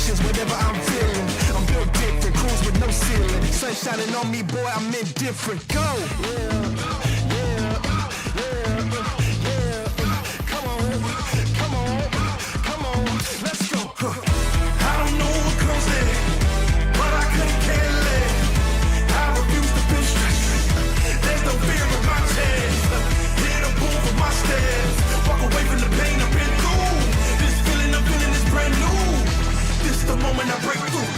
conditions, whatever I'm feeling. I'm built different, cruise with no ceiling. Sun shining on me, boy, I'm indifferent. Go! Come on, let's go. I don't know what comes next, but I couldn't care less. I refuse to feel stressed. There's no fear in my chest. Hear the boom of my steps. Walk away from the pain I've been through. This feeling I'm feeling is brand new. This the moment I break through.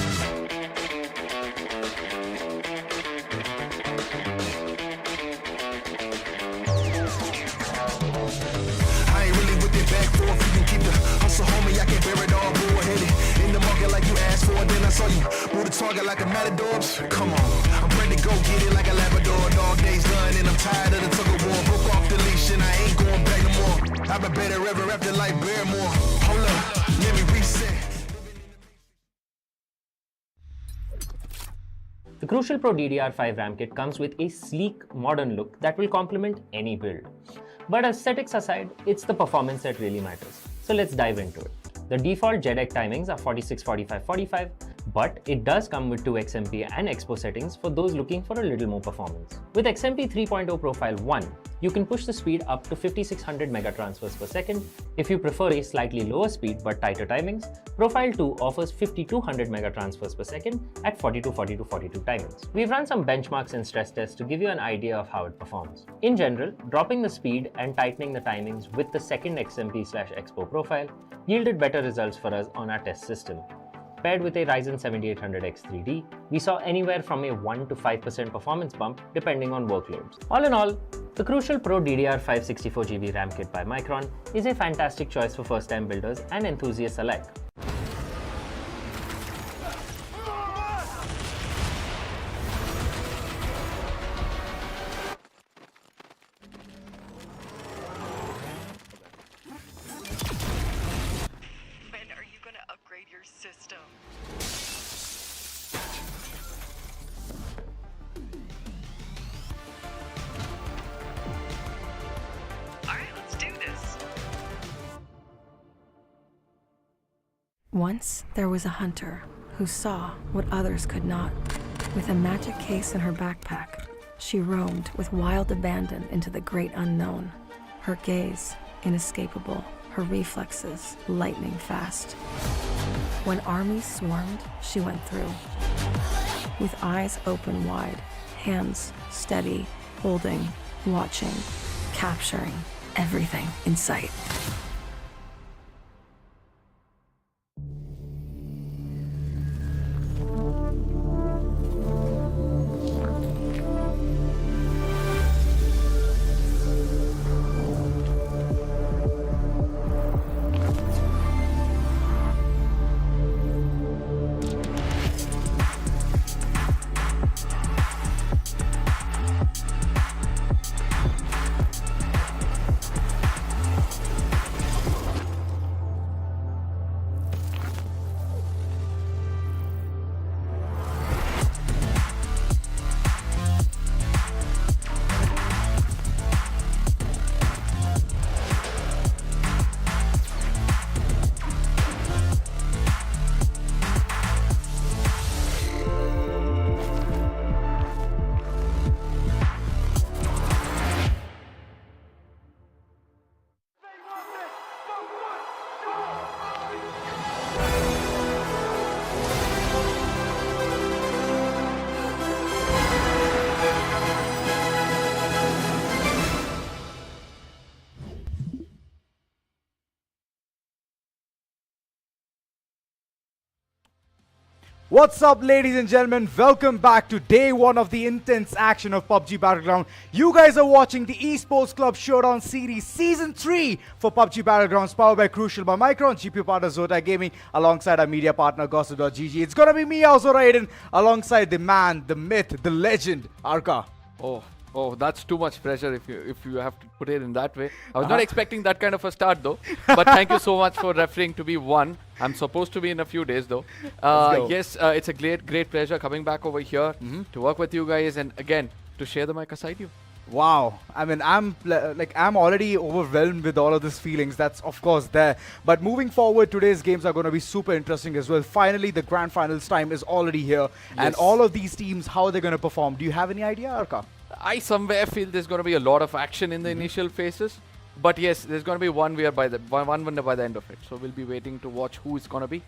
I ain't really with it back forth. You can keep the hustle, homie. I can't bear it all. Bull-headed in the market like you asked for. Then I saw you move the target like a matador. Come on, I'm ready to go get it like a Labrador. Dog days done and I'm tired of the tug of war. Broke off the leash and I ain't going back no more. I've been better ever after like Barrymore. Hold up, let me reset. The Crucial Pro DDR5 RAM kit comes with a sleek, modern look that will complement any build. But aesthetics aside, it's the performance that really matters. So let's dive into it. The default JEDEC timings are 46, 45, 45, but it does come with 2 XMP and Expo settings for those looking for a little more performance. With XMP 3.0 Profile 1, you can push the speed up to 5600 megatransfers per second. If you prefer a slightly lower speed but tighter timings, Profile 2 offers 5200 megatransfers per second at 42, 42, 42 timings. We've run some benchmarks and stress tests to give you an idea of how it performs. In general, dropping the speed and tightening the timings with the second XMP/Expo profile yielded better results for us on our test system. Paired with a Ryzen 7800X3D, we saw anywhere from a 1 to 5% performance bump depending on workloads. All in all, the Crucial Pro DDR5 64GB RAM kit by Micron is a fantastic choice for first-time builders and enthusiasts alike. System. Alright, let's do this. Once there was a hunter who saw what others could not. With a magic case in her backpack, she roamed with wild abandon into the great unknown. Her gaze inescapable, her reflexes lightning fast. When armies swarmed, she went through. With eyes open wide, hands steady, holding, watching, capturing everything in sight. What's up, ladies and gentlemen? Welcome back to day one of the intense action of PUBG Battleground. You guys are watching the Esports Club Showdown Series Season 3 for PUBG Battlegrounds, powered by Crucial by Micron, GPU partner Zotac Gaming, alongside our media partner Gossip.gg. It's gonna be me, Azora Aiden, alongside the man, the myth, the legend, Arka. Oh, that's too much pressure if you have to put it in that way. I was not expecting that kind of a start though. But thank you so much for referring to be one. I'm supposed to be in a few days though. Yes, it's a great pleasure coming back over here to work with you guys and again to share the mic aside you. Wow. I mean, I'm already overwhelmed with all of these feelings. That's of course there. But moving forward, today's games are going to be super interesting as well. Finally, the grand finals time is already here. And Yes. all of these teams, how they're going to perform. Do you have any idea, Arka? I somewhere feel there's going to be a lot of action in the initial phases. But yes, there's going to be one winner by the end of it. So we'll be waiting to watch who it's going to be.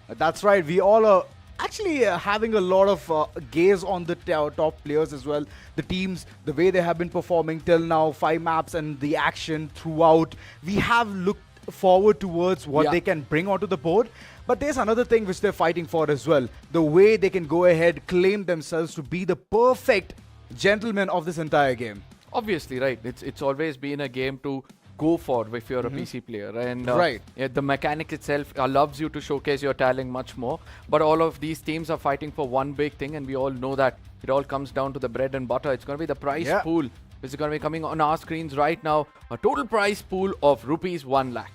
That's right. We all are actually having a lot of gaze on the top players as well. The teams, the way they have been performing till now, 5 maps and the action throughout. We have looked forward towards what they can bring onto the board. But there's another thing which they're fighting for as well. The way they can go ahead, claim themselves to be the perfect gentleman of this entire game. Obviously, right. It's always been a game to go for if you're a PC player. And Right. yeah, the mechanic itself loves you to showcase your talent much more. But all of these teams are fighting for one big thing, and we all know that it all comes down to the bread and butter. It's going to be the prize pool, which is going to be coming on our screens right now. A total prize pool of rupees 1 lakh.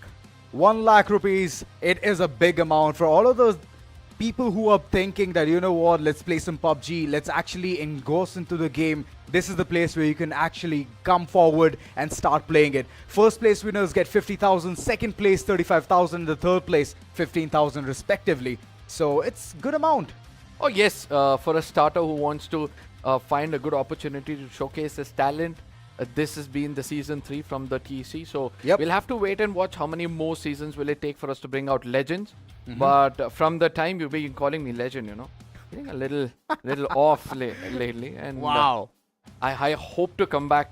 1 lakh rupees, it is a big amount for all of those people who are thinking that, you know what, let's play some PUBG, let's actually engross into the game. This is the place where you can actually come forward and start playing it. First place winners get 50,000, second place 35,000, the third place 15,000 respectively. So it's good amount. Oh yes, for a starter who wants to find a good opportunity to showcase his talent, this has been the season 3 from the TEC. So we'll have to wait and watch how many more seasons will it take for us to bring out legends. But from the time you've been calling me legend, you know, getting a little off lately. And Wow. I hope to come back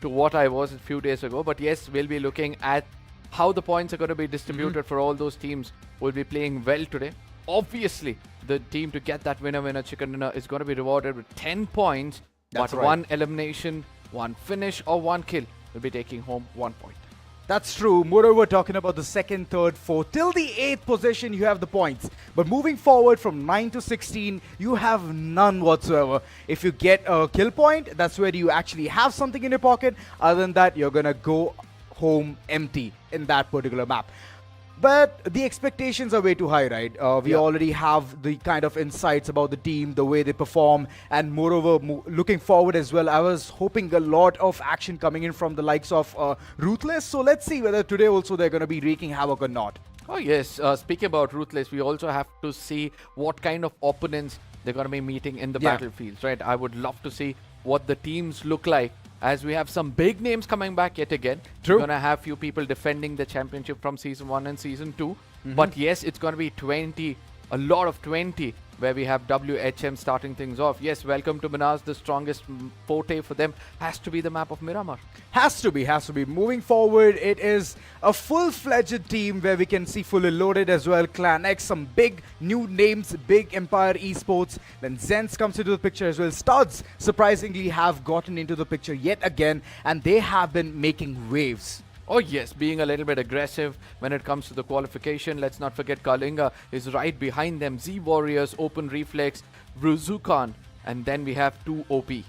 to what I was a few days ago. But yes, we'll be looking at how the points are going to be distributed for all those teams who will be playing well today. Obviously, the team to get that winner chicken dinner is going to be rewarded with 10 points. That's but right. 1 elimination, 1 finish or 1 kill will be taking home 1 point. That's true. Moreover, talking about the 2nd, 3rd, 4th, till the 8th position, you have the points. But moving forward from 9 to 16, you have none whatsoever. If you get a kill point, that's where you actually have something in your pocket. Other than that, you're going to go home empty in that particular map. But the expectations are way too high, right? We already have the kind of insights about the team, the way they perform, and moreover, looking forward as well. I was hoping a lot of action coming in from the likes of Ruthless. So let's see whether today also they're going to be wreaking havoc or not. Oh yes, speaking about Ruthless, we also have to see what kind of opponents they're going to be meeting in the battlefields, right? I would love to see what the teams look like, as we have some big names coming back yet again. True. We're going to have few people defending the championship from Season 1 and Season 2. But yes, it's going to be 20, a lot of 20, where we have WHM starting things off. Yes, welcome to MINAS. The strongest forte for them has to be the map of Miramar. Has to be. Moving forward, it is a full-fledged team where we can see fully loaded as well. Clan X, some big new names, big Empire Esports. Then ZENSE comes into the picture as well. Studs, surprisingly, have gotten into the picture yet again, and they have been making waves. Oh yes, being a little bit aggressive when it comes to the qualification. Let's not forget KALINGA is right behind them. Z Warriors, Open Reflex, RAKUZAN, and then we have TOOP.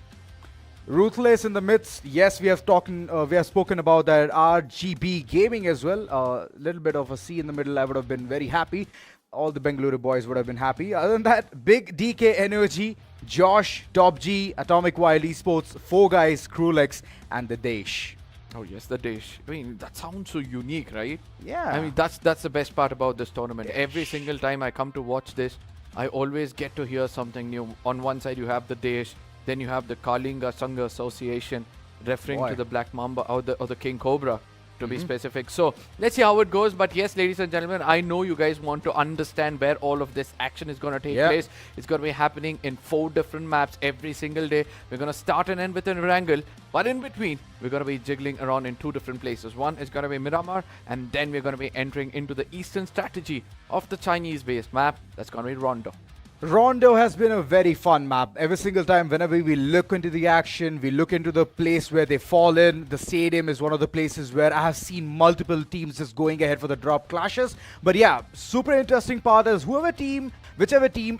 Ruthless in the midst. Yes, we have spoken about that. RGB Gaming as well. A little bit of a C in the middle. I would have been very happy. All the Bengaluru boys would have been happy. Other than that, Big DK Energy, Josh, TOPG, Atomic Wild Esports, 4 Guys, Krewlex, and the DAESH. Oh yes, the DAESH. I mean, that sounds so unique, right? Yeah. I mean, that's the best part about this tournament. Every single time I come to watch this, I always get to hear something new. On one side, you have the DAESH, then you have the KALINGA Sangha Association, referring to the Black Mamba or the King Cobra, to be specific. So let's see how it goes. But yes, ladies and gentlemen, I know you guys want to understand where all of this action is going to take place. It's going to be happening in 4 different maps every single day. We're going to start and end with an Erangle, but in between, we're going to be jiggling around in 2 different places. One is going to be Miramar, and then we're going to be entering into the eastern strategy of the Chinese-based map. That's going to be Rondo. Rondo has been a very fun map. Every single time, whenever we look into the action, we look into the place where they fall in. The stadium is one of the places where I have seen multiple teams just going ahead for the drop clashes. But yeah, super interesting part is whichever team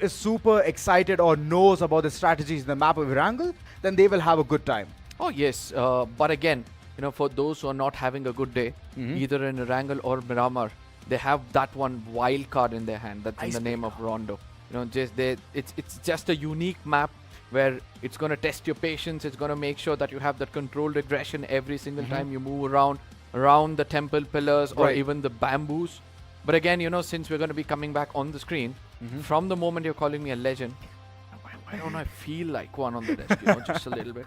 is super excited or knows about the strategies in the map of Erangle, then they will have a good time. Oh yes, but again, you know, for those who are not having a good day, either in Erangle or Miramar, they have that one wild card in their hand. That's in the name of Rondo. You know, it's just a unique map. where it's going to test your patience. It's going to make sure that you have that controlled aggression every single time you move around the temple pillars or even the bamboos. But again, since we're going to be coming back on the screen, from the moment you're calling me a legend, why don't I feel like one on the desk, just a little bit.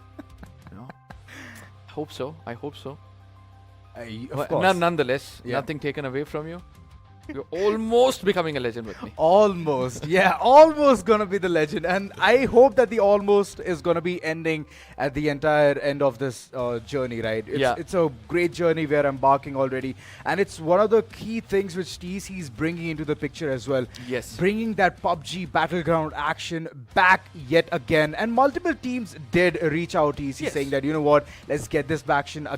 I hope so. Of course. Nonetheless, nothing taken away from you. You're almost becoming a legend with me. Almost. Yeah, almost gonna be the legend. And I hope that the almost is gonna be ending at the entire end of this journey, right? It's a great journey we're embarking already. And it's one of the key things which TEC is bringing into the picture as well. Yes. Bringing that PUBG Battleground action back yet again. And multiple teams did reach out to TEC saying that, you know what, let's get this action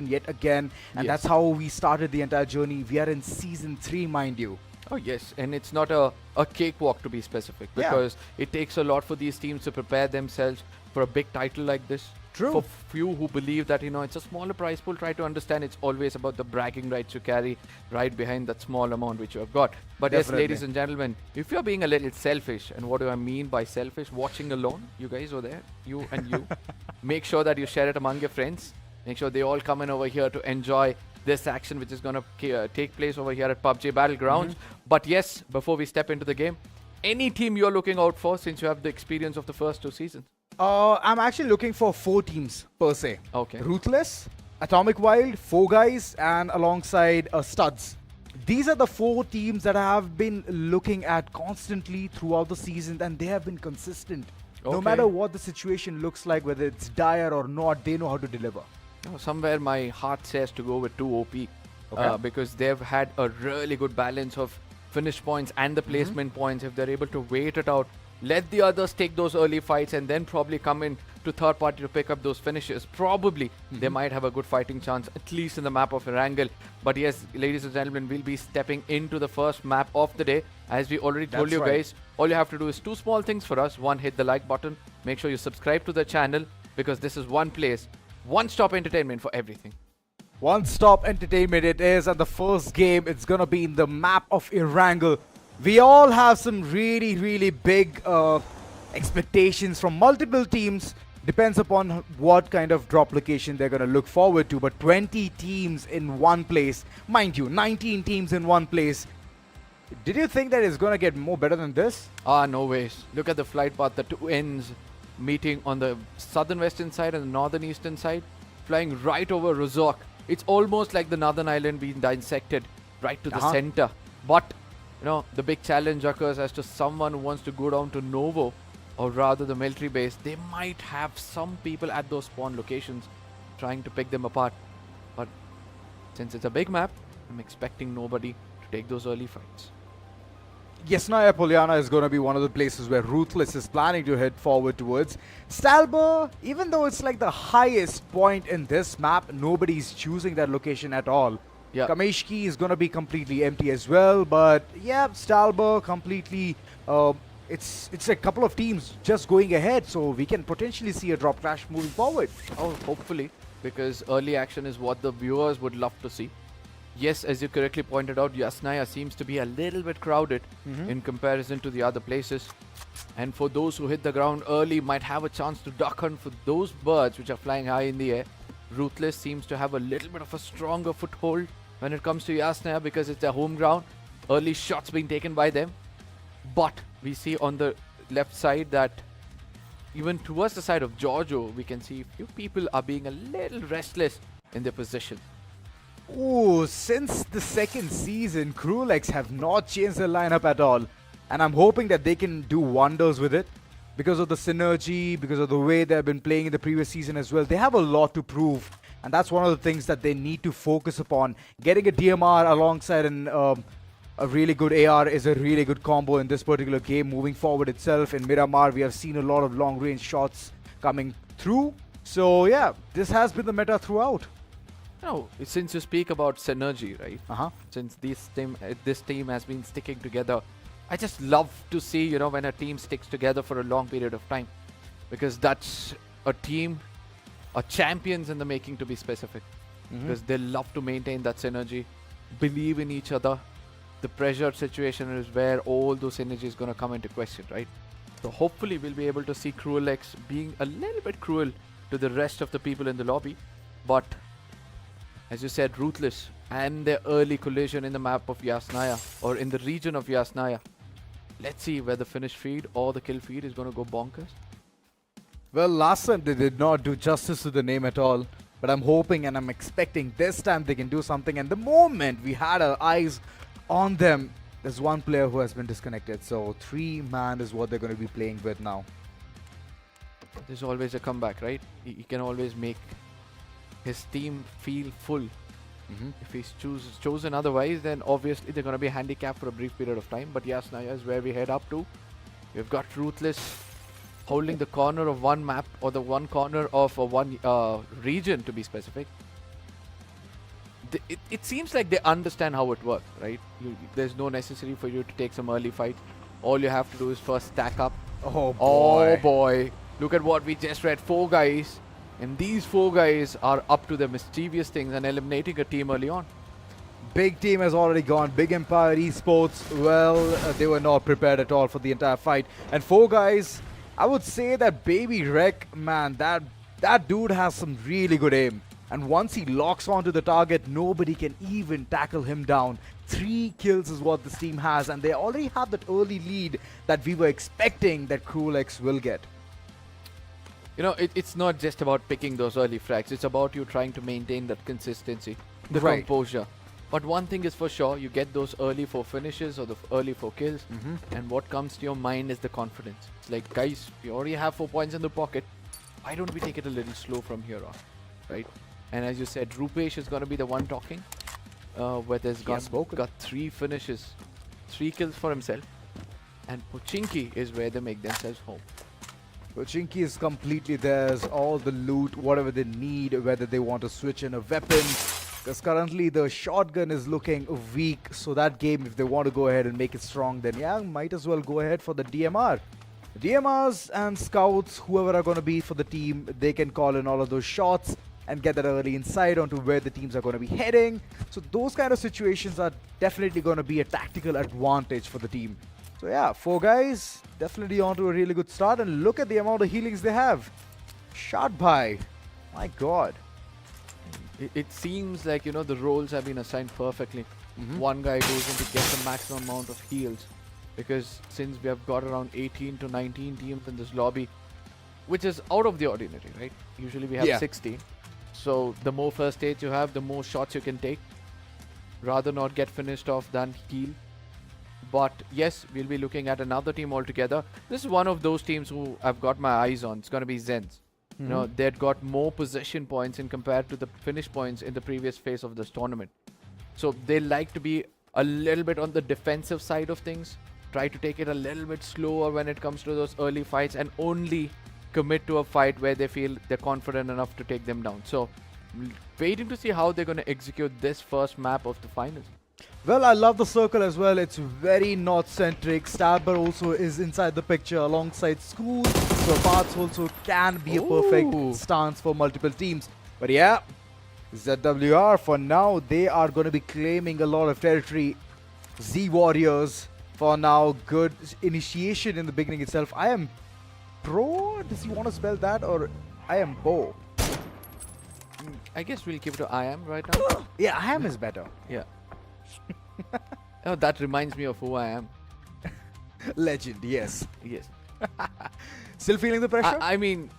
yet again. And that's how we started the entire journey. We are in season 3, mind you. Oh yes, and it's not a cakewalk, to be specific, because it takes a lot for these teams to prepare themselves for a big title like this. True. For few who believe that it's a smaller prize pool, try to understand it's always about the bragging rights you carry right behind that small amount which you have got. But Definitely. yes, ladies and gentlemen, if you're being a little selfish, and what do I mean by selfish? Watching alone, you guys over there, you, make sure that you share it among your friends. Make sure they all come in over here to enjoy this action which is going to take place over here at PUBG Battlegrounds. But yes, before we step into the game, any team you're looking out for since you have the experience of the first 2 seasons? I'm actually looking for 4 teams per se. Okay. Ruthless, Atomic Wild, Four Guys, and alongside Studs. These are the 4 teams that I have been looking at constantly throughout the season, and they have been consistent. No matter what the situation looks like, whether it's dire or not, they know how to deliver. Somewhere my heart says to go with TOOP because they've had a really good balance of finish points and the placement points. If they're able to wait it out, let the others take those early fights and then probably come in to third party to pick up those finishes, probably they might have a good fighting chance, at least in the map of Erangle. But yes, ladies and gentlemen, we'll be stepping into the first map of the day. As we already told you guys, all you have to do is 2 small things for us. 1, hit the like button. Make sure you subscribe to the channel, because this is one place, one-stop entertainment for everything. One-stop entertainment it is, and the first game, it's gonna be in the map of Erangle. We all have some really, really big expectations from multiple teams. Depends upon what kind of drop location they're gonna look forward to. But 20 teams in one place, mind you, 19 teams in one place. Did you think that it's gonna get more better than this? No ways. Look at the flight path, the 2 ends meeting on the southern western side and the northern eastern side, flying right over Rozok. It's almost like the northern island being dissected right to the center. But the big challenge occurs as to someone who wants to go down to Novo, or rather the military base. They might have some people at those spawn locations trying to pick them apart. But since it's a big map, I'm expecting nobody to take those early fights. Yasnaya Polyana is going to be one of the places where Ruthless is planning to head forward towards. Stalber, even though it's like the highest point in this map, nobody's choosing that location at all. Yeah. Kameshki is going to be completely empty as well, but yeah, Stalber completely, it's a couple of teams just going ahead, so we can potentially see a drop crash moving forward. Oh, hopefully, because early action is what the viewers would love to see. Yes, as you correctly pointed out, Yasnaya seems to be a little bit crowded in comparison to the other places. And for those who hit the ground early, might have a chance to duck hunt for those birds which are flying high in the air. Ruthless seems to have a little bit of a stronger foothold when it comes to Yasnaya, because it's their home ground. Early shots being taken by them. But we see on the left side that even towards the side of Giorgio, we can see few people are being a little restless in their position. Ooh, since the second season, Krewlex have not changed their lineup at all. And I'm hoping that they can do wonders with it. Because of the synergy, because of the way they've been playing in the previous season as well. They have a lot to prove. And that's one of the things that they need to focus upon. Getting a DMR alongside a really good AR is a really good combo in this particular game. Moving forward itself, in Miramar, we have seen a lot of long-range shots coming through. So yeah, this has been the meta throughout. No, since you speak about synergy, right? Since this team has been sticking together, I just love to see, when a team sticks together for a long period of time, because that's a team, champions in the making, to be specific, because they love to maintain that synergy, believe in each other. The pressure situation is where all those synergy is going to come into question, right? So hopefully we'll be able to see Cruel-X being a little bit cruel to the rest of the people in the lobby. But as you said, Ruthless and their early collision in the map of Yasnaya, or in the region of Yasnaya. Let's see where the finish feed or the kill feed is going to go bonkers. Well, last time they did not do justice to the name at all. But I'm hoping and I'm expecting this time they can do something. And the moment we had our eyes on them, there's one player who has been disconnected. So 3-man is what they're going to be playing with now. There's always a comeback, right? He can always make his team feel full. If he's chosen otherwise, then obviously they're going to be handicapped for a brief period of time. But Yasnaya is where we head up to. We've got Ruthless holding the corner of one map, or the one corner of one region to be specific. It seems like they understand how it works, right? There's no necessity for you to take some early fight. All you have to do is first stack up. Oh boy. Oh boy. Look at what we just read. 4 guys. And these 4 guys are up to their mischievous things and eliminating a team early on. Big team has already gone. Big Empire Esports, well, they were not prepared at all for the entire fight. And 4 guys, I would say that Baby Rek, man, that dude has some really good aim. And once he locks onto the target, nobody can even tackle him down. 3 kills is what this team has, and they already have that early lead that we were expecting that Cruel-X will get. You know, it's not just about picking those early frags. It's about you trying to maintain that consistency, the composure. But one thing is for sure, you get those early 4 finishes or the early 4 kills, and what comes to your mind is the confidence. It's like, guys, we already have 4 points in the pocket. Why don't we take it a little slow from here on, right? And as you said, Rupesh is going to be the one talking, where there's got 3 finishes, 3 kills for himself, and Pochinki is where they make themselves home. Pochinki is completely theirs, all the loot, whatever they need, whether they want to switch in a weapon. Because currently the shotgun is looking weak, so that game, if they want to go ahead and make it strong, then yeah, might as well go ahead for the DMR. DMRs and scouts, whoever are going to be for the team, they can call in all of those shots and get that early insight onto where the teams are going to be heading. So those kind of situations are definitely going to be a tactical advantage for the team. So yeah, 4 guys, definitely onto a really good start, and look at the amount of healings they have. Shot by, my god. It seems like, you know, the roles have been assigned perfectly. One guy goes in to get the maximum amount of heals, because since we have got around 18 to 19 teams in this lobby, which is out of the ordinary, right? Usually we have 16. So the more first aids you have, the more shots you can take. Rather not get finished off than heal. But yes, we'll be looking at another team altogether. This is one of those teams who I've got my eyes on. It's going to be ZENSE. You know, they'd got more possession points in compared to the finish points in the previous phase of this tournament. So they like to be a little bit on the defensive side of things. Try to take it a little bit slower when it comes to those early fights, and only commit to a fight where they feel they're confident enough to take them down. So waiting to see how they're going to execute this first map of the finals. Well, I love the circle as well. It's very north-centric. Stabber also is inside the picture alongside School. So Paths also can be a perfect stance for multiple teams. But yeah, ZWR for now, they are going to be claiming a lot of territory. Z Warriors for now, good initiation in the beginning itself. I am pro. Does he want to spell that, or I am bo? I guess we'll keep it to I am right now. Yeah, I am is better. Yeah. Oh, that reminds me of who I am. Legend, yes. Yes. Still feeling the pressure? I mean,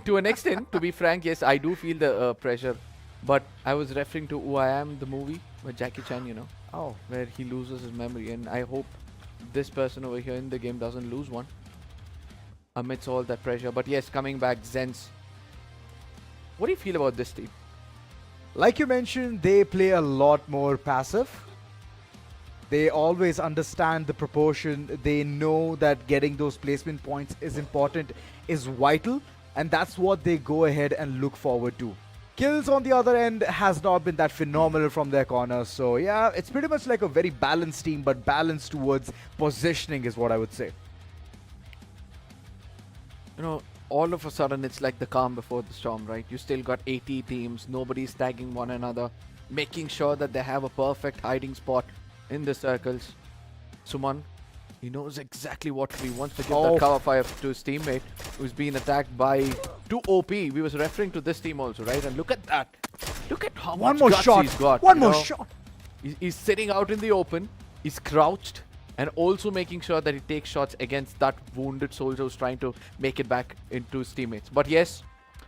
to an extent, to be frank, yes, I do feel the pressure. But I was referring to Who I Am, the movie with Jackie Chan, you know. Oh. Where he loses his memory. And I hope this person over here in the game doesn't lose one amidst all that pressure. But yes, coming back, ZENSE. What do you feel about this team? Like you mentioned, they play a lot more passive. They always understand the proportion. They know that getting those placement points is important, is vital, and that's what they go ahead and look forward to. Kills on the other end has not been that phenomenal from their corner. So yeah, it's pretty much like a very balanced team, but balanced towards positioning is what I would say. You know, all of a sudden it's like the calm before the storm, right? You still got 80 teams, nobody's tagging one another, making sure that they have a perfect hiding spot in the circles. Suman, He knows exactly what to do. He wants to give that cover fire to his teammate who's being attacked by TOOP. We was referring to this team also, right? And look at that. Look at how much guts he's got. One more shot. He's sitting out in the open. He's crouched and also making sure that he takes shots against that wounded soldier who's trying to make it back into his teammates. But yes,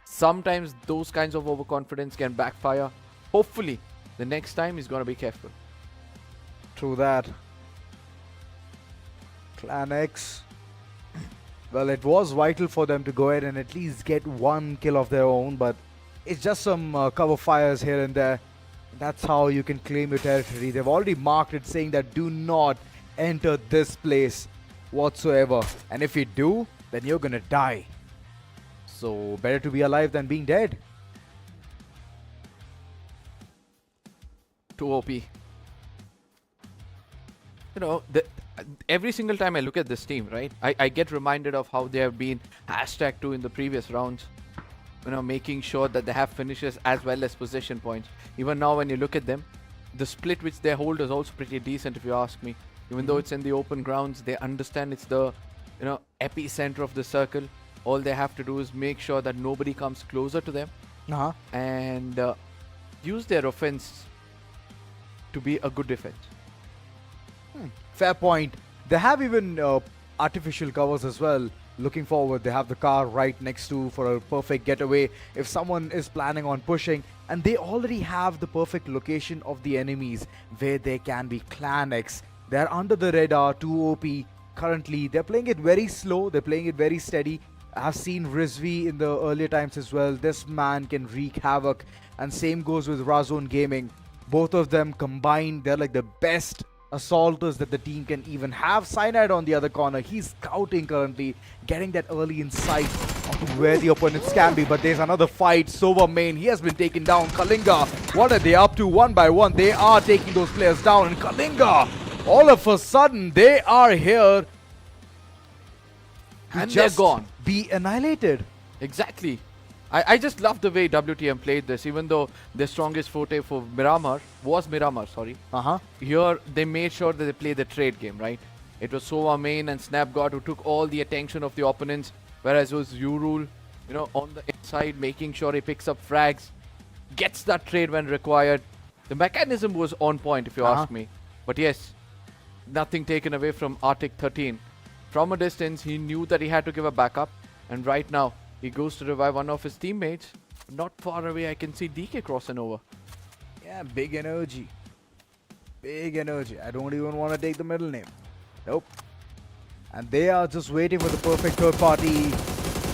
sometimes those kinds of overconfidence can backfire. Hopefully, the next time he's going to be careful. True that. Clan X. Well, it was vital for them to go ahead and at least get one kill of their own, but it's just some cover fires here and there. That's how you can claim your territory. They've already marked it saying that do not enter this place whatsoever. And if you do, then you're gonna die. So better to be alive than being dead. TOOP. You know, every single time I look at this team, right, I get reminded of how they have been #2 in the previous rounds. You know, making sure that they have finishes as well as possession points. Even now when you look at them, the split which they hold is also pretty decent if you ask me. Even though it's in the open grounds, they understand it's the, you know, epicenter of the circle. All they have to do is make sure that nobody comes closer to them and use their offense to be a good defense. Fair point. They have even artificial covers as well. Looking forward, they have the car right next to for a perfect getaway if someone is planning on pushing, and they already have the perfect location of the enemies where they can be Clan X. They're under the radar. TOOP currently, they're playing it very slow, they're playing it very steady. I've seen Rizvi in the earlier times as well. This man can wreak havoc, and same goes with RAKUZAN Gaming. Both of them combined, they're like the best assaulters that the team can even have. Cyanide on the other corner, he's scouting currently, getting that early insight onto where the opponents can be. But there's another fight. Sova main, he has been taken down. KALINGA, what are they up to? One by one, they are taking those players down. And KALINGA, all of a sudden, they are here. And they're gone. Be annihilated. Exactly. I just love the way WTM played this, even though their strongest forte for Miramar was Miramar, sorry. Here, they made sure that they play the trade game, right? It was Sova main and SnapGod who took all the attention of the opponents, whereas it was Urul, you know, on the inside, making sure he picks up frags, gets that trade when required. The mechanism was on point, if you ask me. But yes, nothing taken away from Arctic 13. From a distance, he knew that he had to give a backup, and right now, he goes to revive one of his teammates. Not far away, I can see DK crossing over. Yeah, big energy. Big energy. I don't even want to take the middle name. Nope. And they are just waiting for the perfect third party.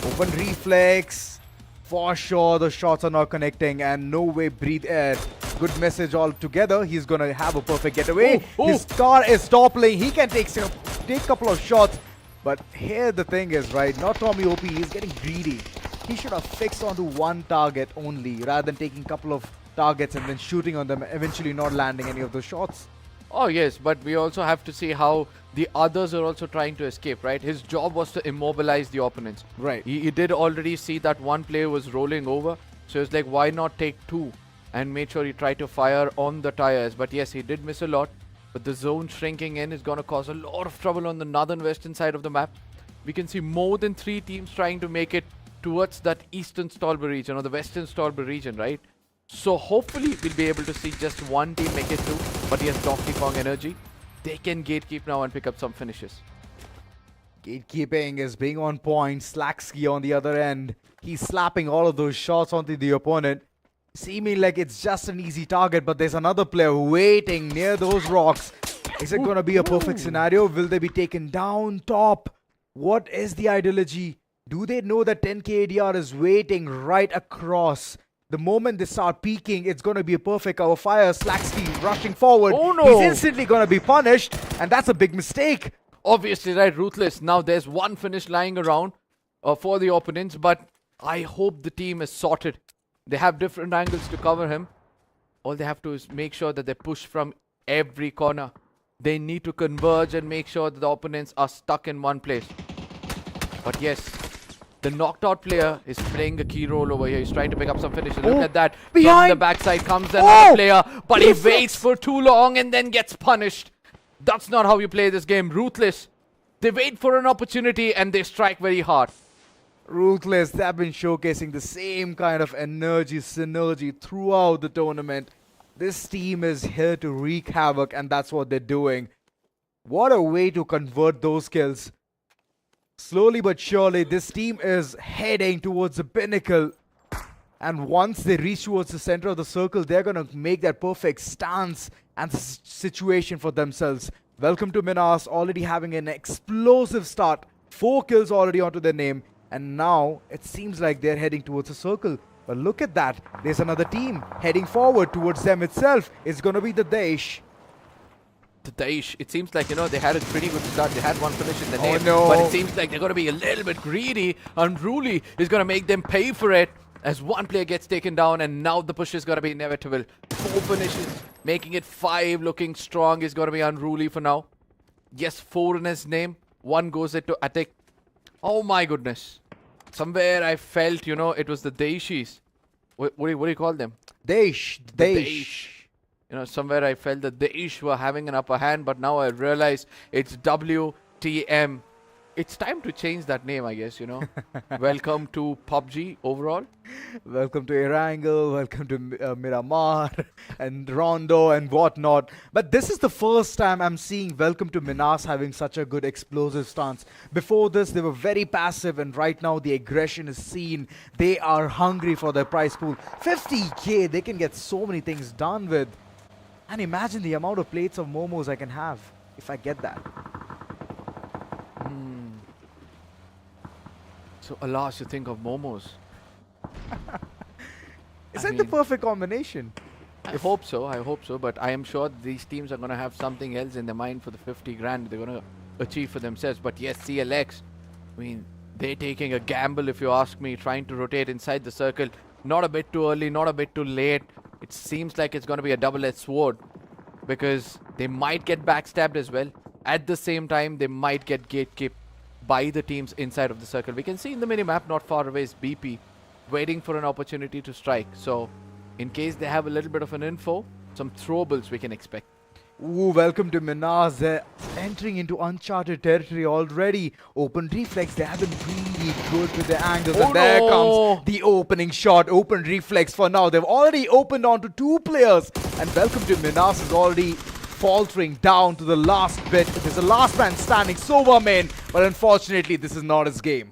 Open reflex. For sure, the shots are not connecting, and no way, breathe air. Good message altogether. He's going to have a perfect getaway. His car is toppling. He can take a couple of shots. But here the thing is, right, not Tommy OP, he's getting greedy. He should have fixed onto one target only rather than taking a couple of targets and then shooting on them, eventually not landing any of those shots. Oh yes, but we also have to see how the others are also trying to escape, right? His job was to immobilize the opponents. Right. He did already see that one player was rolling over, so it's like, why not take two and make sure he tried to fire on the tires. But yes, he did miss a lot. But the zone shrinking in is going to cause a lot of trouble on the northern western side of the map. We can see more than 3 teams trying to make it towards that eastern Stolberg region or the western Stolberg region, right? So hopefully we'll be able to see just one team make it through. But yes, Donkey Kong energy. They can gatekeep now and pick up some finishes. Gatekeeping is being on point. Slacksky on the other end. He's slapping all of those shots onto the opponent. Seeming like it's just an easy target, but there's another player waiting near those rocks. Is it going to be a perfect scenario? Will they be taken down top? What is the ideology? Do they know that 10k ADR is waiting right across? The moment they start peeking, it's going to be a perfect cover fire. Slacksky rushing forward. Oh no! He's instantly going to be punished, and that's a big mistake. Obviously, right, Ruthless. Now there's one finish lying around for the opponents, but I hope the team is sorted. They have different angles to cover him. All they have to is make sure that they push from every corner. They need to converge and make sure that the opponents are stuck in one place. But yes, the knocked out player is playing a key role over here. He's trying to pick up some finishes. Look at that. Behind. From the backside comes another player, but he waits for too long and then gets punished. That's not how you play this game. Ruthless They wait for an opportunity and they strike very hard. Ruthless, they have been showcasing the same kind of energy, synergy throughout the tournament. This team is here to wreak havoc, and that's what they're doing. What a way to convert those kills. Slowly but surely, this team is heading towards the pinnacle. And once they reach towards the center of the circle, they're going to make that perfect stance and situation for themselves. Welcome to MINAS, already having an explosive start. 4 kills already onto their name. And now it seems like they're heading towards the circle. But look at that. There's another team heading forward towards them itself. It's going to be the DAESH. The DAESH, it seems like, they had a pretty good start. They had one finish in the name. No. But it seems like they're going to be a little bit greedy. Unruly is going to make them pay for it as one player gets taken down, and now the push is going to be inevitable. 4 finishes, making it 5, looking strong is going to be Unruly for now. Yes, 4 in his name. 1 goes into Attic. Oh my goodness. Somewhere I felt, it was the DAESHs. What do you call them? DAESH. DAESH. Somewhere I felt that the DAESH were having an upper hand, but now I realize it's WTM. It's time to change that name, I guess, Welcome to PUBG overall. Welcome to Erangle, welcome to Miramar and Rondo and whatnot. But this is the first time I'm seeing Welcome to MINAS having such a good explosive stance. Before this, they were very passive, and right now the aggression is seen. They are hungry for their prize pool. 50k, they can get so many things done with. And imagine the amount of plates of momos I can have if I get that. So alas, you think of momos. Is that the perfect combination? I hope so, but I am sure these teams are going to have something else in their mind for the 50 grand they're going to achieve for themselves. But yes, CLX, they're taking a gamble, if you ask me, trying to rotate inside the circle. Not a bit too early, not a bit too late. It seems like it's going to be a double-edged sword, because they might get backstabbed as well. At the same time, they might get gatekept by the teams inside of the circle. We can see in the minimap not far away is BP waiting for an opportunity to strike. So in case they have a little bit of an info, some throwables we can expect. Ooh, welcome to MINAS. They're entering into uncharted territory already. Open reflex, they have been really good with their angles. Oh, and there comes the opening shot. Open reflex for now. They've already opened onto 2 players. And welcome to MINAS is already faltering down to the last bit. There's a last man standing, Sova main, but unfortunately this is not his game.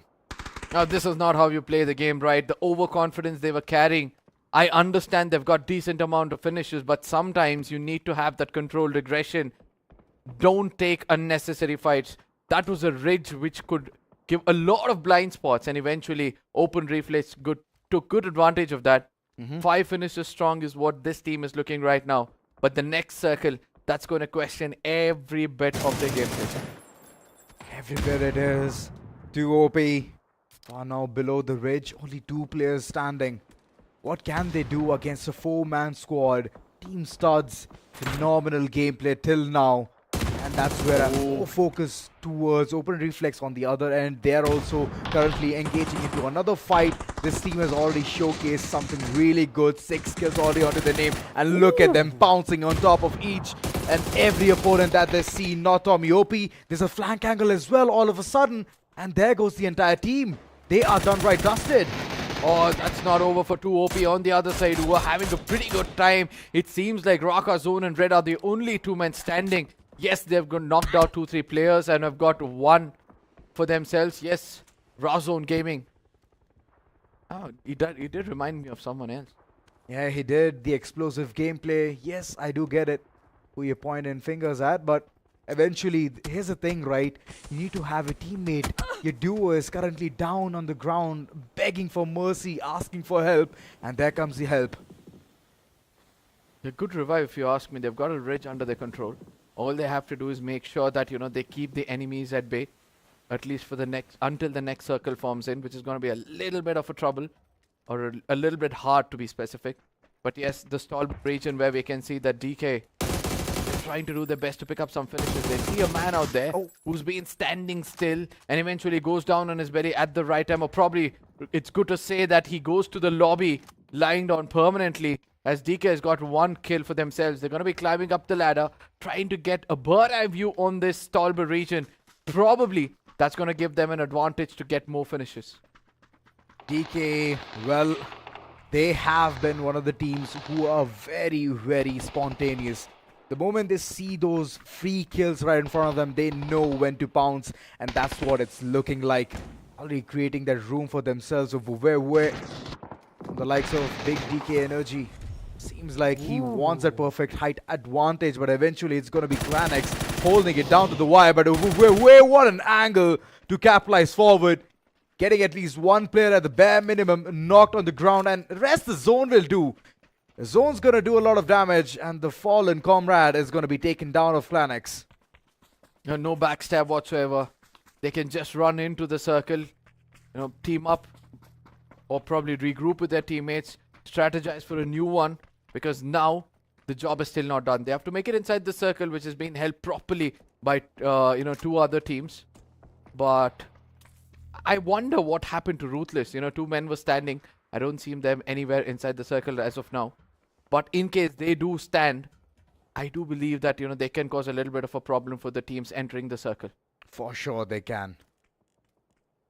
Now this is not how you play the game, right? The overconfidence they were carrying. I understand they've got decent amount of finishes, but sometimes you need to have that controlled aggression. Don't take unnecessary fights. That was a ridge which could give a lot of blind spots, and eventually Open Reflex took good advantage of that. 5 finishes strong is what this team is looking right now. But the next circle, that's going to question every bit of the gameplay. Every bit it is. 2 OP. Far now below the ridge. Only 2 players standing. What can they do against a 4-man squad? Team Studs. Phenomenal gameplay till now. And that's where I'm more focused towards Open Reflex on the other end. They're also currently engaging into another fight. This team has already showcased something really good. 6 kills already onto their name. And look at them bouncing on top of each and every opponent that they see. Not Tommy OP. There's a flank angle as well all of a sudden. And there goes the entire team. They are done right dusted. Oh, that's not over for 2 OP on the other side, who are having a pretty good time. It seems like RAKUZAN and Red are the only 2 men standing. Yes, they've got knocked out 2-3 players and have got 1 for themselves. Yes, RAKUZAN Gaming. Oh, he did remind me of someone else. Yeah, he did. The explosive gameplay. Yes, I do get it. Who you're pointing fingers at, but eventually, here's the thing, right? You need to have a teammate. Your duo is currently down on the ground, begging for mercy, asking for help, and there comes the help. A good revive, if you ask me. They've got a ridge under their control. All they have to do is make sure that, they keep the enemies at bay, at least for until the next circle forms in, which is going to be a little bit of a trouble, or a little bit hard to be specific. But yes, the stall region where we can see that DK trying to do their best to pick up some finishes. They see a man out there who's been standing still and eventually goes down on his belly at the right time. Or probably it's good to say that he goes to the lobby lying down permanently, as DK has got 1 kill for themselves. They're going to be climbing up the ladder, trying to get a bird eye view on this Stolber region. probably that's going to give them an advantage to get more finishes. DK, well, they have been one of the teams who are very, very spontaneous. The moment they see those free kills right in front of them, they know when to pounce, and that's what it's looking like. Already creating that room for themselves of where the likes of Big DK Energy. Seems like he wants that perfect height advantage, but eventually it's going to be Clanex holding it down to the wire. But what an angle to capitalize forward. Getting at least one player at the bare minimum knocked on the ground, and the rest the zone will do. The zone's going to do a lot of damage, and the fallen comrade is going to be taken down of Clanex. No backstab whatsoever. They can just run into the circle, team up, or probably regroup with their teammates, strategize for a new one, because now the job is still not done. They have to make it inside the circle, which is being held properly by two other teams. But I wonder what happened to Ruthless. Two men were standing. I don't see them anywhere inside the circle as of now. But in case they do stand, I do believe that they can cause a little bit of a problem for the teams entering the circle. For sure they can.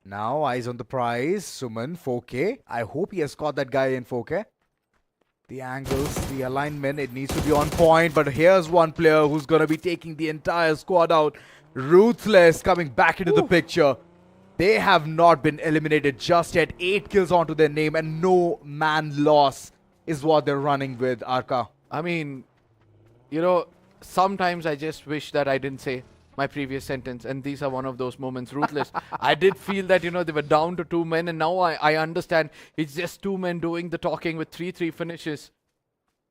Now, eyes on the prize. Suman, 4K. I hope he has caught that guy in 4K. The angles, the alignment, it needs to be on point. But here's one player who's going to be taking the entire squad out. Ruthless coming back into the picture. They have not been eliminated just yet. 8 kills onto their name and no man loss is what they're running with, Arka. I mean, sometimes I just wish that I didn't say my previous sentence, and these are one of those moments. Ruthless. I did feel that, they were down to 2 men, and now I understand it's just 2 men doing the talking with 3-3 finishes.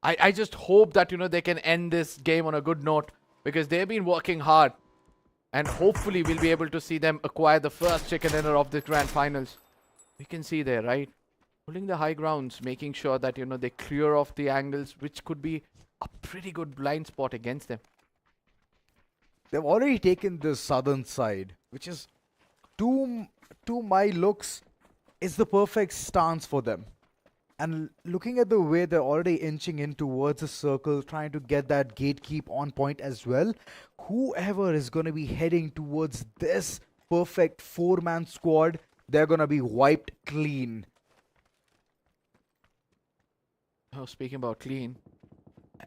I just hope that, they can end this game on a good note, because they've been working hard, and hopefully we'll be able to see them acquire the first chicken dinner of the grand finals. We can see there, right? Holding the high grounds, making sure that, they clear off the angles, which could be a pretty good blind spot against them. They've already taken the southern side, which is, to my looks, is the perfect stance for them. And looking at the way they're already inching in towards the circle, trying to get that gatekeep on point as well, whoever is going to be heading towards this perfect 4-man squad, they're going to be wiped clean. Oh, speaking about clean,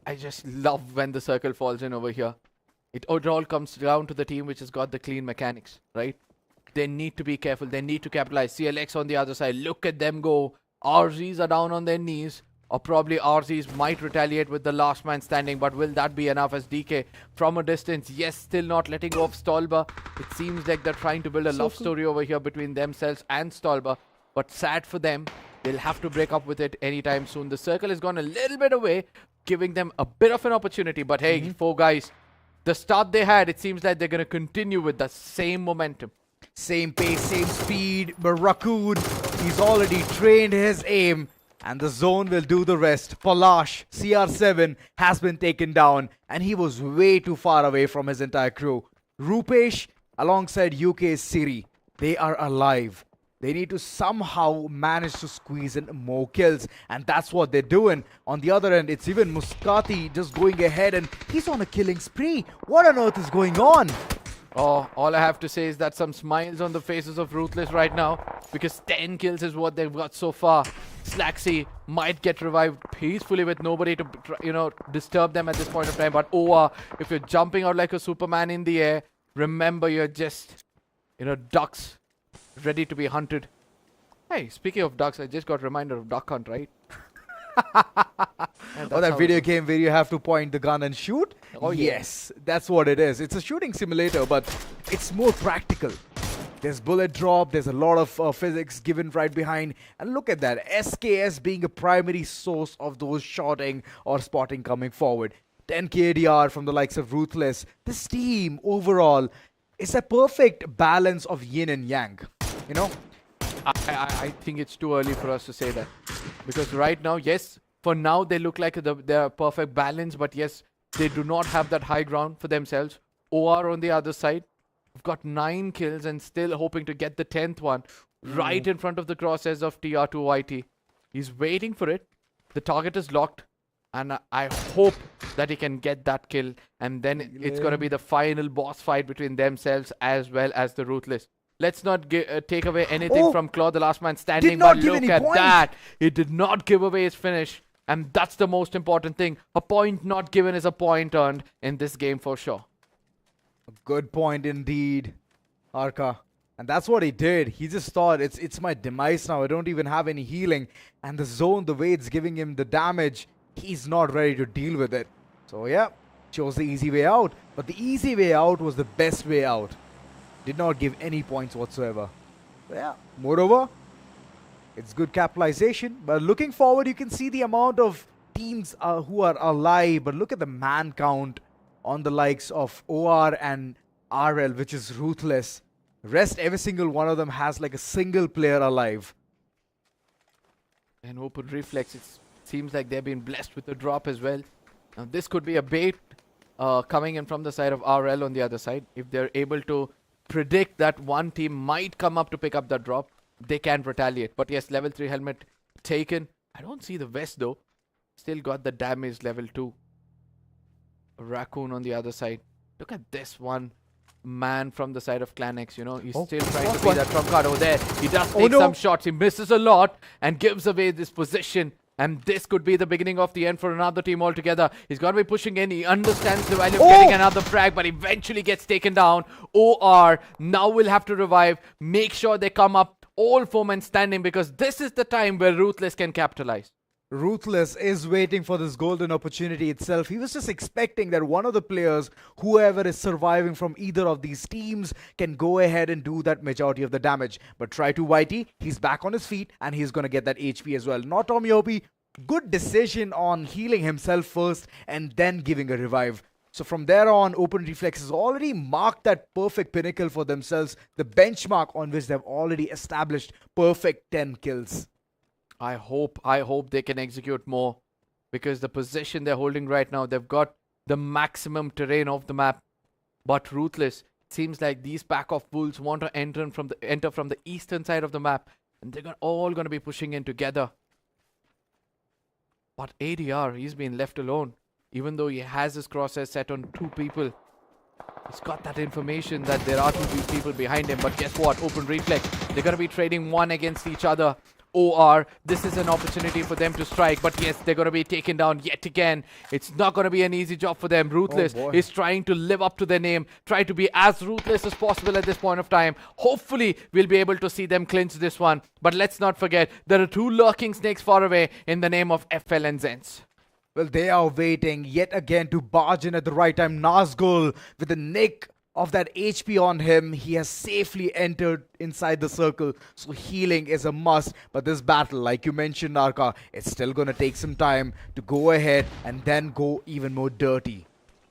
I just love when the circle falls in over here. It all comes down to the team which has got the clean mechanics, right? They need to be careful. They need to capitalize. CLX on the other side. Look at them go. RZs are down on their knees. Or probably RZs might retaliate with the last man standing. But will that be enough as DK from a distance? Yes, still not letting go of Stolba. It seems like they're trying to build a love story over here between themselves and Stolba. But sad for them. They'll have to break up with it anytime soon. The circle has gone a little bit away, giving them a bit of an opportunity. But hey, 4 guys, the start they had, it seems like they're going to continue with the same momentum. Same pace, same speed, but Raccoon, he's already trained his aim, and the zone will do the rest. Palash, CR7, has been taken down, and he was way too far away from his entire crew. Rupesh, alongside UK's Siri, they are alive. They need to somehow manage to squeeze in more kills, and that's what they're doing. On the other end, it's even Muscati just going ahead, and he's on a killing spree. What on earth is going on? Oh, all I have to say is that some smiles on the faces of Ruthless right now, because 10 kills is what they've got so far. Slaxy might get revived peacefully with nobody to, disturb them at this point of time. But Oa, if you're jumping out like a Superman in the air, remember you're just, ducks ready to be hunted. Hey, speaking of ducks, I just got a reminder of Duck Hunt, right? Oh, that video game where you have to point the gun and shoot? Oh, yes, that's what it is. It's a shooting simulator, but it's more practical. There's bullet drop, there's a lot of physics given right behind. And look at that, SKS being a primary source of those shooting or spotting coming forward. 10 KDR from the likes of Ruthless. This team overall is a perfect balance of yin and yang, I think it's too early for us to say that. Because right now, yes, for now they look like they're perfect balance, but yes, they do not have that high ground for themselves. OR on the other side, we've got 9 kills and still hoping to get the 10th one right in front of the crosshairs of TR2YT. He's waiting for it. The target is locked. And I hope that he can get that kill. And then it's going to be the final boss fight between themselves as well as the Ruthless. Let's not take away anything from Claw, the last man standing. not But give look any at point. that. He did not give away his finish. And that's the most important thing. A point not given is a point earned in this game for sure. Good point indeed, Arka. And that's what he did. He just thought, it's my demise now. I don't even have any healing. And the zone, the way it's giving him the damage, he's not ready to deal with it. So yeah, chose the easy way out. But the easy way out was the best way out. Did not give any points whatsoever. So yeah, moreover, it's good capitalization. But looking forward, you can see the amount of teams who are alive. But look at the man count on the likes of OR and RL, which is Ruthless. Rest, every single one of them has like a single player alive. And Open Reflex, it seems like they've been blessed with a drop as well. Now this could be a bait coming in from the side of RL on the other side. If they're able to predict that one team might come up to pick up that drop, they can retaliate. But yes, level 3 helmet taken. I don't see the vest though. Still got the damage level 2. Raccoon on the other side. Look at this one man from the side of Clan X, you know, he's still trying to be that trump card over there. He does take some shots, he misses a lot and gives away this position. And this could be the beginning of the end for another team altogether. He's got to be pushing in. He understands the value of getting another frag, but eventually gets taken down. OR now will have to revive. Make sure they come up all 4 men standing, because this is the time where Ruthless can capitalize. Ruthless is waiting for this golden opportunity itself. He was just expecting that one of the players, whoever is surviving from either of these teams, can go ahead and do that majority of the damage. But try to YT, he's back on his feet and he's going to get that HP as well. Not Tommy OP. Good decision on healing himself first and then giving a revive. So from there on, Open Reflex has already marked that perfect pinnacle for themselves, the benchmark on which they've already established perfect 10 kills. I hope they can execute more, because the position they're holding right now, they've got the maximum terrain of the map. But Ruthless, seems like these pack of wolves want to enter from the eastern side of the map, and they're all going to be pushing in together. But ADR, he's been left alone, even though he has his crosshairs set on 2 people. He's got that information that there are 2 people behind him. But guess what? Open Reflex, they're going to be trading one against each other. OR, this is an opportunity for them to strike, but yes, they're going to be taken down yet again. It's not going to be an easy job for them. Ruthless is trying to live up to their name, try to be as ruthless as possible at this point of time. Hopefully, we'll be able to see them clinch this one. But let's not forget, there are 2 lurking snakes far away in the name of FL and ZENSE. Well, they are waiting yet again to barge in at the right time. Nazgul with the nick of that HP on him, he has safely entered inside the circle, so healing is a must. But this battle, like you mentioned, Narka, it's still gonna take some time to go ahead and then go even more dirty.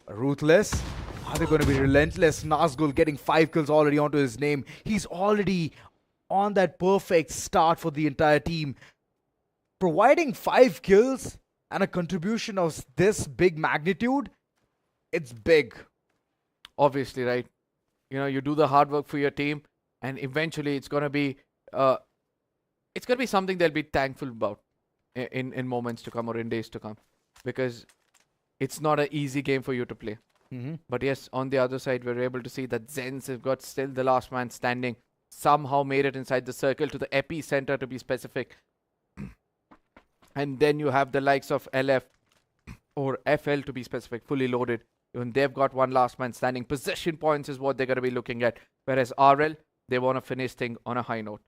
Ruthless, are they gonna be relentless? Nazgul getting 5 kills already onto his name. He's already on that perfect start for the entire team. Providing 5 kills and a contribution of this big magnitude, it's big. Obviously, right? You know, you do the hard work for your team, and eventually it's gonna be something they'll be thankful about in moments to come or in days to come, because it's not an easy game for you to play. But yes, on the other side, we're able to see that ZENSE have got still the last man standing. Somehow made it inside the circle to the epicenter, to be specific. And then you have the likes of LF or FL, to be specific, fully loaded. Even they've got one last man standing. Possession points is what they're going to be looking at. Whereas RL, they want to finish things on a high note.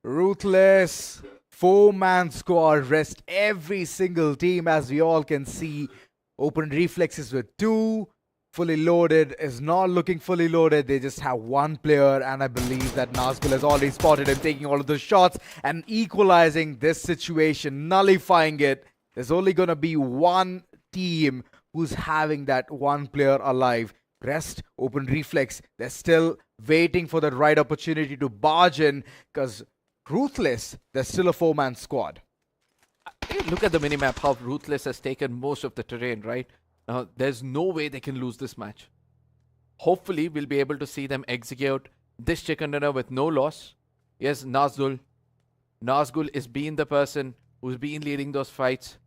Ruthless, 4-man squad, rest every single team, as we all can see. Open Reflexes with 2. Fully loaded is not looking fully loaded. They just have 1 player, and I believe that Nazgul has already spotted him taking all of the shots and equalizing this situation, nullifying it. There's only going to be 1 team who's having that 1 player alive. Rest, Open Reflex, they're still waiting for the right opportunity to barge in, because Ruthless, they're still a 4-man squad. Look at the minimap, how Ruthless has taken most of the terrain, right? Now, there's no way they can lose this match. Hopefully, we'll be able to see them execute this chicken dinner with no loss. Yes, Nazgul is being the person who's been leading those fights.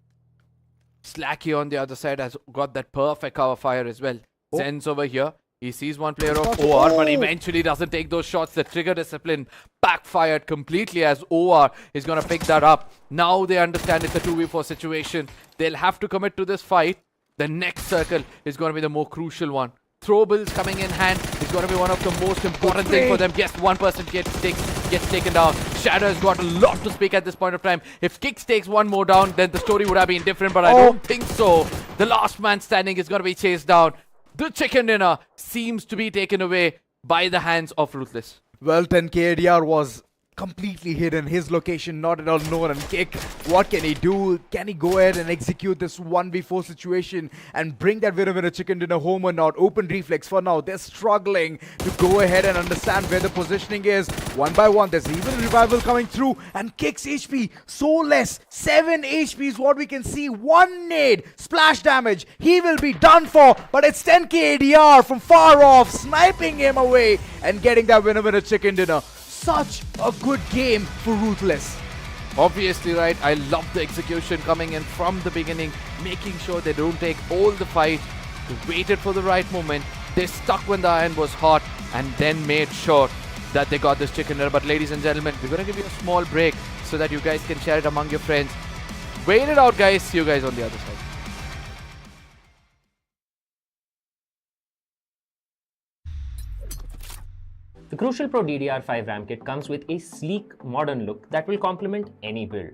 Slacky on the other side has got that perfect cover fire as well. ZENSE over here. He sees one player of OR, but eventually doesn't take those shots. The trigger discipline backfired completely as OR is going to pick that up. Now they understand it's a 2v4 situation. They'll have to commit to this fight. The next circle is going to be the more crucial one. Throwables coming in hand is going to be one of the most important things for them. Yes, one person gets taken down. Shadow has got a lot to speak at this point of time. If Kicks takes one more down, then the story would have been different, but I don't think so. The last man standing is going to be chased down. The chicken dinner seems to be taken away by the hands of Ruthless. Well, 10k ADR was completely hidden. His location not at all known. And Kick, what can he do? Can he go ahead and execute this 1v4 situation and bring that winner chicken dinner home or not? Open reflex for now. They're struggling to go ahead and understand where the positioning is. One by one, there's even a revival coming through. And Kick's HP so less. 7 HP is what we can see. 1 nade, splash damage. He will be done for. But it's 10k ADR from far off, sniping him away and getting that winner chicken dinner. Such a good game for Ruthless. Obviously, right, I love the execution coming in from the beginning, making sure they don't take all the fight. They waited for the right moment. They stuck when the iron was hot and then made sure that they got this chicken dinner. But ladies and gentlemen, we're going to give you a small break so that you guys can share it among your friends. Wait it out, guys. See you guys on the other side. The Crucial Pro DDR5 RAM kit comes with a sleek, modern look that will complement any build.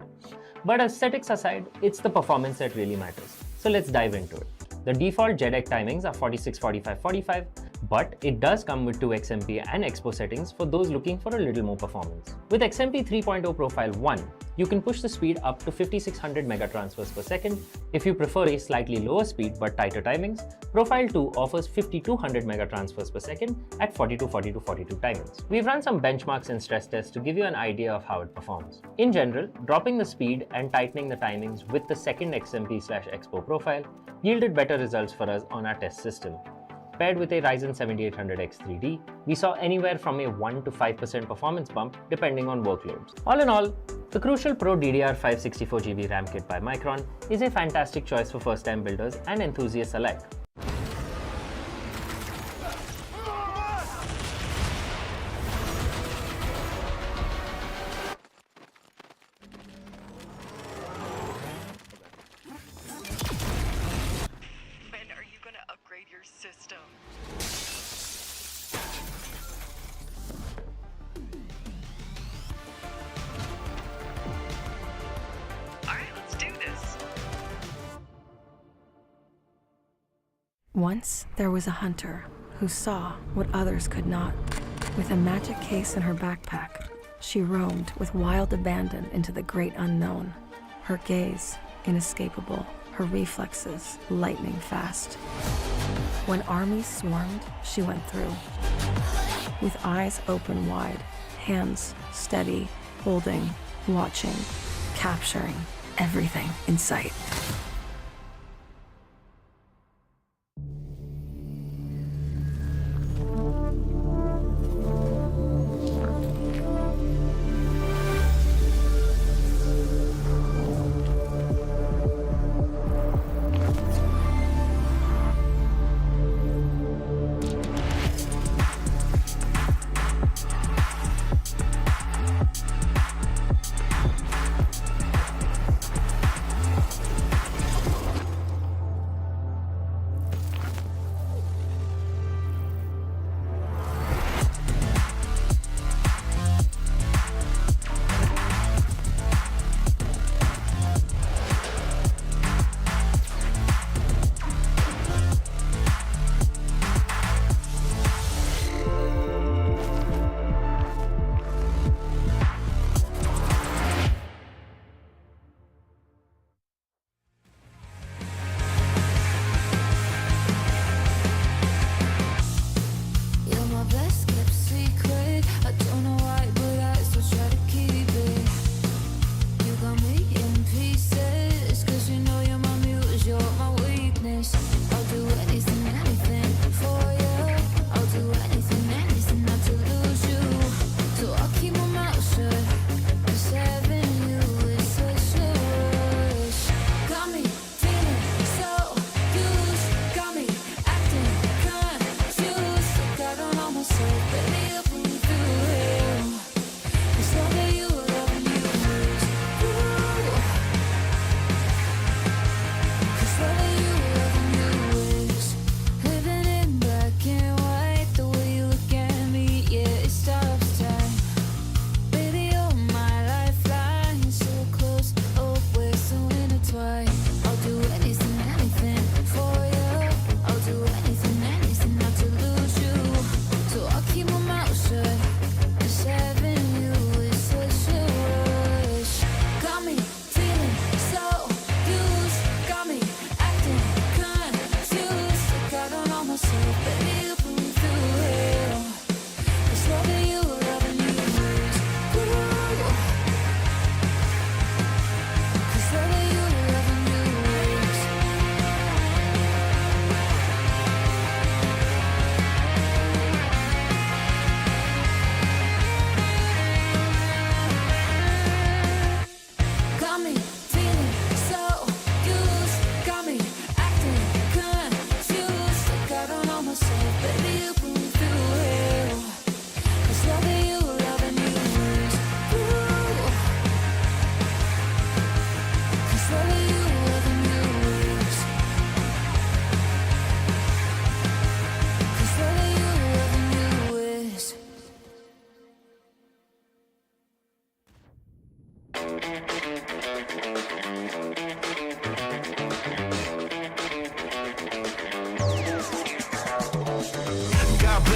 But aesthetics aside, it's the performance that really matters. So let's dive into it. The default JEDEC timings are 46, 45, 45, but it does come with 2 XMP and Expo settings for those looking for a little more performance. With XMP 3.0 Profile 1, you can push the speed up to 5600 megatransfers per second. If you prefer a slightly lower speed but tighter timings, Profile 2 offers 5200 megatransfers per second at 42, 42, 42 timings. We've run some benchmarks and stress tests to give you an idea of how it performs. In general, dropping the speed and tightening the timings with the second XMP/Expo profile yielded better results for us on our test system. Paired with a Ryzen 7800X3D, we saw anywhere from a 1 to 5% performance bump depending on workloads. All in all, the Crucial Pro DDR5 64GB RAM kit by Micron is a fantastic choice for first-time builders and enthusiasts alike. When are you gonna upgrade your system? Alright, let's do this. Once there was a hunter who saw what others could not. With a magic case in her backpack, she roamed with wild abandon into the great unknown. Her gaze inescapable, her reflexes lightning fast. When armies swarmed, she went through. With eyes open wide, hands steady, holding, watching, capturing everything in sight.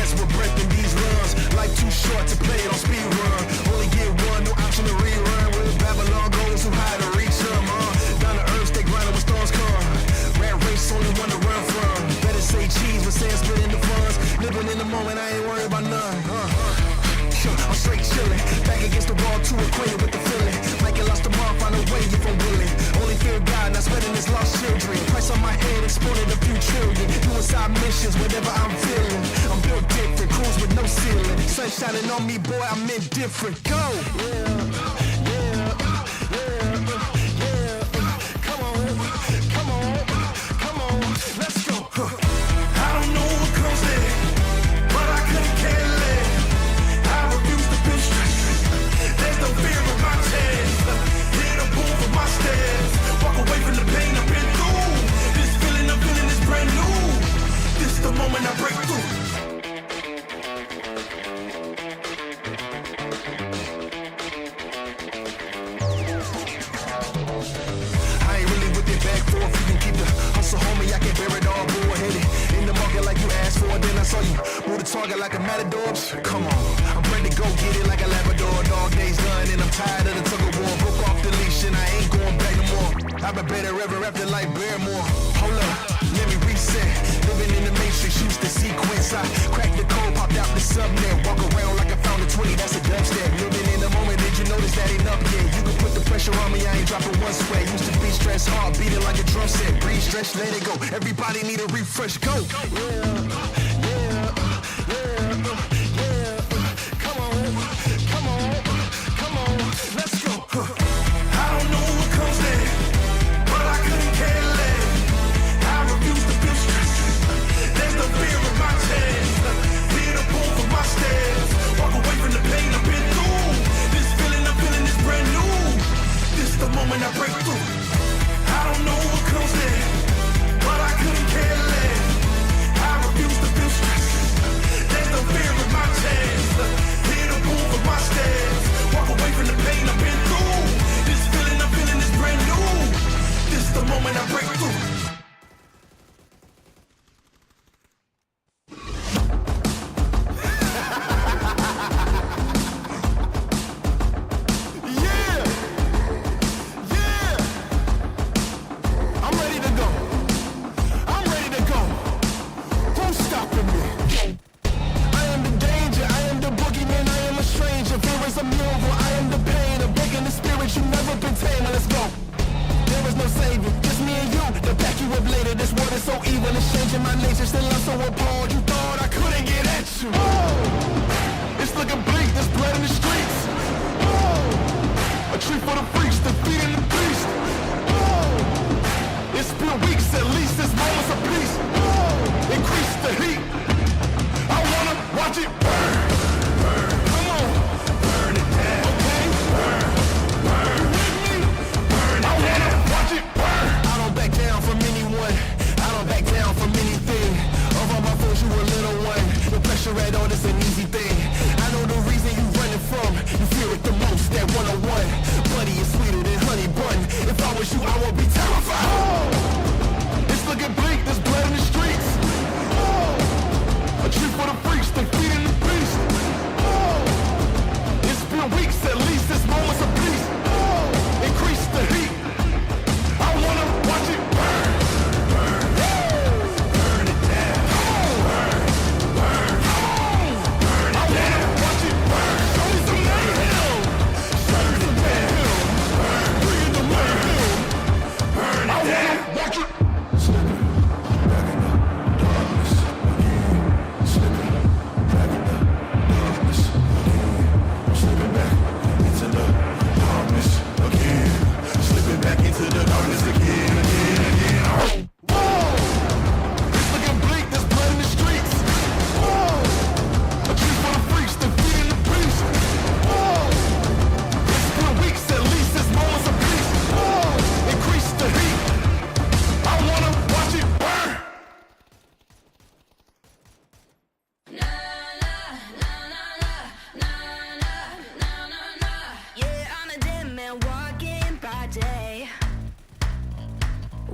blessed with breath in these lungs. Life too short to play it on speed run. Only get one, no option to rerun. With Babylon goes too high to reach them. Down to earth, stay grinding when storms come. Rat race, only one to run from. Better say cheese, but saying split in the funds. Living in the moment, I ain't worried about none. I'm straight chillin', back against the wall, too acquainted with the feeling. Might get lost tomorrow, find a way if I'm willing. Only fear God, not spreading his lost children. Price on my head, exported a few trillion. Doing side missions, whatever I'm feeling. I'm built different, cruise with no ceiling. Sun shining on me, boy, I'm indifferent. Go! Come on, let's go. I don't know what comes next, but I couldn't care less. I refuse to feel stress. There's no fear in my chest. Hit a move of my steps. Walk away from the pain I've been through. This feeling I'm feeling is brand new. This is the moment I break through. I ain't really with it back for if you can keep the hustle, homie. I can bear it all, bull-headed. In the market like you asked for, then I saw you move the target like a matador. Come on, I'm ready to go get it like a Labrador. Dog days done and I'm tired of the tug of war. Broke off the leash and I ain't going back no more. I've been better ever after like Barrymore. Hold up, let me reset. Living in the matrix, used to sequence. I cracked the code, popped out the subnet. Walk around like I found a 20, that's a dubstep. Living in the moment, did you notice that ain't up yet? You can put the pressure on me, I ain't dropping one sweat. Used to be stressed hard, beat it like a drum set. Breathe, stretch, let it go. Everybody need a refresh, go. Come on, let's go. I don't know what comes next, but I couldn't care less. I refuse to feel stress. There's no fear in my chest. Hit a pull for my steps. Walk away from the pain I've been through. This feeling I'm feeling is brand new. This is the moment I break through. I don't know what comes next, but I couldn't care less. I refuse to feel stress. There's no fear in my chest. Hit a pull for my steps. Walk away from the pain I've been through. This feeling I'm feeling is brand new. This is the moment I break through. I'm ready to go. Who's stopping me? I am the danger, I am the boogeyman, I am a stranger. Fear is immovable, I am the pain. I'm breaking the spirit, you never been tamed. Let's go. There is no savior, just me and you. To back you up later, this world is so evil. It's changing my nature, still I'm so appalled. You thought I couldn't get at you. Oh, it's looking bleak, there's blood in the streets. Oh, a treat for the freaks, defeating the beast. Oh, it's been weeks, at least there's moments of peace. Oh, increase the heat. I wanna watch it burn. Come on, burn it down. Okay, burn. You with me? I wanna watch it burn. I don't back down from anyone. I don't back down from anything. Of all my foes, you a little one. The pressure at all, it's an easy thing. I know the reason you running from. You fear it the most, that 101. Bloody is sweeter than honey bun. If I was you, I would be terrified. Oh, it's looking bleak, there's blood in the streets. Oh, a treat for the freaks, they feeding the beast. Oh, it's been weeks, at least there's moments of peace. Oh, increase the heat. I wanna watch it burn. Burn it down. Burn. I wanna watch it burn. Show me some mayhem. Show me some mayhem. Bring it to mayhem. Burn it down. I wanna watch it.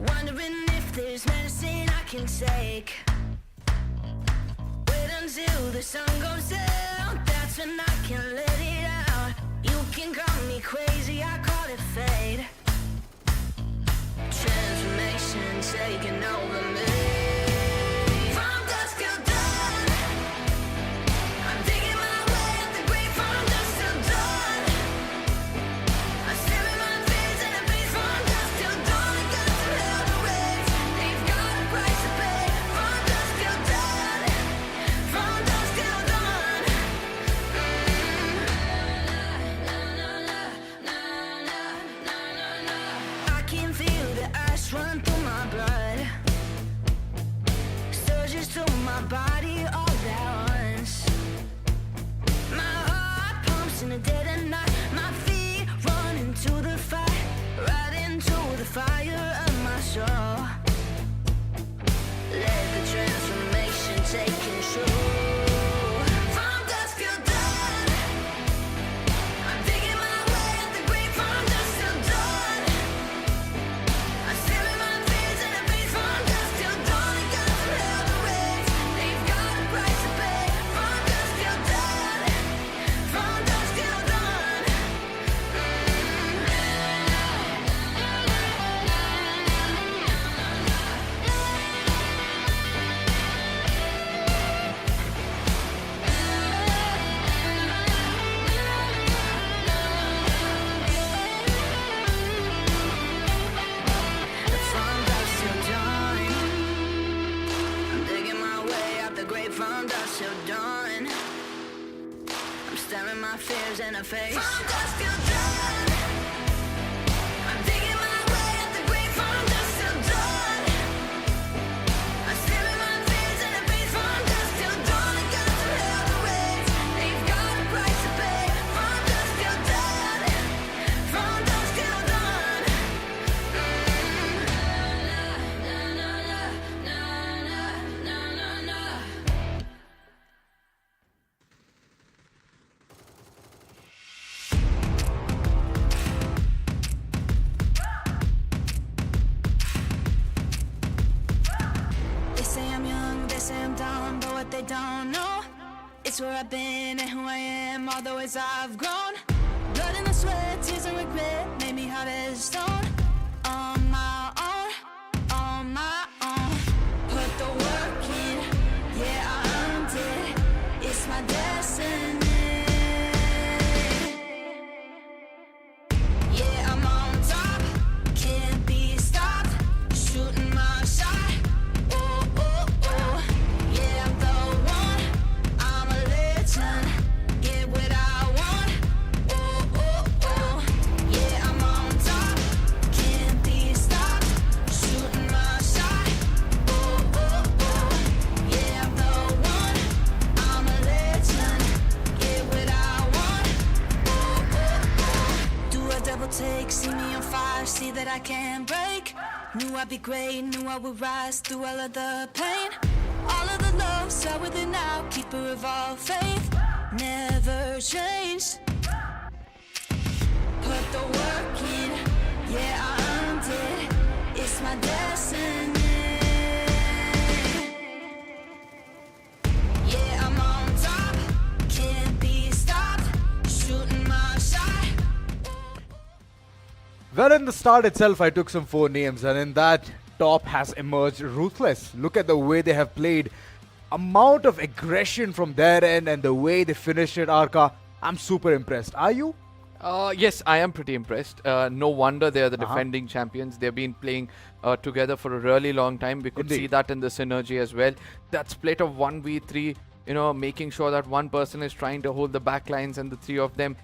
Wondering if there's medicine I can take. When until the sun goes down. That's when I can let it out. You can call me crazy, I call it fate. Transformation taking over me. From dusk till dawn, I'm digging my way up the grave. From dusk till dawn, I'm staring my fears in the face. From dusk till dawn, I got to hell to raise. They've got a price to pay. From dusk till dawn, from dusk till dawn. I can feel the ice run through my blood, surges through my body all at once. My heart pumps in the dead of night. My feet run into the fight, right into the fire of my soul. Let the transformation take control. From dusk till dawn, I'm digging my way up the grave. From dusk till dawn, I'm staring my fears in the face. From dusk till dawn, I got to hell to raise. They've got a price to pay. From dusk till dawn, from dusk till dawn. From dusk till dawn, I'm digging my way out the grave. From dusk till dawn, I'm staring my fears in the face. From dusk till dawn, I'm digging my way out the grave. From dusk till dawn, I'm staring my fears in the face. From dusk till dawn, I got to hell to raise. They've got a price to pay. From dusk till dawn, from dusk till dawn. They say I'm young, they say I'm dumb, but what they don't know, it's where I've been and who I am, all the ways I've grown. Blood in the sweat, tears and regret made me hard as stone. On my own, on my own. Put the work in, yeah, I earned it. It's my destiny. Yeah, I'm on top, can't be stopped. Shooting my shot. Oh, oh, oh. Yeah, I'm the one. I'm a legend. Get what I want. Oh, oh, oh. Yeah, I'm on top, can't be stopped. Shooting my shot. Oh, oh, oh. Yeah, I'm the one. I'm a legend. Get what I want. Oh, oh, oh. Do a double take, see me on fire, see that I can't break. Knew I'd be great, knew I would rise through all of the pain. All of the love, start with it now, keeper of all faith. Never change. Put the work in, yeah, I earned it. It's my destiny. Yeah, I'm on top, can't be stopped. Shooting my shot. Well, in the start itself, I took some 4 names, and in that, top has emerged Ruthless. Look at the way they have played. Amount of aggression from their end and the way they finished it, Arka. I'm super impressed. Are you? Yes, I am pretty impressed. No wonder they are the defending champions. They've been playing together for a really long time. We could see Indeed. that in the synergy as well. That split of 1v3, you know, making sure that one person is trying to hold the back lines and the 3 of them,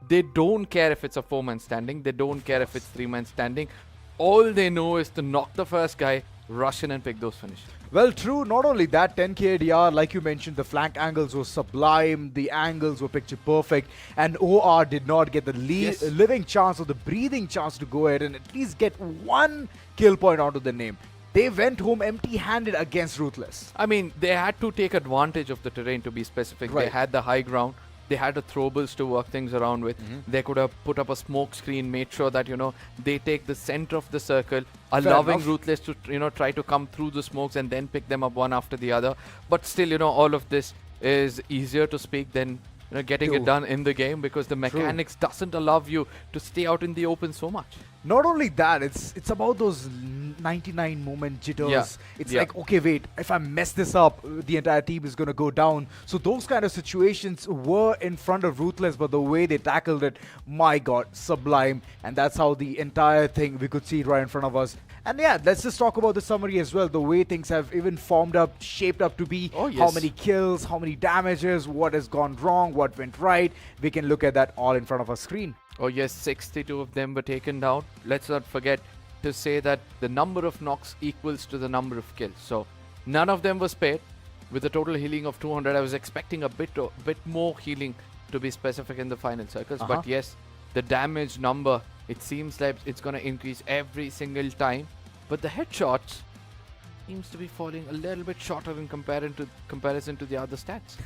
they don't care if it's a 4-man standing. They don't care if it's 3-man standing. All they know is to knock the first guy, rush in and pick those finishes. Well, true. Not only that, 10k ADR, like you mentioned, the flank angles were sublime, the angles were picture perfect, and OR did not get the living chance or the breathing chance to go ahead and at least get 1 kill point onto the name. They went home empty-handed against Ruthless. I mean, they had to take advantage of the terrain, to be specific. Right. They had the high ground. They had the throwables to work things around with. They could have put up a smoke screen, made sure that, you know, they take the center of the circle, allowing enough. Ruthless to, you know, try to come through the smokes and then pick them up one after the other. But still, you know, all of this is easier to speak than getting it True. done in the game, because the mechanics doesn't allow you to stay out in the open so much. Not only that, it's about those 99 moment jitters. Yeah. It's Yeah. like, okay, wait, if I mess this up, the entire team is going to go down. So those kind of situations were in front of Ruthless, but the way they tackled it, my God, sublime. And that's how the entire thing, we could see it right in front of us. And yeah, let's just talk about the summary as well. The way things have even formed up, shaped up to be. Oh, How yes. many kills, how many damages, what has gone wrong, what went right. We can look at that all in front of our screen. Oh yes, 62 of them were taken down. Let's not forget to say that the number of knocks equals to the number of kills. So none of them were spared. With a total healing of 200, I was expecting a bit more healing, to be specific, in the final circles. But yes, the damage number, it seems like it's going to increase every single time. But the headshots seems to be falling a little bit shorter in comparison to the other stats.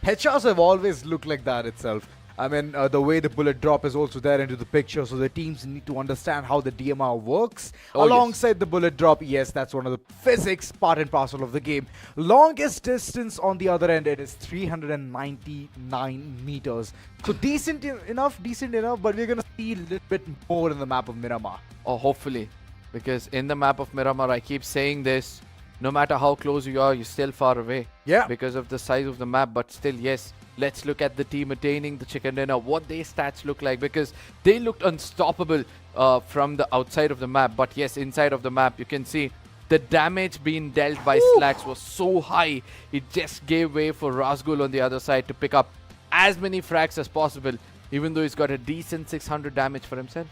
Headshots have always looked like that itself. I mean, the way the bullet drop is also there into the picture, so the teams need to understand how the DMR works. Oh, yes. Alongside the bullet drop, yes, that's one of the physics, part and parcel of the game. Longest distance on the other end, it is 399 meters. So decent enough, but we're going to see a little bit more in the map of Miramar. Or hopefully, because in the map of Miramar, I keep saying this, no matter how close you are, you're still far away. Yeah. Because of the size of the map, but still, yes. Let's look at the team attaining the chicken dinner, what their stats look like, because they looked unstoppable from the outside of the map. But yes, inside of the map, you can see the damage being dealt by Slacks was so high, it just gave way for Razgul on the other side to pick up as many frags as possible, even though he's got a decent 600 damage for himself.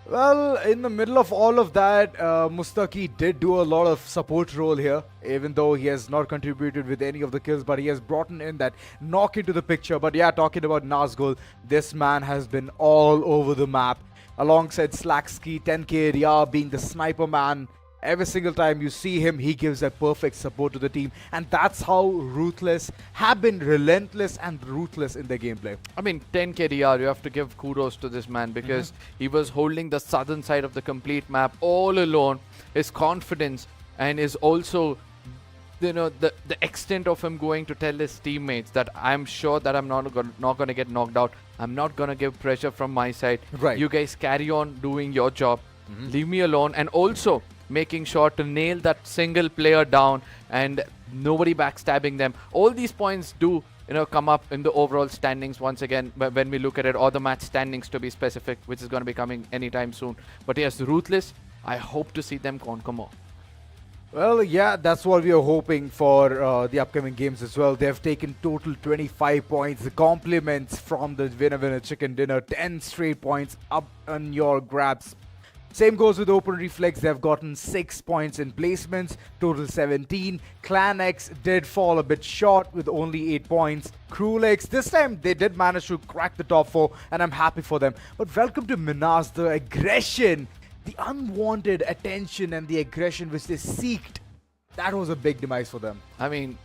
Well, in the middle of all of that, Mustaki did do a lot of support role here, even though he has not contributed with any of the kills, but he has brought in that knock into the picture. But yeah, talking about Nazgul, this man has been all over the map, alongside Slacksky, 10k area being the sniper man. Every single time you see him, he gives that perfect support to the team. And that's how Ruthless have been relentless and ruthless in their gameplay. I mean, 10k DR, you have to give kudos to this man, because he was holding the southern side of the complete map all alone. His confidence and is also, the extent of him going to tell his teammates that I'm sure that I'm not going to get knocked out. I'm not going to give pressure from my side. Right. You guys carry on doing your job. Leave me alone. And also making sure to nail that single player down and nobody backstabbing them. All these points do come up in the overall standings once again when we look at it, or the match standings to be specific, which is going to be coming anytime soon. But yes, Ruthless, I hope to see them conquer more. Well, yeah, that's what we are hoping for the upcoming games as well. They have taken total 25 points. The compliments from the winner chicken dinner, 10 straight points up on your grabs. Same goes with Open Reflex. They've gotten 6 points in placements, total 17. Clan X did fall a bit short with only 8 points. Cruel X, this time they did manage to crack the top 4, and I'm happy for them. But welcome to MINAS, the aggression, the unwanted attention and the aggression which they seeked. That was a big demise for them. I mean,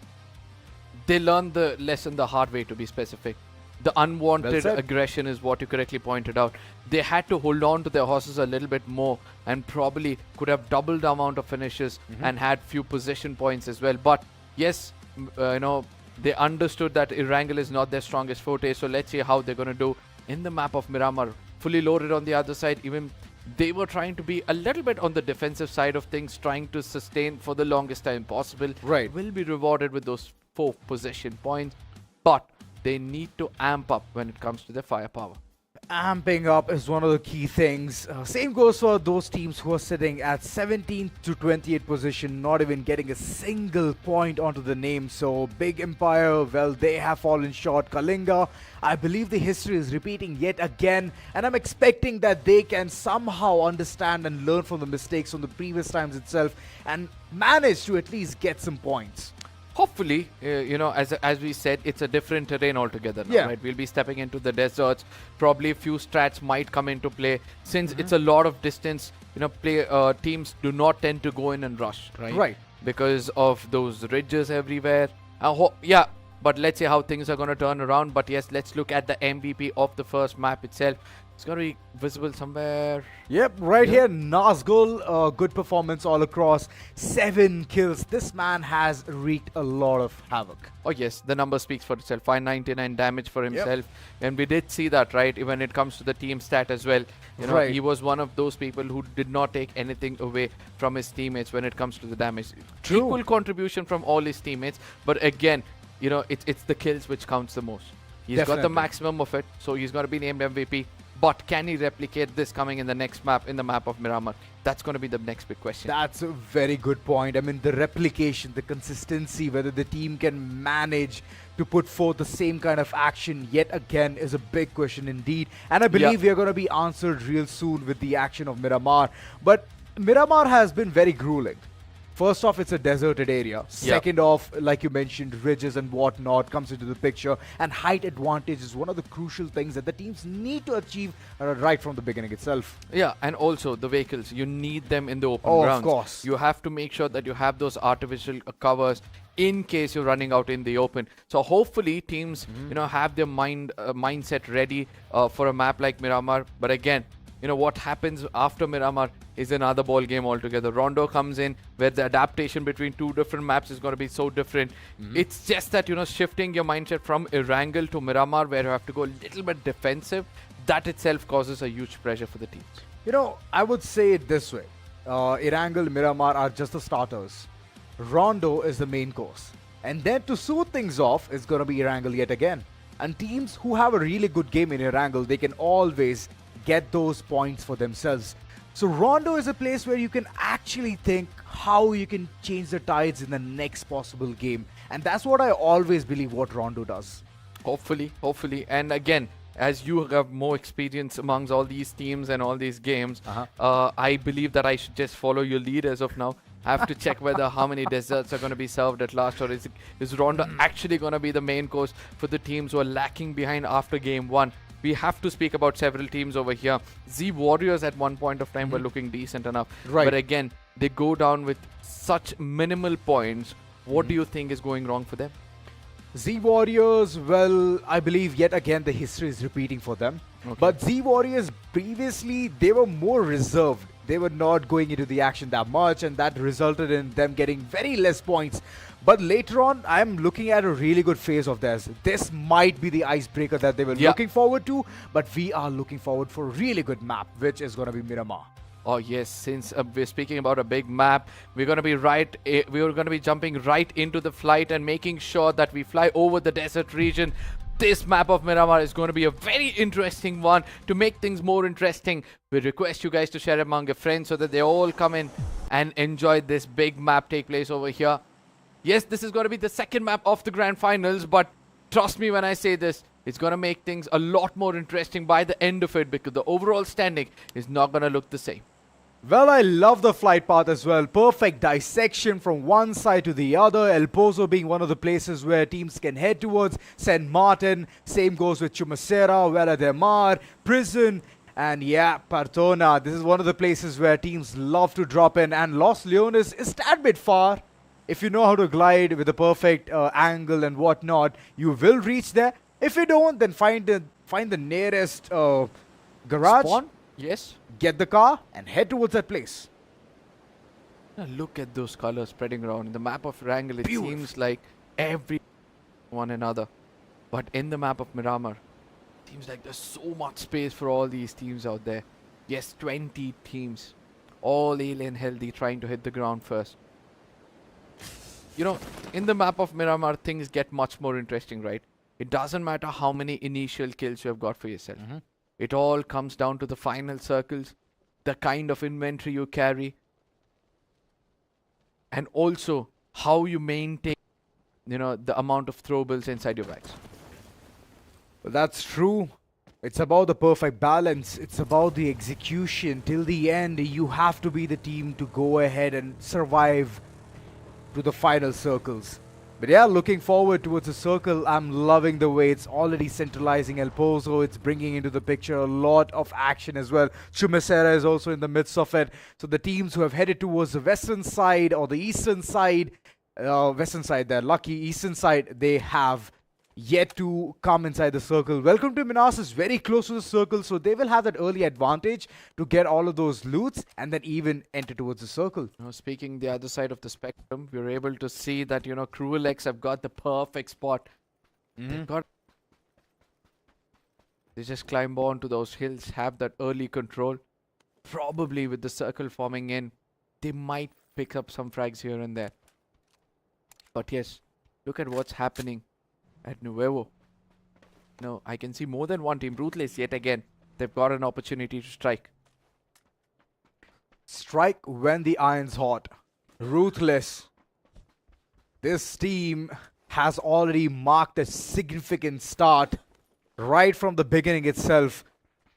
they learned the lesson the hard way, to be specific. The unwanted aggression is what you correctly pointed out. They had to hold on to their horses a little bit more and probably could have doubled the amount of finishes and had few possession points as well. But yes, they understood that Erangle is not their strongest forte. So let's see how they're going to do in the map of Miramar. Fully loaded on the other side. Even they were trying to be a little bit on the defensive side of things, trying to sustain for the longest time possible. Right. Will be rewarded with those 4 possession points. But they need to amp up when it comes to their firepower. Amping up is one of the key things. Same goes for those teams who are sitting at 17th to 28th position, not even getting a single point onto the name. So Big Empire, well, they have fallen short. KALINGA, I believe the history is repeating yet again, and I'm expecting that they can somehow understand and learn from the mistakes from the previous times itself and manage to at least get some points. Hopefully, as we said, it's a different terrain altogether now, Yeah. right? We'll be stepping into the deserts. Probably a few strats might come into play. Since it's a lot of distance, teams do not tend to go in and rush, right? Right. Because of those ridges everywhere. But let's see how things are going to turn around. But yes, let's look at the MVP of the first map itself. It's going to be visible somewhere. Yep, right here, Nazgul, good performance all across. 7 kills. This man has wreaked a lot of havoc. Oh yes, the number speaks for itself. 599 damage for himself. And we did see that, right? When it comes to the team stat as well. You know, Right. he was one of those people who did not take anything away from his teammates when it comes to the damage. True. Equal contribution from all his teammates. But again, you know, it's the kills which counts the most. He's got the Definitely. maximum of it, so he's going to be named MVP. But can he replicate this coming in the next map, in the map of Miramar? That's going to be the next big question. That's a very good point. I mean, the replication, the consistency, whether the team can manage to put forth the same kind of action yet again is a big question indeed. And I believe we are going to be answered real soon with the action of Miramar. But Miramar has been very grueling. First off, it's a deserted area. Second off, like you mentioned, ridges and whatnot comes into the picture. And height advantage is one of the crucial things that the teams need to achieve right from the beginning itself. Yeah, and also the vehicles, you need them in the open Oh, of grounds. course. You have to make sure that you have those artificial covers in case you're running out in the open. So hopefully teams, you know, have their mindset ready for a map like Miramar. But again, you know, what happens after Miramar is another ball game altogether. Rondo comes in where the adaptation between two different maps is going to be so different. It's just that, you know, shifting your mindset from Erangle to Miramar where you have to go a little bit defensive, that itself causes a huge pressure for the teams. You know, I would say it this way. Erangle, Miramar are just the starters. Rondo is the main course. And then to suit things off, it's going to be Erangle yet again. And teams who have a really good game in Erangle, they can always get those points for themselves. So Rondo is a place where you can actually think how you can change the tides in the next possible game. And that's what I always believe what Rondo does. Hopefully. And again, as you have more experience amongst all these teams and all these games, I believe that I should just follow your lead as of now. I have to check whether how many desserts are going to be served at last, or is Rondo actually going to be the main course for the teams who are lacking behind after game 1. We have to speak about several teams over here. Z Warriors at one point of time were looking decent enough. Right. But again, they go down with such minimal points. What do you think is going wrong for them? Z Warriors, well, I believe yet again the history is repeating for them. But Z Warriors previously, they were more reserved. They were not going into the action that much, and that resulted in them getting very less points. But later on, I'm looking at a really good phase of theirs. This might be the icebreaker that they were looking forward to, but we are looking forward for a really good map, which is going to be Miramar. Oh yes, since we're speaking about a big map, we're going to be jumping right into the flight and making sure that we fly over the desert region. This map of Miramar is going to be a very interesting one. To make things more interesting, we request you guys to share among your friends so that they all come in and enjoy this big map take place over here. Yes, this is going to be the second map of the grand finals, but trust me when I say this, it's going to make things a lot more interesting by the end of it, because the overall standing is not going to look the same. Well, I love the flight path as well. Perfect dissection from one side to the other. El Pozo being one of the places where teams can head towards. St. Martin. Same goes with Chumacera, Vela de Mar, Prison, and yeah, Partona. This is one of the places where teams love to drop in. And Los Leones is a tad bit far. If you know how to glide with a perfect angle and whatnot, you will reach there. If you don't, then find the nearest garage. Spawn? Yes. Get the car and head towards that place. Now look at those colors spreading around. In the map of Erangle, it seems like every one another. But in the map of Miramar, it seems like there's so much space for all these teams out there. Yes, 20 teams. All alien healthy, trying to hit the ground first. You know, in the map of Miramar, things get much more interesting, right? It doesn't matter how many initial kills you have got for yourself. It all comes down to the final circles, the kind of inventory you carry, and also how you maintain, you know, the amount of throwables inside your bags. Well, that's true. It's about the perfect balance. It's about the execution. Till the end, you have to be the team to go ahead and survive to the final circles. But yeah, looking forward towards the circle. I'm loving the way it's already centralizing El Pozo. It's bringing into the picture a lot of action as well. Chumacera is also in the midst of it. So the teams who have headed towards the western side or the eastern side, they're lucky. Eastern side, they have, yet to come inside the circle. Welcome to MINAS is very close to the circle, so they will have that early advantage to get all of those loots and then even enter towards the circle. Now, speaking the other side of the spectrum, we're able to see that, Cruel X have got the perfect spot. They just climb on to those hills, have that early control. Probably with the circle forming in, they might pick up some frags here and there. But yes, look at what's happening at Nuevo. No, I can see more than one team. Ruthless yet again. They've got an opportunity to strike. Strike when the iron's hot. Ruthless. This team has already marked a significant start right from the beginning itself.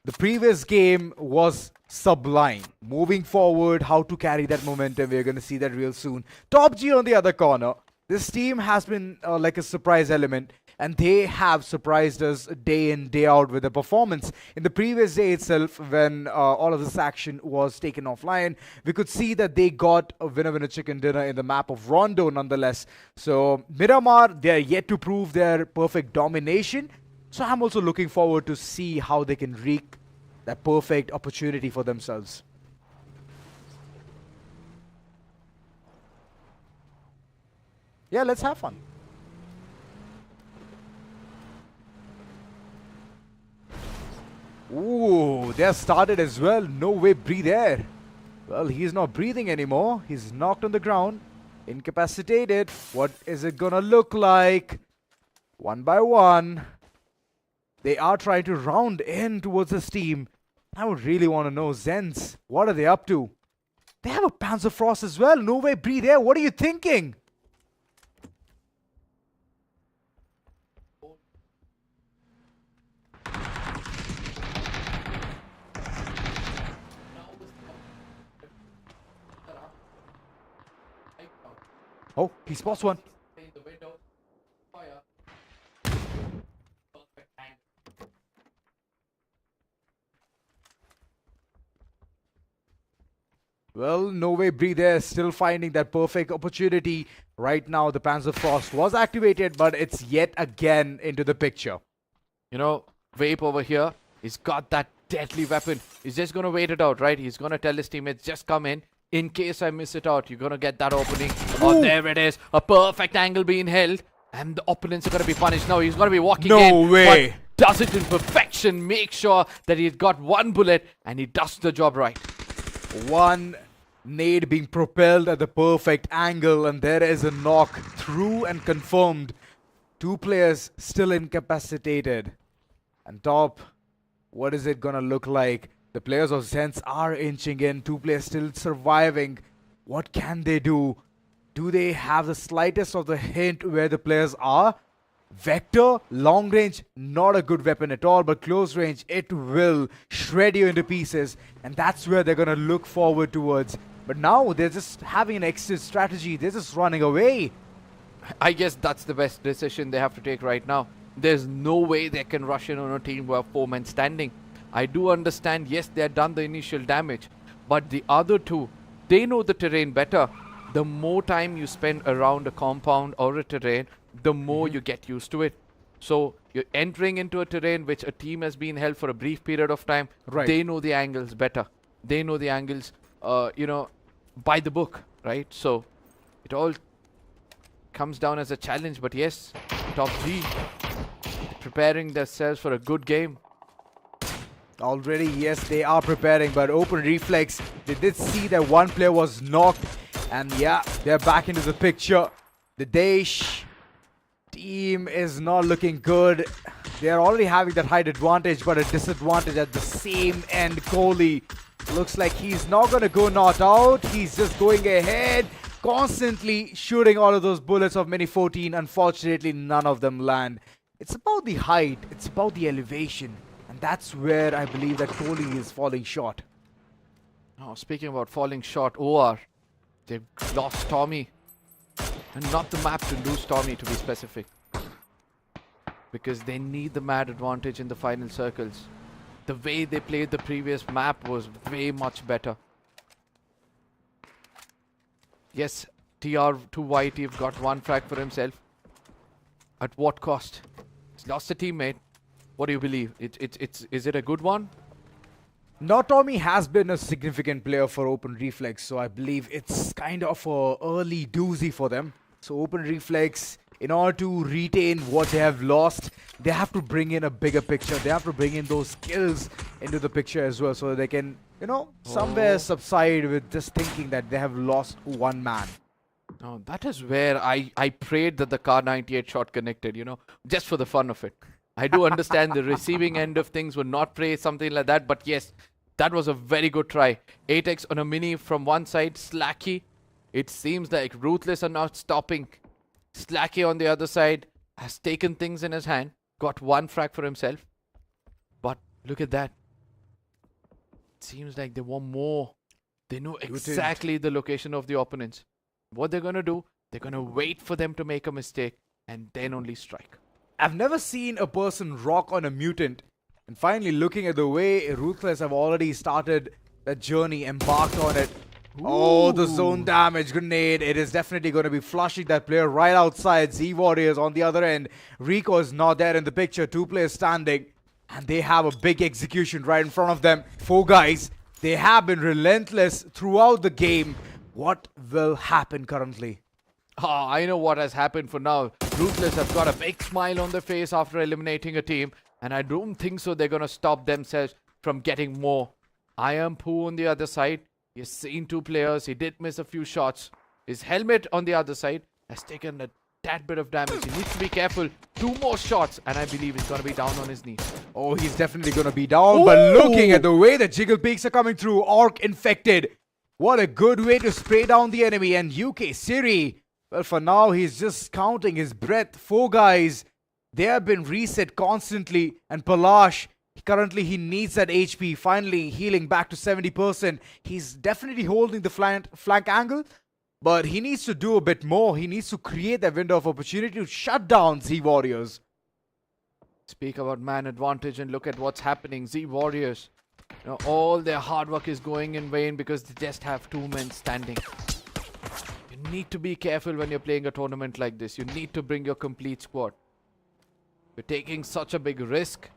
The previous game was sublime. Moving forward, how to carry that momentum, we're going to see that real soon. TOPG on the other corner. This team has been like a surprise element, and they have surprised us day in, day out with their performance. In the previous day itself, when all of this action was taken offline, we could see that they got a winner chicken dinner in the map of Rondo nonetheless. So Miramar, they are yet to prove their perfect domination. So I'm also looking forward to see how they can wreak that perfect opportunity for themselves. Yeah, let's have fun. Ooh, they're started as well. No way, breathe air. Well, he's not breathing anymore. He's knocked on the ground, incapacitated. What is it gonna look like? One by one. They are trying to round in towards this team. I would really want to know, ZENSE, what are they up to? They have a Panzer Frost as well. No way, breathe air. What are you thinking? Oh, he spots one. Well, no way, breathe air. Still finding that perfect opportunity. Right now, the Panzer Frost was activated, but it's yet again into the picture. Vape over here, he's got that deadly weapon. He's just going to wait it out, right? He's going to tell his teammates, just come in. In case I miss it out, you're going to get that opening. Oh, there it is. A perfect angle being held. And the opponents are going to be punished. Now he's going to be walking in. No way. But does it in perfection. Make sure that he's got one bullet and he does the job right. One nade being propelled at the perfect angle, and there is a knock through and confirmed. Two players still incapacitated. And top, what is it gonna look like? The players of ZENSE are inching in. Two players still surviving. What can they do? Do they have the slightest of the hint where the players are? Vector, long range, not a good weapon at all, but close range, it will shred you into pieces, and that's where they're gonna look forward towards. But now they're just having an exit strategy. They're just running away. I guess that's the best decision they have to take right now. There's no way they can rush in on a team who have 4 men standing. I do understand, yes, they have done the initial damage, but the other two, they know the terrain better. The more time you spend around a compound or a terrain, the more you get used to it. So you're entering into a terrain which a team has been held for a brief period of time. Right. They know the angles better. They know the angles, by the book, right? So it all comes down as a challenge. But yes, TOPG preparing themselves for a good game. Already, yes, they are preparing, but open reflex. They did see that one player was knocked, and yeah, they're back into the picture. The DAESH team is not looking good. They're already having that height advantage, but a disadvantage at the same end. Kohli looks like he's not going to go not out. He's just going ahead, constantly shooting all of those bullets of Mini 14. Unfortunately, none of them land. It's about the height. It's about the elevation. And that's where I believe that Kohli is falling short. Oh, speaking about falling short, OR, they've lost Tommy. And not the map to lose Tommy, to be specific. Because they need the mad advantage in the final circles. The way they played the previous map was way much better. Yes, TR2YT got one frag for himself. At what cost? He's lost a teammate. What do you believe? Is it a good one? Notomi has been a significant player for Open Reflex, so I believe it's kind of a early doozy for them. So Open Reflex, in order to retain what they have lost, they have to bring in a bigger picture. They have to bring in those skills into the picture as well, so that they can, you know, somewhere subside with just thinking that they have lost one man. Oh, that is where I prayed that the Car 98 shot connected, you know, just for the fun of it. I do understand the receiving end of things would not pray something like that, but yes, that was a very good try. 8x on a mini from one side, Slacky. It seems like Ruthless are not stopping. Slacky on the other side has taken things in his hand, got one frag for himself. But look at that. It seems like they want more. They know exactly the location of the opponents. What they're going to do, they're going to wait for them to make a mistake and then only strike. I've never seen a person rock on a mutant. And finally, looking at the way Ruthless have already started that journey, embarked on it. Ooh. Oh, the zone damage grenade. It is definitely going to be flushing that player right outside. Z Warriors on the other end. Rico is not there in the picture. 2 players standing. And they have a big execution right in front of them. 4 guys. They have been relentless throughout the game. What will happen currently? I know what has happened for now. Ruthless have got a big smile on their face after eliminating a team. And I don't think so they're going to stop themselves from getting more. Iron Poo on the other side. He's seen 2 players. He did miss a few shots. His helmet on the other side has taken a tad bit of damage. He needs to be careful. 2 more shots. And I believe he's going to be down on his knees. Oh, he's definitely going to be down. Ooh. But looking at the way the Jiggle Peaks are coming through. Orc infected. What a good way to spray down the enemy. And UK Siri, well, for now, he's just counting his breath. 4 guys. They have been reset constantly. And Palash, currently he needs that HP. Finally healing back to 70%. He's definitely holding the flank angle. But he needs to do a bit more. He needs to create that window of opportunity to shut down Z Warriors. Speak about man advantage and look at what's happening. Z Warriors, you know, all their hard work is going in vain because they just have 2 men standing. You need to be careful when you're playing a tournament like this. You need to bring your complete squad. You're taking such a big risk.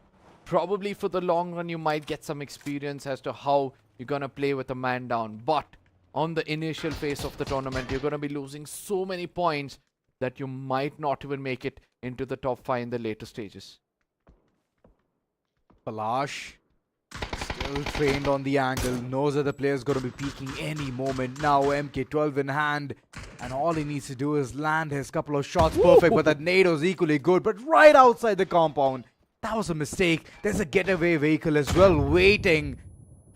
Probably for the long run, you might get some experience as to how you're going to play with a man down. But on the initial phase of the tournament, you're going to be losing so many points that you might not even make it into the top 5 in the later stages. Palash, still trained on the angle, knows that the player is going to be peeking any moment. Now MK12 in hand, and all he needs to do is land his couple of shots perfect, but that nade was equally good, but right outside the compound. That was a mistake. There's a getaway vehicle as well waiting,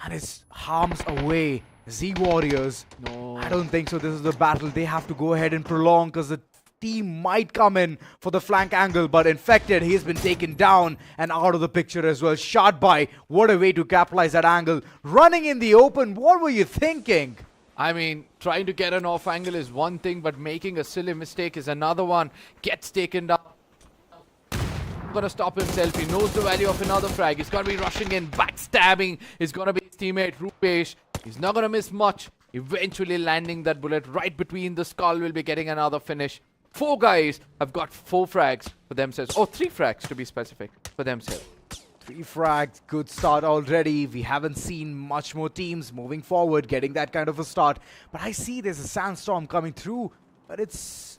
and it's harms away. Z Warriors, no, I don't think so. This is the battle they have to go ahead and prolong because the team might come in for the flank angle, but Infected, he's been taken down and out of the picture as well. Shot by, what a way to capitalize that angle. Running in the open, what were you thinking? I mean, trying to get an off angle is one thing, but making a silly mistake is another one. Gets taken down. Gonna stop himself. He knows the value of another frag. He's gonna be rushing in, backstabbing. He's gonna be his teammate Rupesh. He's not gonna miss much. Eventually landing that bullet right between the skull. Will be getting another finish. 4 guys have got 4 frags for themselves. Oh, 3 frags to be specific for themselves. 3 frags, good start already. We haven't seen much more teams moving forward, getting that kind of a start. But I see there's a sandstorm coming through, but it's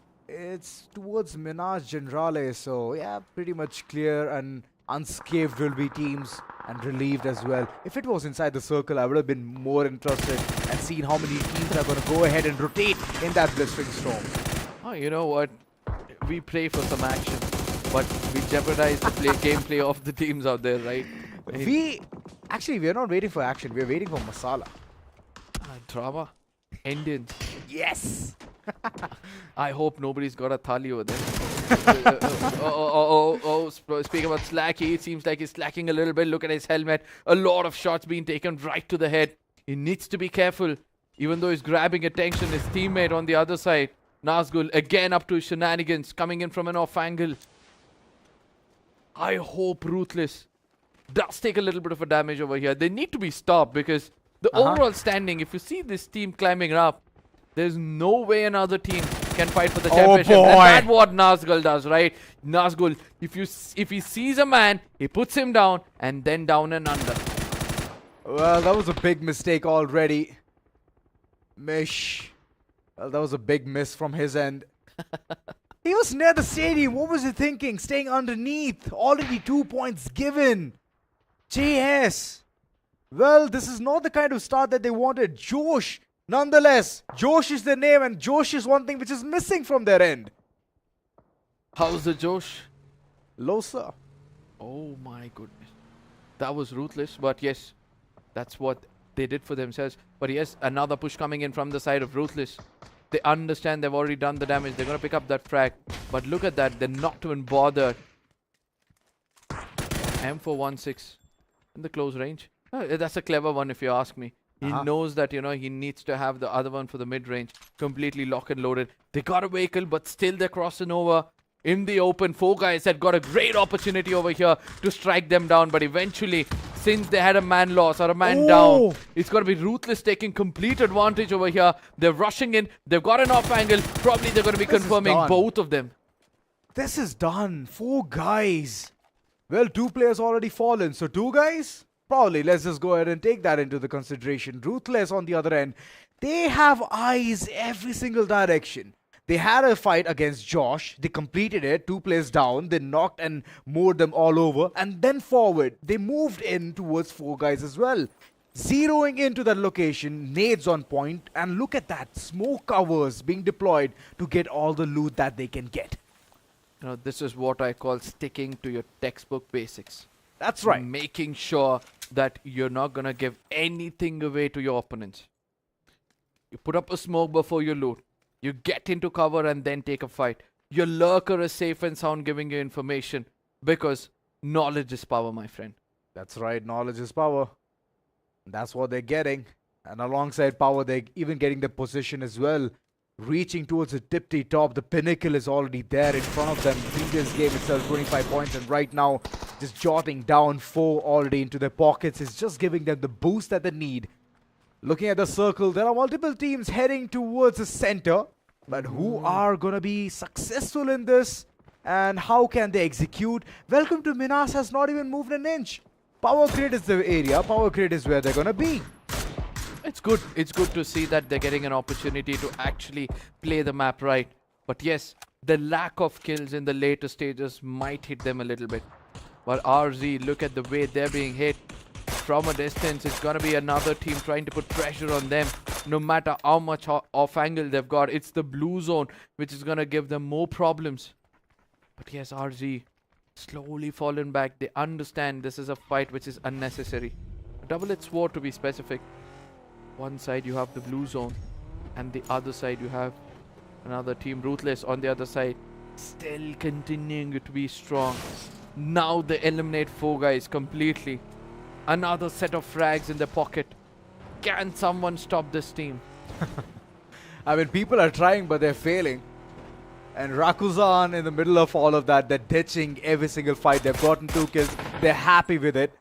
towards Minas Generale. So yeah, pretty much clear, and unscathed will be teams and relieved as well. If it was inside the circle, I would have been more interested and seen how many teams are going to go ahead and rotate in that blistering storm. Oh, you know what? We pray for some action, but we jeopardize the gameplay of the teams out there, right? We're not waiting for action. We're waiting for masala. Drama. Indians. Yes. I hope nobody's got a thali over there. Speaking about Slacky, it seems like he's slacking a little bit. Look at his helmet. A lot of shots being taken right to the head. He needs to be careful. Even though he's grabbing attention, his teammate on the other side, Nazgul, again up to his shenanigans, coming in from an off angle. I hope Ruthless does take a little bit of a damage over here. They need to be stopped because the overall standing, if you see this team climbing up, There's no way another team can fight for the Oh, championship. boy. And that's what Nazgul does, right? Nazgul, if he sees a man, he puts him down and then down and under. Well, that was a big mistake already. Mish. Well, that was a big miss from his end. He was near the stadium. What was he thinking? Staying underneath. Already 2 points given. JS. Well, this is not the kind of start that they wanted. Josh. Nonetheless, Josh is the name, and Josh is one thing which is missing from their end. How's the Josh? Low, sir. Oh my goodness. That was ruthless, but yes, that's what they did for themselves. But yes, another push coming in from the side of Ruthless. They understand they've already done the damage. They're going to pick up that frag. But look at that. They're not even bothered. M416 in the close range. That's a clever one if you ask me. He knows that, you know, he needs to have the other one for the mid-range. Completely lock and loaded. They got a vehicle, but still they're crossing over in the open. 4 guys had got a great opportunity over here to strike them down. But eventually, since they had a man loss or a man down, it's going to be Ruthless taking complete advantage over here. They're rushing in. They've got an off angle. Probably they're going to be confirming both of them. This is done. 4 guys. Well, 2 players already fallen. So 2 guys? Probably. Let's just go ahead and take that into the consideration. Ruthless on the other end. They have eyes every single direction. They had a fight against Josh. They completed it. 2 players down. They knocked and mowed them all over. And then forward. They moved in towards 4 guys as well. Zeroing into that location. Nades on point. And look at that. Smoke covers being deployed to get all the loot that they can get. You know, this is what I call sticking to your textbook basics. That's right. Making sure that you're not going to give anything away to your opponents. You put up a smoke before you loot. You get into cover and then take a fight. Your lurker is safe and sound giving you information because knowledge is power, my friend. That's right. Knowledge is power. That's what they're getting. And alongside power, they're even getting the position as well. Reaching towards the tipty top. The pinnacle is already there in front of them. Previous game itself, 25 points. And right now, just jotting down 4 already into their pockets. Is just giving them the boost that they need. Looking at the circle, there are multiple teams heading towards the center. But who are going to be successful in this? And how can they execute? Welcome to MINAS has not even moved an inch. Power grid is the area. Power grid is where they're going to be. It's good. It's good to see that they're getting an opportunity to actually play the map right. But yes, the lack of kills in the later stages might hit them a little bit. But RZ, look at the way they're being hit. From a distance, it's going to be another team trying to put pressure on them. No matter how much off angle they've got, it's the blue zone which is going to give them more problems. But yes, RZ slowly falling back. They understand this is a fight which is unnecessary. Double-edged sword to be specific. One side you have the blue zone and the other side you have another team, Ruthless, on the other side. Still continuing to be strong. Now they eliminate 4 guys completely. Another set of frags in their pocket. Can someone stop this team? I mean, people are trying, but they're failing. And RAKUZAN in the middle of all of that, they're ditching every single fight. They've gotten 2 kills. They're happy with it.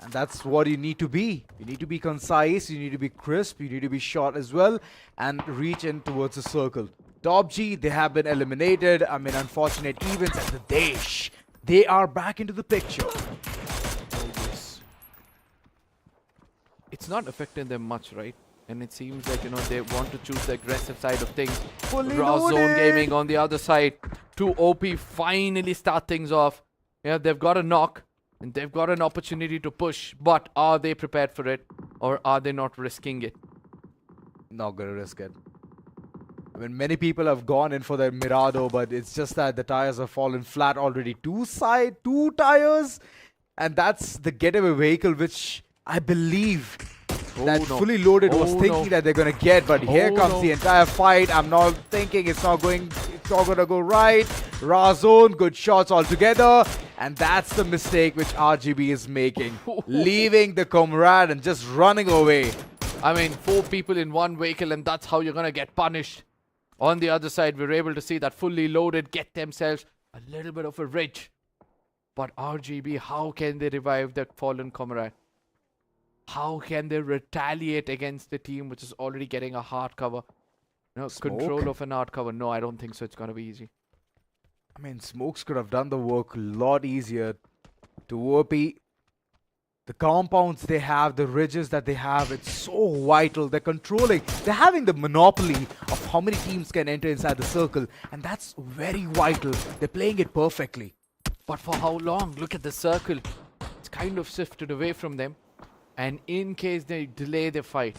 And that's what you need to be. You need to be concise. You need to be crisp. You need to be short as well. And reach in towards the circle. TOPG, they have been eliminated. I mean, unfortunate events at the DAESH. They are back into the picture. It's not affecting them much, right? And it seems like, you know, they want to choose the aggressive side of things. Raw Zone Gaming on the other side. 2 OP finally start things off. Yeah, they've got a knock. And they've got an opportunity to push. But are they prepared for it? Or are they not risking it? Not gonna risk it. I mean, many people have gone in for their Mirado, but it's just that the tires have fallen flat already. 2 tires. And that's the getaway vehicle, which I believe that fully loaded was thinking that they're gonna get. But here comes the entire fight. I'm not thinking it's not gonna go right. Raw zone, good shots altogether. And that's the mistake which RGB is making. Leaving the comrade and just running away. I mean, 4 people in one vehicle, and that's how you're gonna get punished. On the other side, we're able to see that fully loaded get themselves a little bit of a ridge. But RGB, how can they revive their fallen comrade? How can they retaliate against the team which is already getting a hard cover? No, Smoke? control of an art cover. No, I don't think so. It's going to be easy. I mean, Smokes could have done the work a lot easier. TOOP, the compounds they have, the ridges that they have, it's so vital. They're controlling. They're having the monopoly of how many teams can enter inside the circle. And that's very vital. They're playing it perfectly. But for how long? Look at the circle. It's kind of shifted away from them. And in case they delay the fight,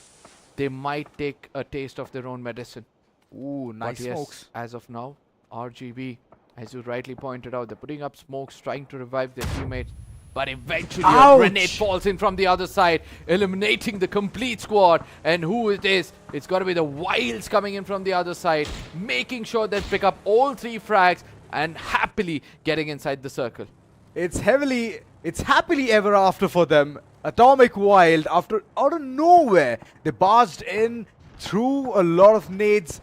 they might take a taste of their own medicine. Ooh, nice But yes, Smokes. as of now, RGB, as you rightly pointed out, they're putting up smokes, trying to revive their teammates. But eventually Ouch! a grenade falls in from the other side, eliminating the complete squad. And who it is? It's got to be the Wilds coming in from the other side, making sure they pick up all 3 frags and happily getting inside the circle. It's happily ever after for them. Atomic Wild, out of nowhere, they barged in, threw a lot of nades,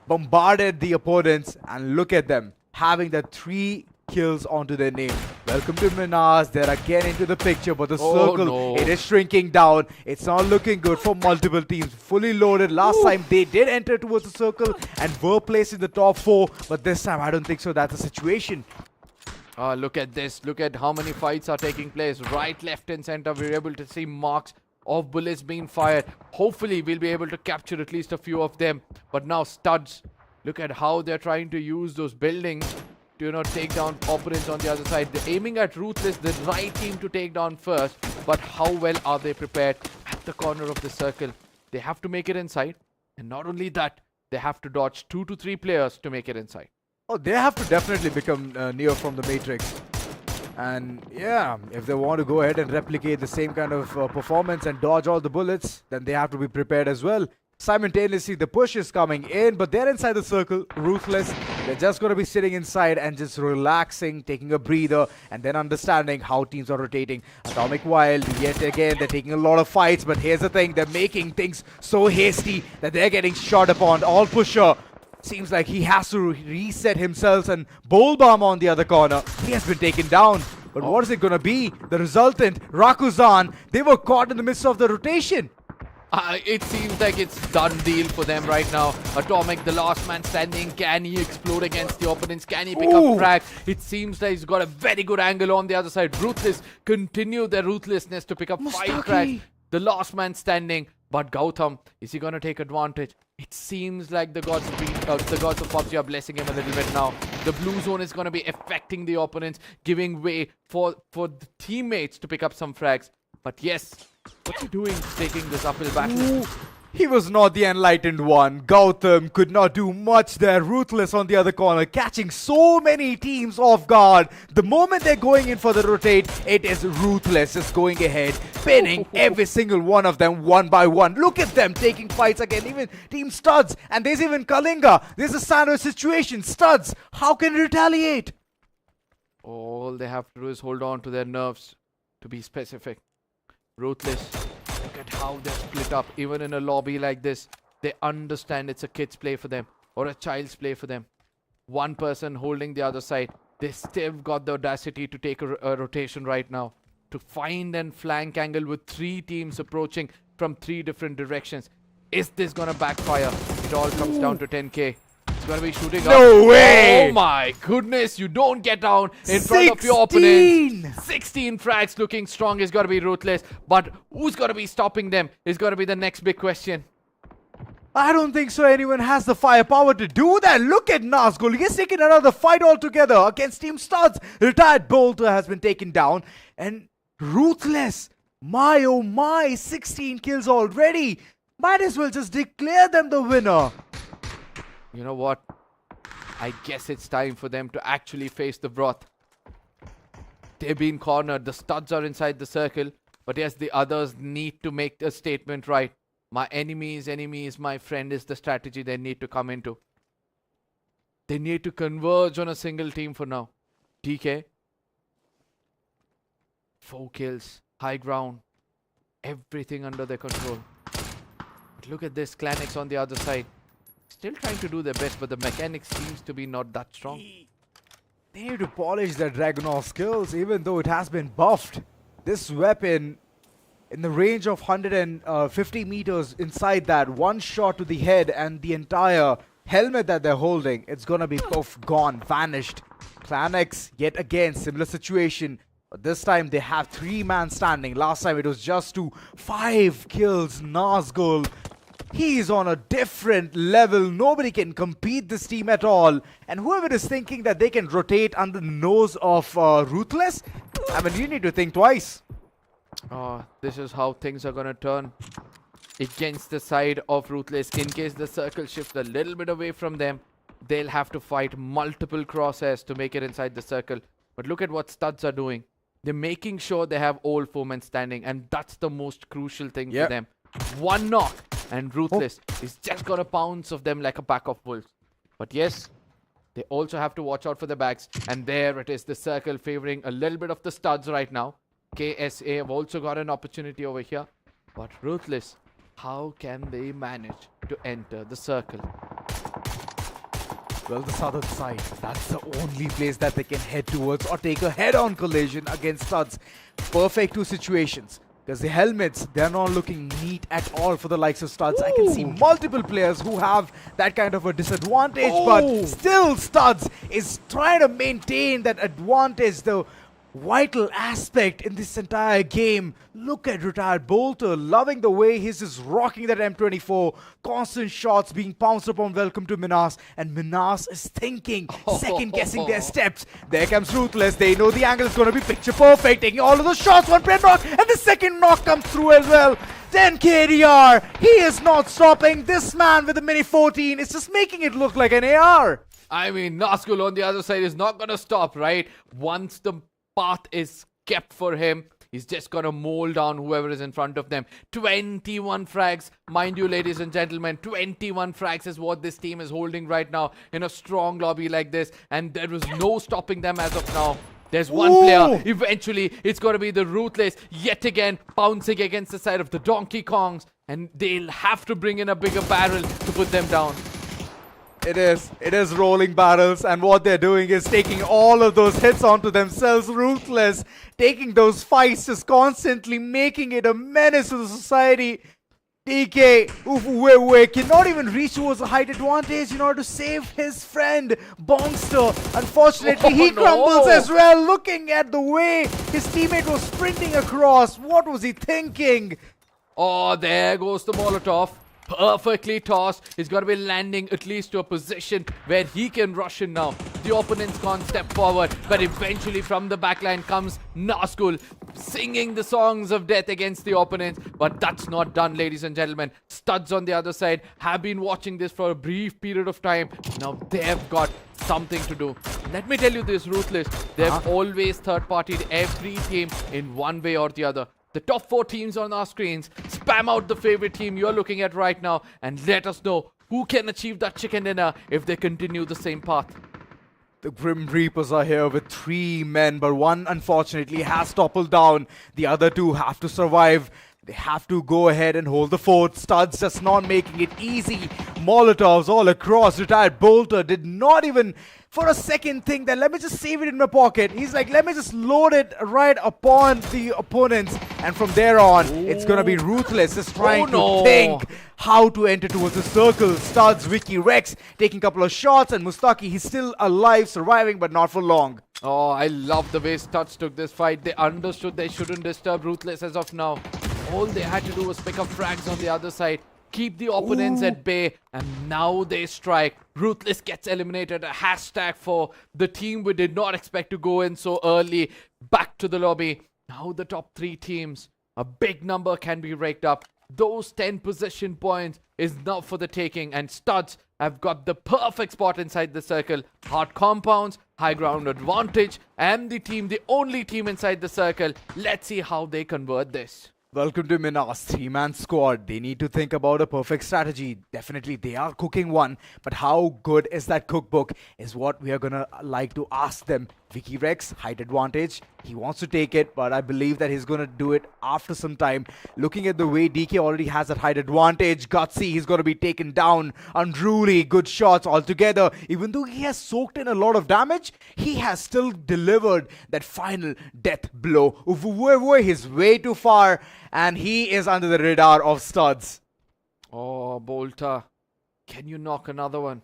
bombarded the opponents, and look at them, having the 3 kills onto their name. Welcome to MINAS. They're again into the picture, but the circle, no. it is shrinking down. It's not looking good for multiple teams. Fully loaded. Last time they did enter towards the circle and were placed in the top 4, but this time I don't think so. That's the situation. Look at this. Look at how many fights are taking place. Right, left and center. We're able to see marks of bullets being fired. Hopefully, we'll be able to capture at least a few of them. But now, studs. Look at how they're trying to use those buildings to, take down opponents on the other side. They're aiming at Ruthless, the right team to take down first. But how well are they prepared at the corner of the circle? They have to make it inside. And not only that, they have to dodge 2 to 3 players to make it inside. Oh, they have to definitely become Neo from the Matrix. And yeah, if they want to go ahead and replicate the same kind of performance and dodge all the bullets, then they have to be prepared as well. Simultaneously, the push is coming in, but they're inside the circle, ruthless. They're just going to be sitting inside and just relaxing, taking a breather, and then understanding how teams are rotating. Atomic Wild, yet again, they're taking a lot of fights, but here's the thing, they're making things so hasty that they're getting shot upon. All pusher. Seems like he has to reset himself, and Bolbam on the other corner. He has been taken down. But what is it going to be? The resultant, RAKUZAN, they were caught in the midst of the rotation. It seems like it's done deal for them right now. Atomic, the last man standing. Can he explode against the opponents? Can he pick up frag? It seems like he's got a very good angle on the other side. Ruthless continue their ruthlessness to pick up 5 frags. The last man standing. But Gautam, is he going to take advantage? It seems like the gods of PUBG are blessing him a little bit now. The blue zone is going to be affecting the opponents, giving way for the teammates to pick up some frags. But yes, what's he doing taking this uphill battle? He was not the enlightened one. Gautam could not do much there. Ruthless on the other corner, catching so many teams off guard. The moment they're going in for the rotate, it is Ruthless just going ahead, pinning every single one of them one by one. Look at them taking fights again, even Team Studs. And there's even KALINGA. There's a SANDHA situation. Studs, how can retaliate? All they have to do is hold on to their nerves, to be specific. Ruthless. Look at how they're split up. Even in a lobby like this, they understand it's a kid's play for them or a child's play for them. One person holding the other side. They still got the audacity to take a rotation right now. To find and flank angle with 3 teams approaching from 3 different directions. Is this gonna backfire? It all comes down to 10k. It's gonna be shooting up. No way! Oh my goodness, you don't get down in front of your opponent. 16 frags looking strong is gonna be Ruthless. But who's gonna be stopping them is gonna be the next big question. I don't think so anyone has the firepower to do that. Look at Nazgul. He's taken another fight altogether against Team Studs. Retired Bolter has been taken down. And Ruthless, my oh my, 16 kills already. Might as well just declare them the winner. You know what? I guess it's time for them to actually face the broth. They've been cornered. The Studs are inside the circle. But yes, the others need to make a statement right. My enemy's enemy is my friend is the strategy they need to come into. They need to converge on a single team for now. DK. 4 kills. High ground. Everything under their control. But look at this. Clanix on the other side. Still trying to do their best, but the mechanics seems to be not that strong. They need to polish their Dragunov skills, even though it has been buffed. This weapon, in the range of 150 meters inside that. One shot to the head and the entire helmet that they're holding, it's gonna be poof, gone, vanished. Clan X, yet again, similar situation. But this time they have 3-man standing. Last time it was just 5 kills. Nazgul, he's on a different level. Nobody can compete this team at all. And whoever is thinking that they can rotate under the nose of Ruthless, I mean, you need to think twice. This is how things are gonna turn against the side of Ruthless. In case the circle shifts a little bit away from them, they'll have to fight multiple crosshairs to make it inside the circle. But look at what Studs are doing. They're making sure they have all 4 men standing, and that's the most crucial thing for them. One knock, and Ruthless is just gonna pounce of them like a pack of wolves. But yes, they also have to watch out for the bags. And there it is, the circle favoring a little bit of the Studs right now. KSA have also got an opportunity over here. But Ruthless, how can they manage to enter the circle? Well, the southern side, that's the only place that they can head towards or take a head-on collision against Studs. Perfect 2 situations. Because the helmets, they're not looking neat at all for the likes of Studs. I can see multiple players who have that kind of a disadvantage, but still Studs is trying to maintain that advantage, the vital aspect in this entire game. Look at Retired Bolter, loving the way he's just rocking that M24. Constant shots being pounced upon. Welcome to MINAS. And MINAS is thinking, second-guessing their steps. There comes Ruthless. They know the angle is going to be picture perfect. Taking all of the shots, one pen knock, and the second knock comes through as well. Then KDR, he is not stopping. This man with the Mini 14 is just making it look like an AR. I mean, Nazgul on the other side is not going to stop, right? Once the path is kept for him, he's just gonna mold down whoever is in front of them. 21 frags, mind you, ladies and gentlemen, 21 frags is what this team is holding right now in a strong lobby like this, and there is no stopping them as of now. There's one player. Eventually, it's gonna be the Ruthless yet again pouncing against the side of the Donkey Kongs, and they'll have to bring in a bigger barrel to put them down. It is rolling barrels, and what they're doing is taking all of those hits onto themselves. Ruthless, taking those fights, just constantly making it a menace to the society. TK, cannot even reach towards a height advantage in order to save his friend, Bongster. Unfortunately, he crumbles as well, looking at the way his teammate was sprinting across. What was he thinking? Oh, there goes the Molotov. Perfectly tossed. He's got to be landing at least to a position where he can rush in now. The opponents can't step forward, but eventually from the backline comes Nazgul singing the songs of death against the opponents. But that's not done, ladies and gentlemen. Studs on the other side have been watching this for a brief period of time. Now they've got something to do. Let me tell you this, Ruthless, they've always third-partied every team in one way or the other. The top 4 teams on our screens, spam out the favorite team you're looking at right now and let us know who can achieve that chicken dinner if they continue the same path. The Grim Reapers are here with 3 men, but one unfortunately has toppled down. The other 2 have to survive. They have to go ahead and hold the fort. Studs just not making it easy. Molotovs all across. Retired Bolter did not even for a second think that let me just save it in my pocket. He's like, let me just load it right upon the opponents. And from there on, it's going to be Ruthless just trying to think how to enter towards the circle. Studs, Vicky, Rex taking a couple of shots, and Mustaki, he's still alive, surviving, but not for long. Oh, I love the way Studs took this fight. They understood they shouldn't disturb Ruthless as of now. All they had to do was pick up frags on the other side, keep the opponents at bay, and now they strike. Ruthless gets eliminated. A hashtag for the team we did not expect to go in so early. Back to the lobby. Now the top 3 teams. A big number can be raked up. Those 10 position points is now for the taking, and Studs have got the perfect spot inside the circle. Hard compounds, high ground advantage, and the only team inside the circle. Let's see how they convert this. Welcome to MINAS, 3-man squad. They need to think about a perfect strategy. Definitely, they are cooking one. But how good is that cookbook is what we are going to like to ask them. Vicky Rex, height advantage. He wants to take it, but I believe that he's going to do it after some time. Looking at the way DK already has that height advantage. Gutsy, he's going to be taken down. Unruly, good shots altogether. Even though he has soaked in a lot of damage, he has still delivered that final death blow. He's way too far. and he is under the radar of studs. Oh, Bolter. Can you knock another one?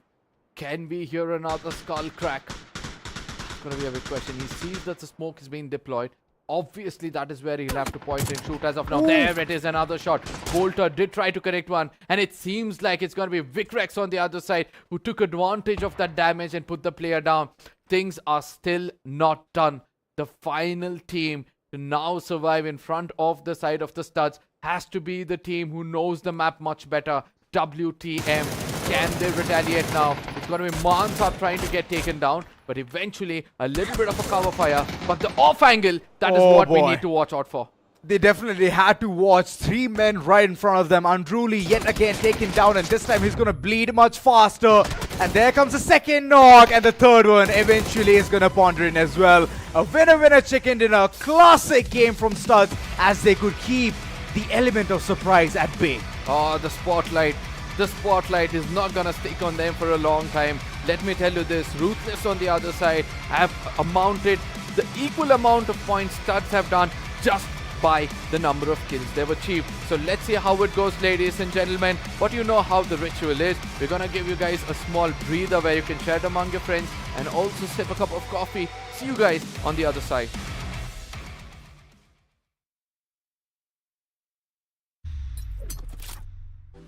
Can we hear another skull crack? It's going to be a big question. He sees that the smoke is being deployed. Obviously, that is where he'll have to point and shoot as of now. Ooh. There it is, another shot. Bolter did try to connect one, and it seems like it's going to be Vicrex on the other side who took advantage of that damage and put the player down. Things are still not done. The final team to now survive in front of the side of the studs has to be the team who knows the map much better. WTM. Can they retaliate now? It's going to be Mansa trying to get taken down, but eventually a little bit of a cover fire. But the off angle, that is what we need to watch out for. They definitely had to watch 3 men right in front of them. Unruly yet again taken down, and this time he's going to bleed much faster. And there comes the second knock, and the third one eventually is going to ponder in as well. A winner-winner chicken dinner. Classic game from studs as they could keep the element of surprise at bay. Oh, the spotlight. The spotlight is not going to stick on them for a long time. Let me tell you this, Ruthless on the other side have amounted the equal amount of points studs have done just by the number of kills they've achieved. So let's see how it goes, ladies and gentlemen. But you know how the ritual is. We're going to give you guys a small breather where you can share it among your friends and also sip a cup of coffee. See you guys on the other side.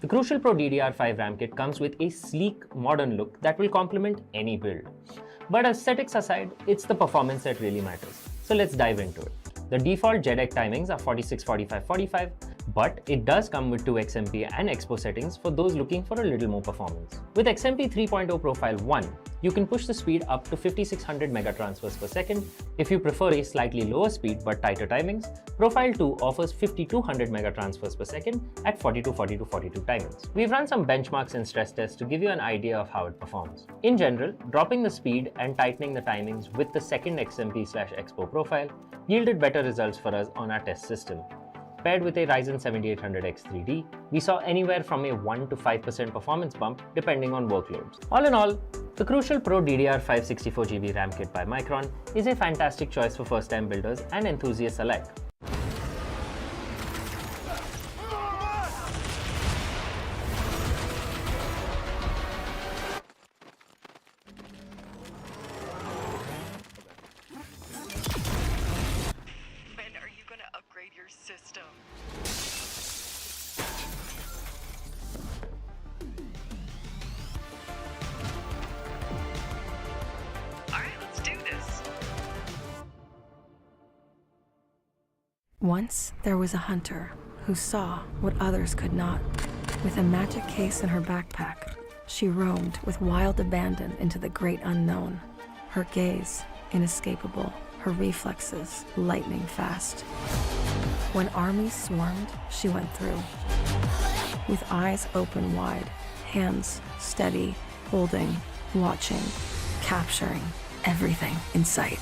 The Crucial Pro DDR5 RAM kit comes with a sleek, modern look that will complement any build. But aesthetics aside, it's the performance that really matters. So let's dive into it. The default JEDEC timings are 46, 45, 45, but it does come with 2 XMP and Expo settings for those looking for a little more performance. With XMP 3.0 Profile 1, you can push the speed up to 5600 mega transfers per second. If you prefer a slightly lower speed but tighter timings, Profile 2 offers 5200 mega transfers per second at 42, 42, 42 timings. We've run some benchmarks and stress tests to give you an idea of how it performs. In general, dropping the speed and tightening the timings with the second XMP/Expo profile yielded better results for us on our test system. Paired with a Ryzen 7800X 3D, we saw anywhere from a 1 to 5% performance bump depending on workloads. All in all, the Crucial Pro DDR5 64GB RAM kit by Micron is a fantastic choice for first-time builders and enthusiasts alike. When are you gonna upgrade your system? Alright, let's do this. Once there was a hunter who saw what others could not. With a magic case in her backpack, she roamed with wild abandon into the great unknown. Her gaze inescapable, her reflexes lightning fast. When armies swarmed, she went through. With eyes open wide, hands steady, holding, watching, capturing everything in sight.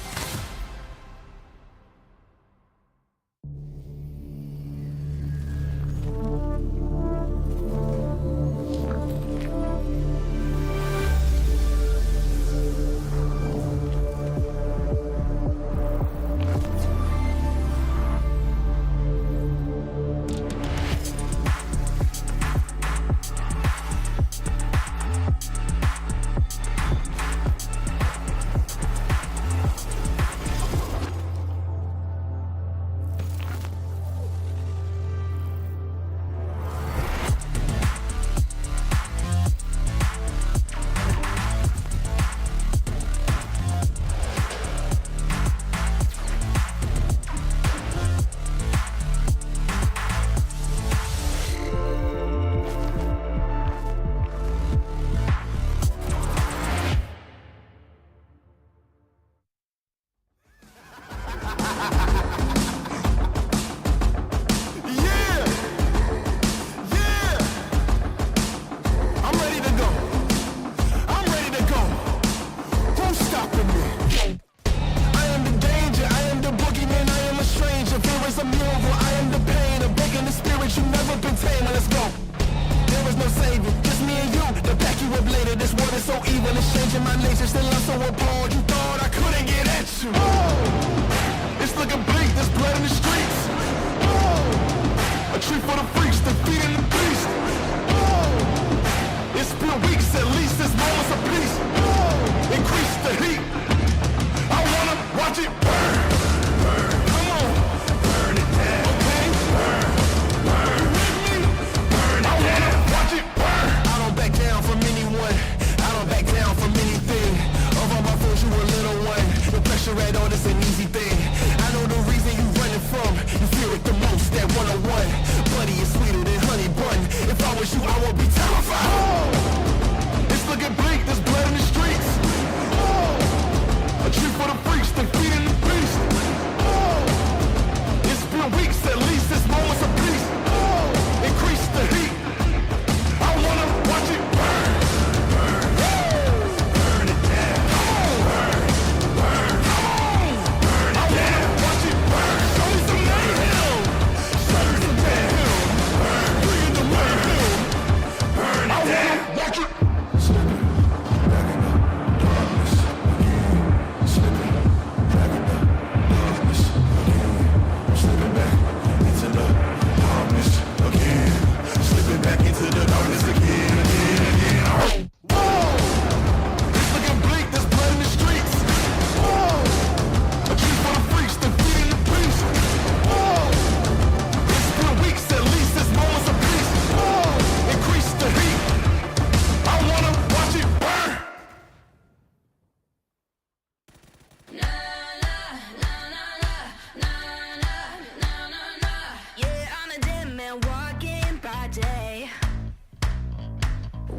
for the freaks, defeating the beast. It's been weeks, at least this moment's a peace. Increase the heat. I wanna watch it burn. Come on, burn it down. Okay, burn with me. Burn it down. Watch it burn. I don't back down from anyone. I don't back down from anything. Of all my foes, you a little one. The pressure at all is an easy thing. I know the reason you running from. You fear it the most, that 101. Bloody is sweeter than honey bun. If I was you, I would be terrified. It's looking bleak, there's blood in the streets. A treat for the freaks, defeating the beast. It's been weeks, at least this moment's a peace. Increase the heat. I wanna watch it burn. Burn it down. Burn. I wanna watch it burn. Show me some mayhem. Show me some mayhem. Bring the mayhem. Burn it down. Watch it. Slipping back in the darkness again. Slipping back in the darkness again. Slipping back into the darkness again. Slipping back into the darkness again. Whoa! It's looking bleak, there's blood in the streets. A treat for the freaks, defeating the beast. It's been weeks, at least this moment's a peace. Increase the heat. I wanna watch it burn. Yeah, I'm a dead man walking by day,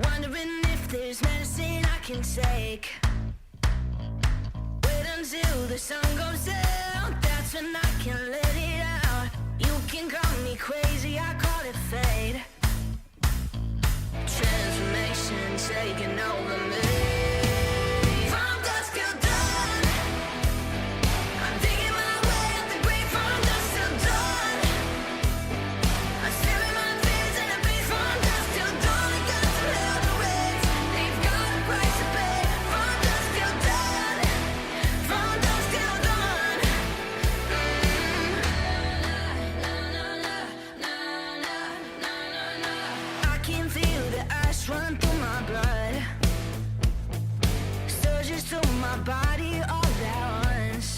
wondering if there's medicine I can take. Wait until the sun goes down, that's when I can let it out. You can call me crazy, I call it fate. Transformation taking over me. From dusk till dawn, I'm digging my way up the grave. From dusk till dawn, I'm staring my fears in the face. From dusk till dawn, I got to hell to raise. They've got a price to pay. From dusk till dawn, from dusk till dawn. I can feel the ice run through my blood, surges through my body all at once.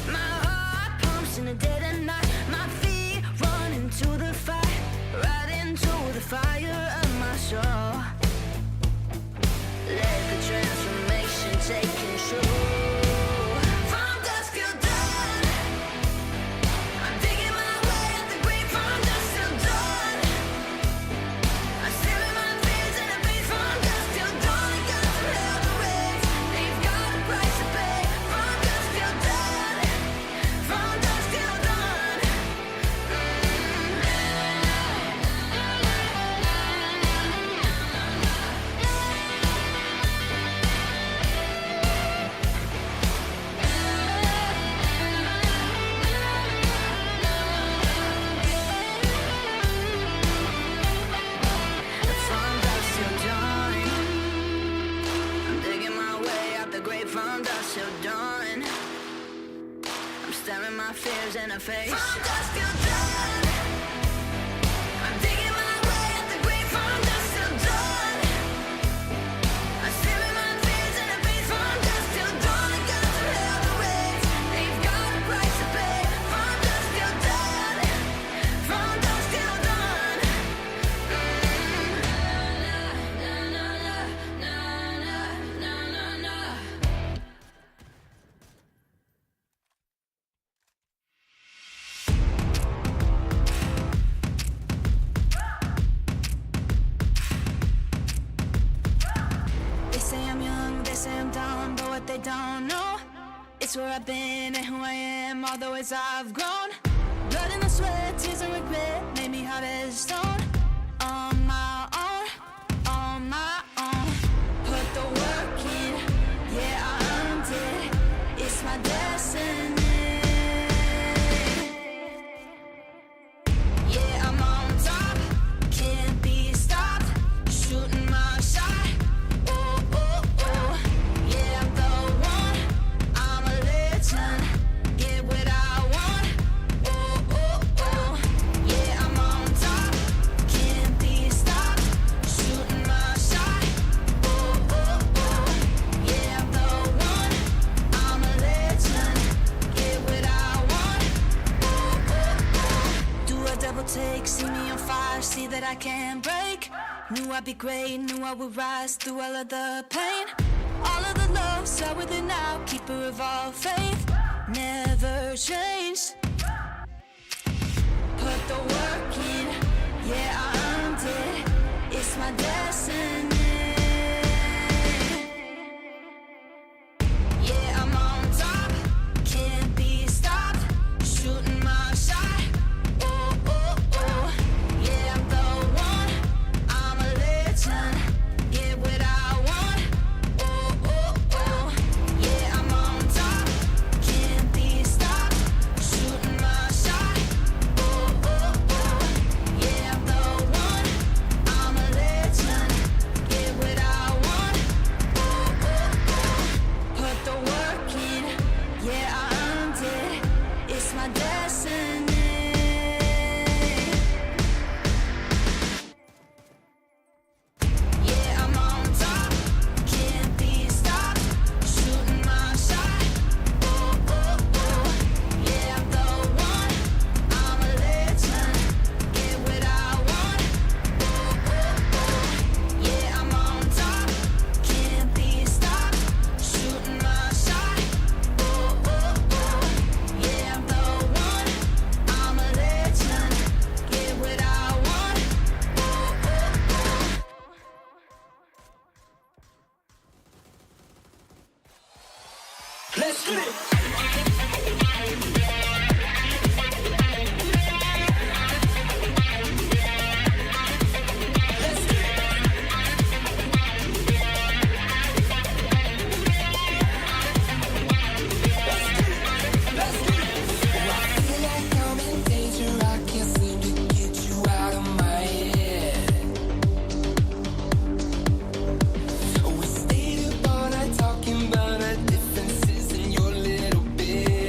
My heart pumps in the dead of night. My feet run into the fire, right into the fire of my soul. Let the transformation take control. From dusk till dawn, I'm digging my way up the grave. From dusk till dawn, I'm staring my fears in the face. From dusk till dawn, I got to hell to raise. They've got a price to pay. From dusk till dawn, from dusk till dawn. From dusk till dawn, I'm digging my way out the grave. From dusk till dawn, I'm staring my fears in the face. From dusk till dawn, I'm digging my way out the grave. From dusk till dawn, I'm staring my fears in the face. From dusk till dawn, I got to hell to raise. They've got a price to pay. From dusk till dawn, from dusk till dawn. They say I'm young, they say I'm dumb, but what they don't know, it's where I've been and who I am, all the ways I've grown. Blood and the sweat, tears and regret made me hard as stone. On my own, on my own. Put the work in, yeah, I earned it. It's my destiny. Yeah, I'm on top, can't be stopped. Shooting my shot. Oh, oh, oh. Yeah, I'm the one. I'm a legend. Get what I want. Oh, oh, oh. Yeah, I'm Knew I'd be great, knew I would rise through all of the pain. All of the lows are within now, keeper of all faith. Never changed. Put the work in, yeah, I earned it. It's my destiny. Yeah, I'm on top, can't be stopped. Shooting my shot. Oh, oh, oh. Yeah, I'm the one. I'm a legend. Get what I want. Oh, oh, oh. Yeah, I'm on top, can't be stopped. Shooting my shot. Oh, oh, oh. Yeah, I'm the one. I'm a legend. Get what I want. Oh, oh, oh. Put the work in. Yeah, I earned it. It's my destiny. Yeah, I'm on top, can't be stopped. Shooting my shot. Oh, oh, oh. Yeah, I'm the one. I'm a legend. Get what I want. Oh, oh, oh. Yeah, I'm on top, can't be stopped. Shooting my shot. Oh, oh, oh. Yeah, I'm the one. I'm a legend. Get what I want. Oh, oh, oh. Let's get it. Feel like I'm in danger, I can't seem to get you out of my head. We stayed up all night talking about our differences in your little bed.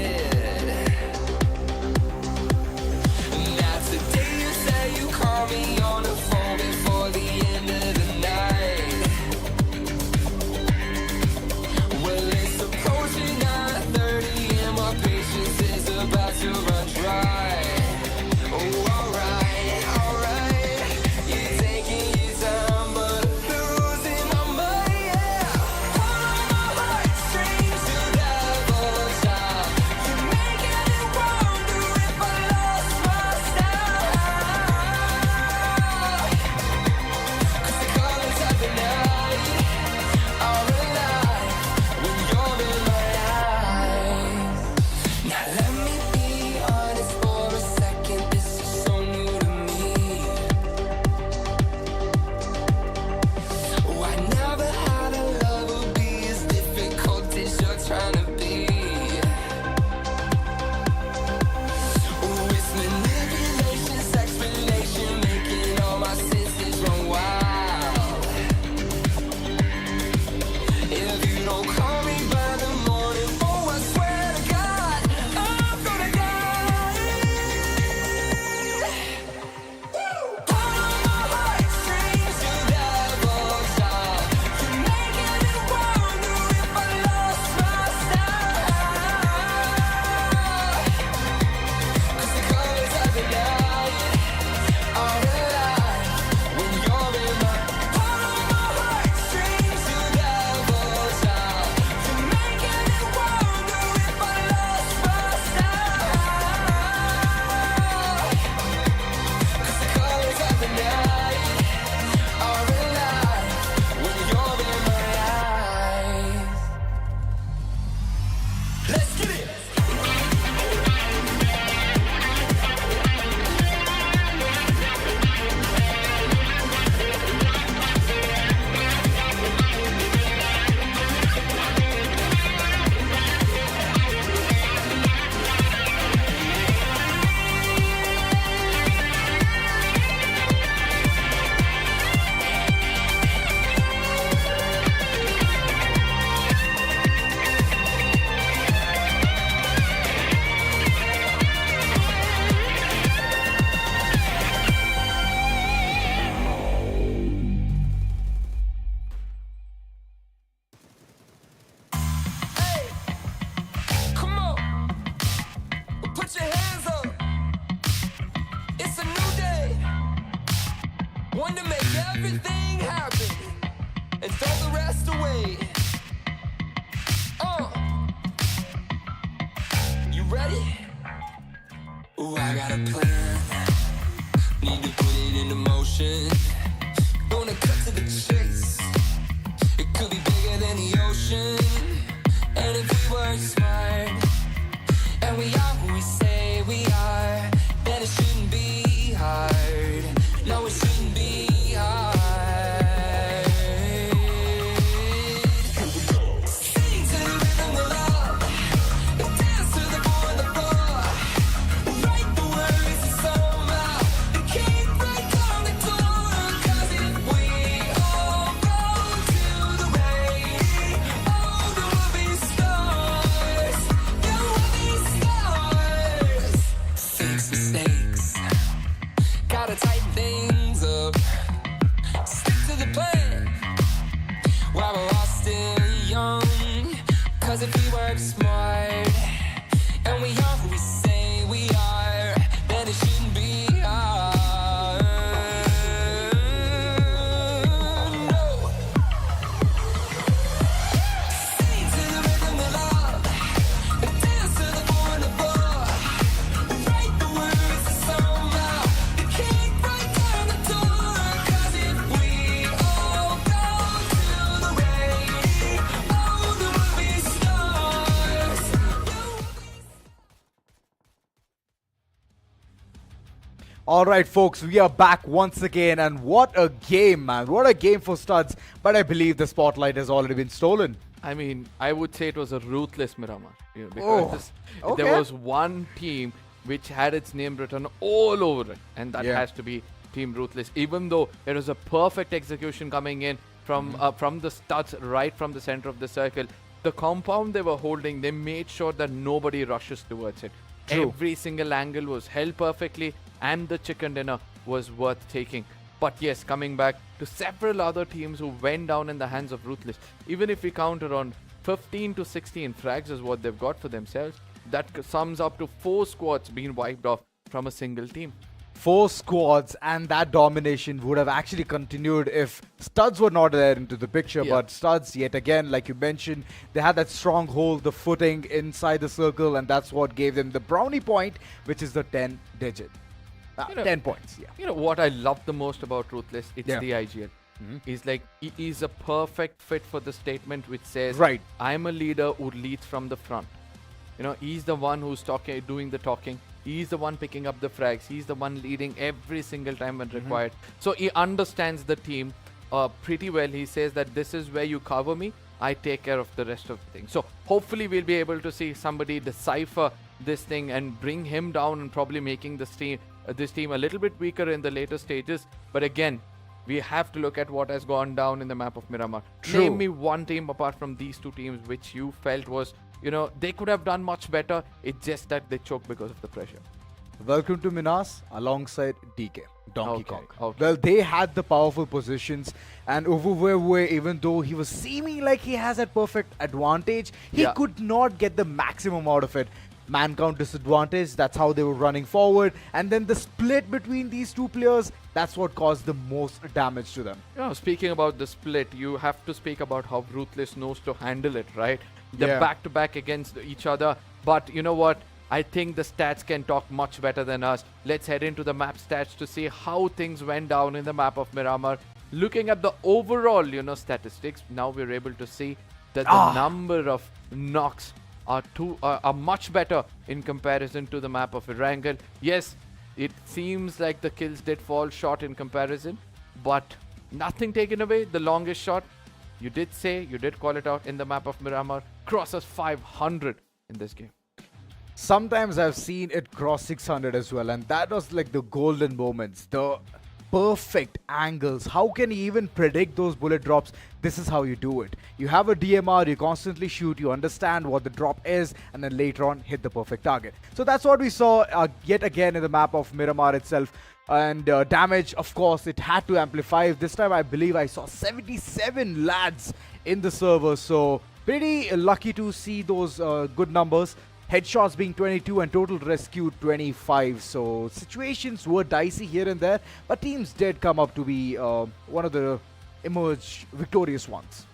everything happen and throw the rest away. You ready? Ooh, I got a plan. Need to put it into motion. Gonna cut to the chase. It could be bigger than the ocean. And if we work smart, and we are who we say we are, then it shouldn't be hard. No, it shouldn't be hard. Sing to the rhythm of love, dance to the boy on the floor. Write the words of somehow, the key break down the door. 'Cause if we all go to the rain, oh, there will be stars. There will be stars. Fix mistakes, gotta tighten things up. Stick to the plan while we're all still young. 'Cause if we work smart and we are who we say we are, then it shouldn't be hard. No. Sing to the rhythm of love, dance to the boy on the floor. Write the words of somehow, the key right down the door. 'Cause if we all go to the rain, oh, there will be stars. All right, folks, we are back once again, and what a game, man. What a game for Studs. But I believe the spotlight has already been stolen. I mean, I would say it was a ruthless Miramar. You know, because okay. there was one team which had its name written all over it, and that Yeah. has to be Team Ruthless. Even though it was a perfect execution coming in from the Studs, right from the center of the circle, the compound they were holding, they made sure that nobody rushes towards it. True. Every single angle was held perfectly, and the chicken dinner was worth taking. But yes, coming back to several other teams who went down in the hands of Ruthless. Even if we count around 15 to 16 frags is what they've got for themselves, that sums up to 4 squads being wiped off from a single team. 4 squads, and that domination would have actually continued if Studs were not there into the picture. Yeah. But Studs, yet again, like you mentioned, they had that strong hold, the footing inside the circle, and that's what gave them the brownie point, which is the 10 digit. You know, 10 points, yeah. You know what I love the most about Ruthless? It's Yeah. the IGL. He's like, he is a perfect fit for the statement which says, Right. I'm a leader who leads from the front. You know, he's the one who's doing the talking. He's the one picking up the frags. He's the one leading every single time when required. So he understands the team pretty well. He says that this is where you cover me. I take care of the rest of the thing. So hopefully we'll be able to see somebody decipher this thing and bring him down, and probably making this team a little bit weaker in the later stages. But again, we have to look at what has gone down in the map of Miramar. True. Name me one team apart from these two teams which you felt was, you know, they could have done much better. It's just that they choked because of the pressure. Welcome to MINAS alongside DK, Donkey Okay, Kong. okay. Well, they had the powerful positions, and Overway, even though he was seeming like he has that perfect advantage, he Yeah. could not get the maximum out of it. Man count disadvantage, that's how they were running forward, and then the split between these two players, that's what caused the most damage to them. You know, speaking about the split, you have to speak about how Ruthless knows to handle it, right? They're Yeah. back-to-back against each other, but you know what? I think the stats can talk much better than us. Let's head into the map stats to see how things went down in the map of Miramar. Looking at the overall, you know, statistics, now we're able to see that the number of knocks are much better in comparison to the map of Erangle. Yes, it seems like the kills did fall short in comparison, but nothing taken away. The longest shot, you did call it out in the map of Miramar, crosses 500 in this game. Sometimes I've seen it cross 600 as well, and that was like the golden moments, the perfect angles. How can you even predict those bullet drops? This is how you do it. You have a DMR, you constantly shoot, you understand what the drop is, and then later on hit the perfect target. So that's what we saw yet again in the map of Miramar itself. And damage, of course, it had to amplify. This time I believe I saw 77 lads in the server, so pretty lucky to see those good numbers. headshots being 22 and total rescue 25. So situations were dicey here and there, but teams did come up to be one of the emerged victorious ones.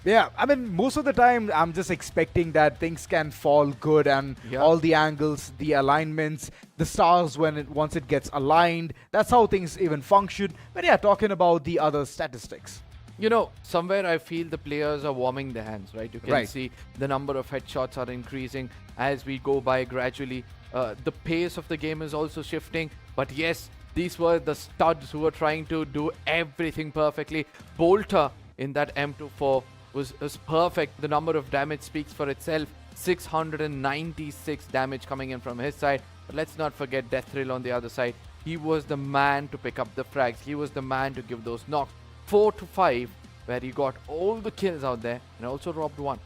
Yeah, I mean, most of the time I'm just expecting that things can fall good and all the angles, the alignments, the stars once it gets aligned, that's how things even function. But yeah, talking about the other statistics. You know, somewhere I feel the players are warming their hands, right? You can see the number of headshots are increasing as we go by gradually. The pace of the game is also shifting. But yes, these were the studs who were trying to do everything perfectly. Bolter in that M24 was perfect. The number of damage speaks for itself. 696 damage coming in from his side. But let's not forget Death Thrill on the other side. He was the man to pick up the frags. He was the man to give those knocks. 4 to 5, where he got all the kills out there and also robbed one.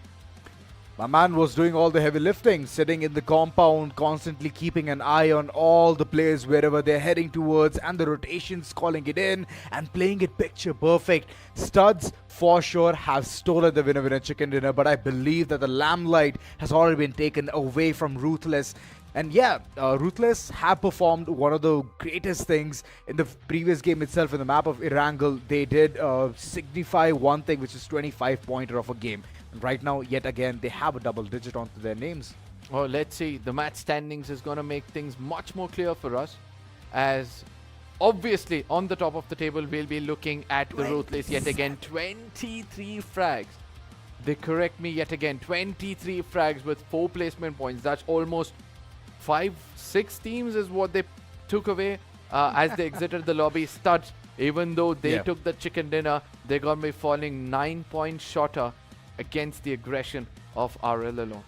My man was doing all the heavy lifting, sitting in the compound, constantly keeping an eye on all the players wherever they're heading towards, and the rotations, calling it in and playing it picture perfect. Studs for sure have stolen the winner chicken dinner, but I believe that the limelight has already been taken away from Ruthless. And yeah, Ruthless have performed one of the greatest things in the previous game itself. In the map of Erangle, they did signify one thing, which is 25-pointer of a game. And right now, yet again, they have a double digit onto their names. Well, let's see. The match standings is going to make things much more clear for us, as obviously on the top of the table, we'll be looking at the Ruthless yet again. 23 frags. They correct me yet again. 23 frags with 4 placement points. That's almost 5-6 teams is what they took away as they exited the lobby. Studs, even though they took the chicken dinner, they're going to be falling 9 points shorter against the aggression of RL alone.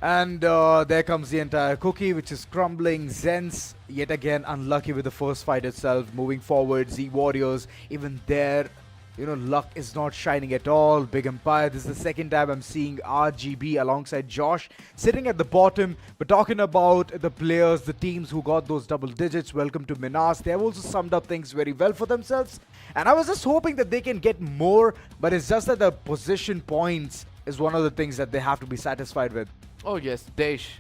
And there comes the entire cookie, which is crumbling. ZENSE, yet again, unlucky with the first fight itself. Moving forward, Z Warriors, even there, you know, luck is not shining at all. Big Empire, this is the second time I'm seeing RGB alongside Josh sitting at the bottom. But talking about the players, the teams who got those double digits, welcome to MINAS. They have also summed up things very well for themselves. And I was just hoping that they can get more, but it's just that the position points is one of the things that they have to be satisfied with. Oh yes, DAESH.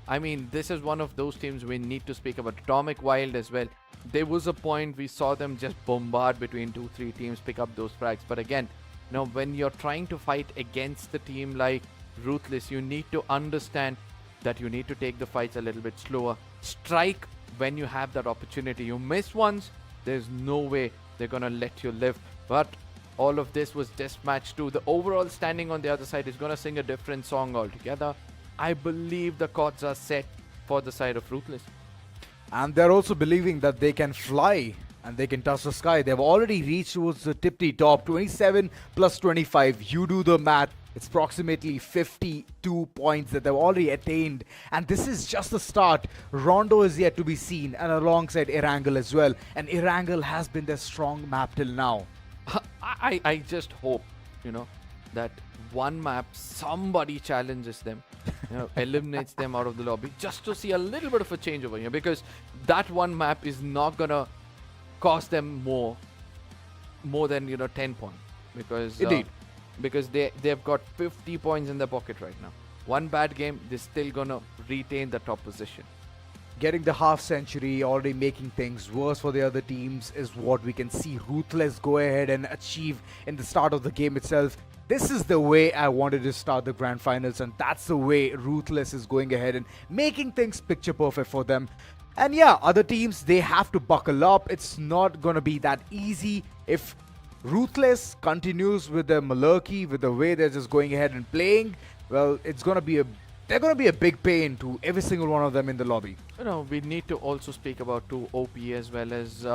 I mean, this is one of those teams we need to speak about. Atomic Wild as well. There was a point we saw them just bombard between 2-3 teams, pick up those frags. But again, you know, when you're trying to fight against a team like Ruthless, you need to understand that you need to take the fights a little bit slower. Strike when you have that opportunity. You miss once, there's no way they're gonna let you live. But all of this was just match 2. The overall standing on the other side is gonna sing a different song altogether. I believe the chords are set for the side of Ruthless. And they're also believing that they can fly and they can touch the sky. They've already reached towards the tippy top. 27 plus 25. You do the math. It's approximately 52 points that they've already attained. And this is just the start. Rondo is yet to be seen, and alongside Erangle as well. And Erangle has been their strong map till now. I just hope, you know, that one map somebody challenges them, you know, eliminates them out of the lobby, just to see a little bit of a change over here, because that one map is not gonna cost them more than, you know, 10 points, because because they've got 50 points in their pocket right now. One bad game, they're still gonna retain the top position. Getting the half century, already making things worse for the other teams, is what we can see Ruthless go ahead and achieve in the start of the game itself. This is the way I wanted to start the grand finals, and that's the way Ruthless is going ahead and making things picture perfect for them. And yeah, other teams, they have to buckle up. It's not gonna be that easy. If Ruthless continues with their malarkey, with the way they're just going ahead and playing, well, they're gonna be a big pain to every single one of them in the lobby. You know, we need to also speak about TOOP as well as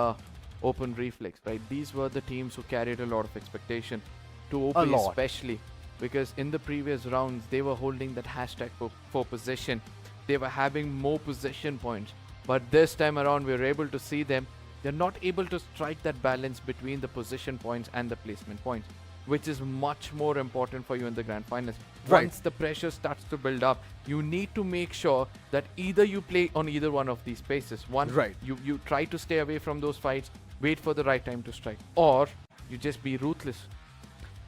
Open Reflex, right? These were the teams who carried a lot of expectation. TOOP especially, because in the previous rounds they were holding that hashtag for possession. They were having more possession points, but this time around we were able to see them. They're not able to strike that balance between the position points and the placement points, which is much more important for you in the grand finals. Right. Once the pressure starts to build up, you need to make sure that either you play on either one of these spaces. One, right, you try to stay away from those fights, wait for the right time to strike, or You just be ruthless.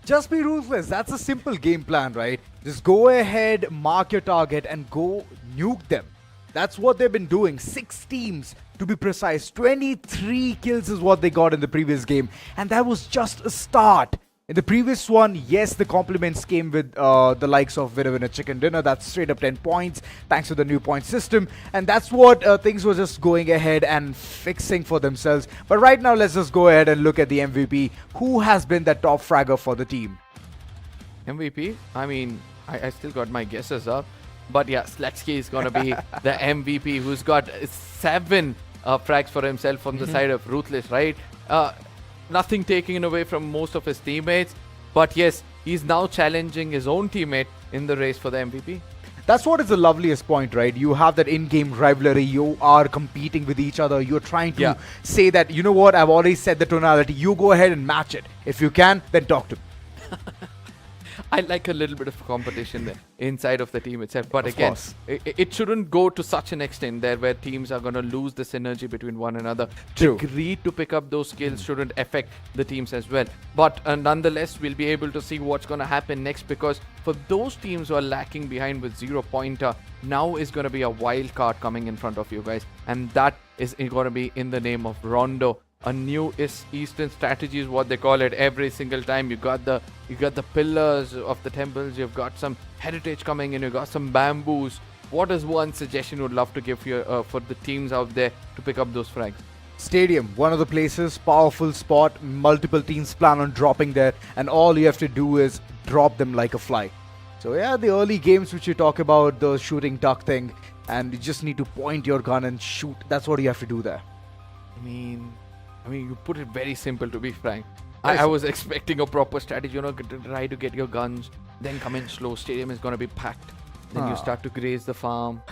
Just be ruthless. That's a simple game plan, right? Just go ahead, mark your target, and go nuke them. That's what they've been doing. 6 teams, to be precise. 23 kills is what they got in the previous game. And that was just a start. In the previous one, yes, the compliments came with the likes of Winner Winner Chicken Dinner. That's straight up 10 points, thanks to the new point system. And that's what things were just going ahead and fixing for themselves. But right now, let's just go ahead and look at the MVP. Who has been the top fragger for the team? MVP? I mean, I still got my guesses up. But yeah, Slexky is going to be the MVP who's got 7 frags for himself on the side of Ruthless, right? Nothing taken away from most of his teammates. But yes, he's now challenging his own teammate in the race for the MVP. That's what is the loveliest point, right? You have that in-game rivalry. You are competing with each other. You're trying to say that, you know what, I've already said the tonality. You go ahead and match it. If you can, then talk to me. I like a little bit of competition there inside of the team itself. But Of again, course. it shouldn't go to such an extent there where teams are going to lose the synergy between one another. True. The greed to pick up those skills shouldn't affect the teams as well. But nonetheless, we'll be able to see what's going to happen next, because for those teams who are lacking behind with 0-pointer, now is going to be a wild card coming in front of you guys. And that is going to be in the name of Rondo. A new Eastern strategy is what they call it. Every single time you got the pillars of the temples, you've got some heritage coming in, you've got some bamboos. What is one suggestion you would love to give you for the teams out there to pick up those frags? Stadium, one of the places, powerful spot. Multiple teams plan on dropping there, and all you have to do is drop them like a fly. So yeah, the early games which you talk about, the shooting duck thing, and you just need to point your gun and shoot. That's what you have to do there. I mean, you put it very simple, to be frank. I was expecting a proper strategy, try to get your guns, then come in slow. Stadium is going to be packed. Then you start to graze the farm,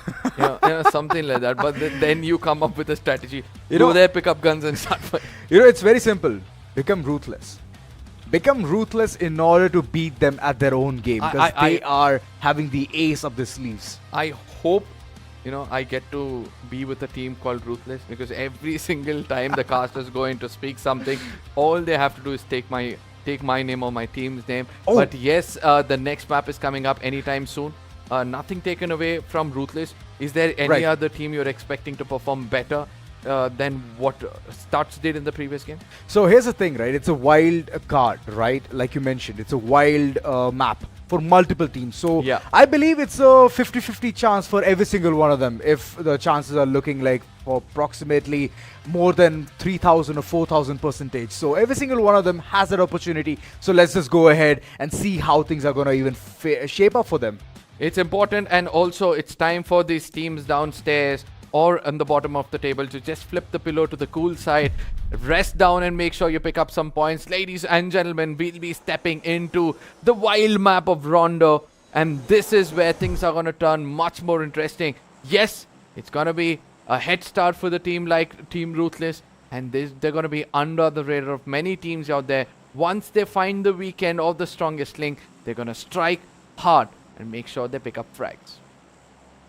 something like that. But then you come up with a strategy. Go there, pick up guns and start fighting. It's very simple. Become ruthless. Become ruthless in order to beat them at their own game, because they are having the ace up their sleeves. I hope I get to be with a team called Ruthless, because every single time the cast is going to speak something, all they have to do is take my name or my team's name. Oh. But yes, the next map is coming up anytime soon. Nothing taken away from Ruthless. Is there any other team you're expecting to perform better than what Starts did in the previous game? So here's the thing, right? It's a wild card, right? Like you mentioned, it's a wild map for multiple teams. So I believe it's a 50-50 chance for every single one of them, if the chances are looking like for approximately more than 3,000 or 4,000%. So every single one of them has that opportunity. So let's just go ahead and see how things are going to even shape up for them. It's important, and also it's time for these teams downstairs or on the bottom of the table to just flip the pillow to the cool side, rest down and make sure you pick up some points. Ladies and gentlemen, we'll be stepping into the wild map of Rondo, and this is where things are going to turn much more interesting. Yes, it's going to be a head start for the team like Team Ruthless, and they're going to be under the radar of many teams out there. Once they find the weekend of the strongest link, they're going to strike hard and make sure they pick up frags.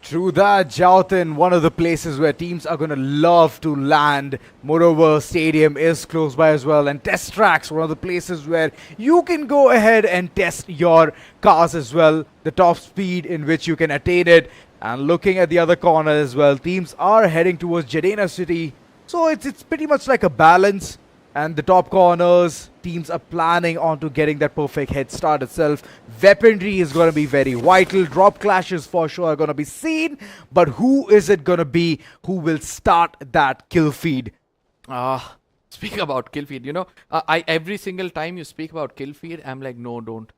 True that, Jautin, one of the places where teams are going to love to land. Moreover, Stadium is close by as well. And test tracks, one of the places where you can go ahead and test your cars as well. The top speed in which you can attain it. And looking at the other corner as well, teams are heading towards Jadena City. So it's pretty much like a balance. And the top corners, teams are planning on to getting that perfect head start itself. Weaponry is going to be very vital. Drop clashes for sure are going to be seen. But who is it going to be who will start that kill feed? Speak about kill feed, every single time you speak about kill feed, I'm like, no, don't.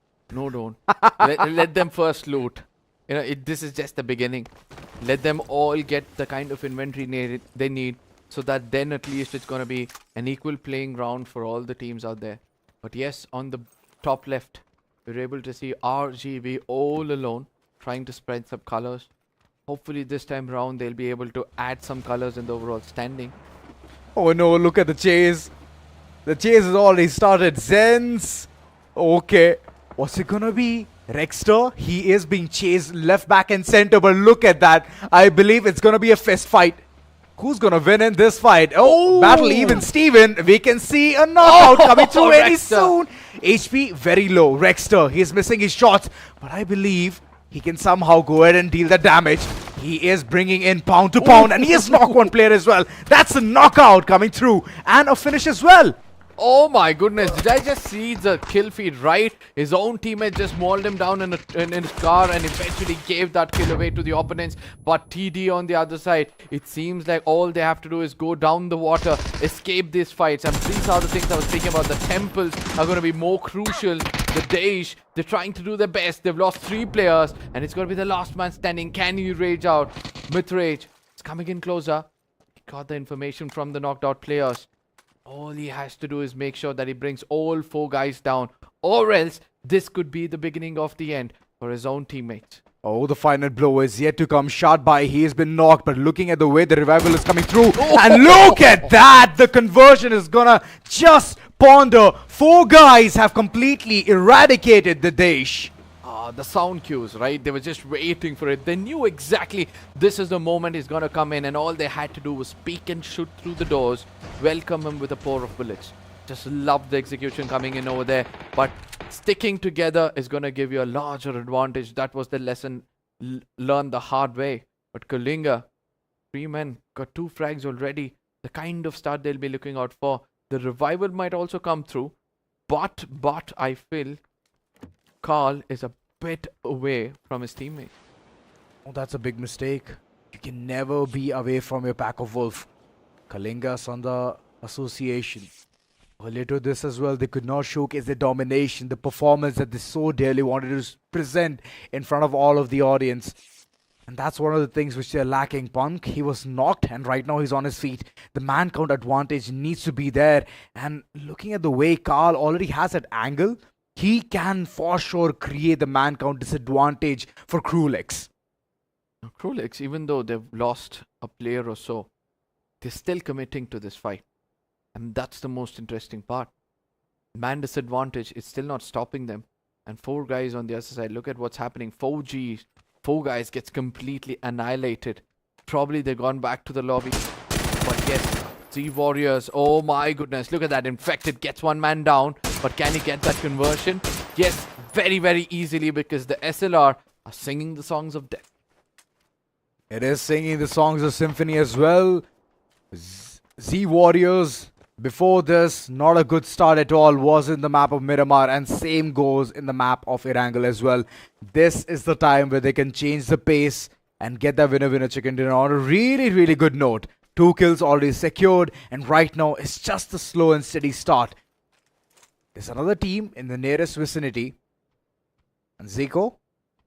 let them first loot. This is just the beginning. Let them all get the kind of inventory they need. So that then at least it's going to be an equal playing ground for all the teams out there. But yes, on the top left, we're able to see RGB all alone, trying to spread some colors. Hopefully this time around, they'll be able to add some colors in the overall standing. Oh no, look at the chase. The chase has already started. ZENSE. Okay. What's it going to be? Rexter, he is being chased left, back and center. But look at that. I believe it's going to be a fist fight. Who's gonna win in this fight? Oh, battle even Steven. We can see a knockout coming through very soon. HP very low. Rexter, he's missing his shots, but I believe he can somehow go ahead and deal the damage. He is bringing in pound to pound, and he has knocked one player as well. That's a knockout coming through, and a finish as well. Oh my goodness, did I just see the kill feed right? His own teammate just mauled him down in his car and eventually gave that kill away to the opponents. But TD on the other side, it seems like all they have to do is go down the water, escape these fights. And these are the things I was speaking about. The temples are going to be more crucial. The DAESH, they're trying to do their best. They've lost 3 players and it's going to be the last man standing. Can he rage out? Mithrage is coming in closer. He got the information from the knocked out players. All he has to do is make sure that he brings all 4 guys down, or else this could be the beginning of the end for his own teammates. Oh, the final blow is yet to come. Shot by, he has been knocked, but looking at the way the revival is coming through, and look at that! The conversion is gonna just ponder. 4 guys have completely eradicated the DAESH. The sound cues, right? They were just waiting for it. They knew exactly this is the moment he's gonna come in, and all they had to do was peek and shoot through the doors, welcome him with a pour of bullets. Just love the execution coming in over there. But sticking together is gonna give you a larger advantage. That was the lesson learned the hard way. But KALINGA, 3 men, got 2 frags already. The kind of start they'll be looking out for. The revival might also come through, but I feel Carl is a bit away from his teammate. Oh, that's a big mistake. You can never be away from your pack of wolf. KALINGA, SANDHA association. Earlier to this as well, they could not showcase their domination, the performance that they so dearly wanted to present in front of all of the audience. And that's one of the things which they're lacking. Punk, he was knocked and right now he's on his feet. The man count advantage needs to be there. And looking at the way Carl already has that angle, he can for sure create the man count disadvantage for Krulix. Krulix, even though they've lost a player or so, they're still committing to this fight. And that's the most interesting part. Man disadvantage is still not stopping them. And 4 guys on the other side, look at what's happening. 4 guys gets completely annihilated. Probably they've gone back to the lobby. But yes, Z Warriors, oh my goodness, look at that. Infected gets 1 man down. But can he get that conversion? Yes, very, very easily, because the SLR are singing the songs of death. It is singing the songs of symphony as well. Z Warriors, before this, not a good start at all, was in the map of Miramar, and same goes in the map of Erangle as well. This is the time where they can change the pace and get that winner chicken dinner on a really, really good note. 2 kills already secured, and right now it's just a slow and steady start. There's another team in the nearest vicinity. And Zico,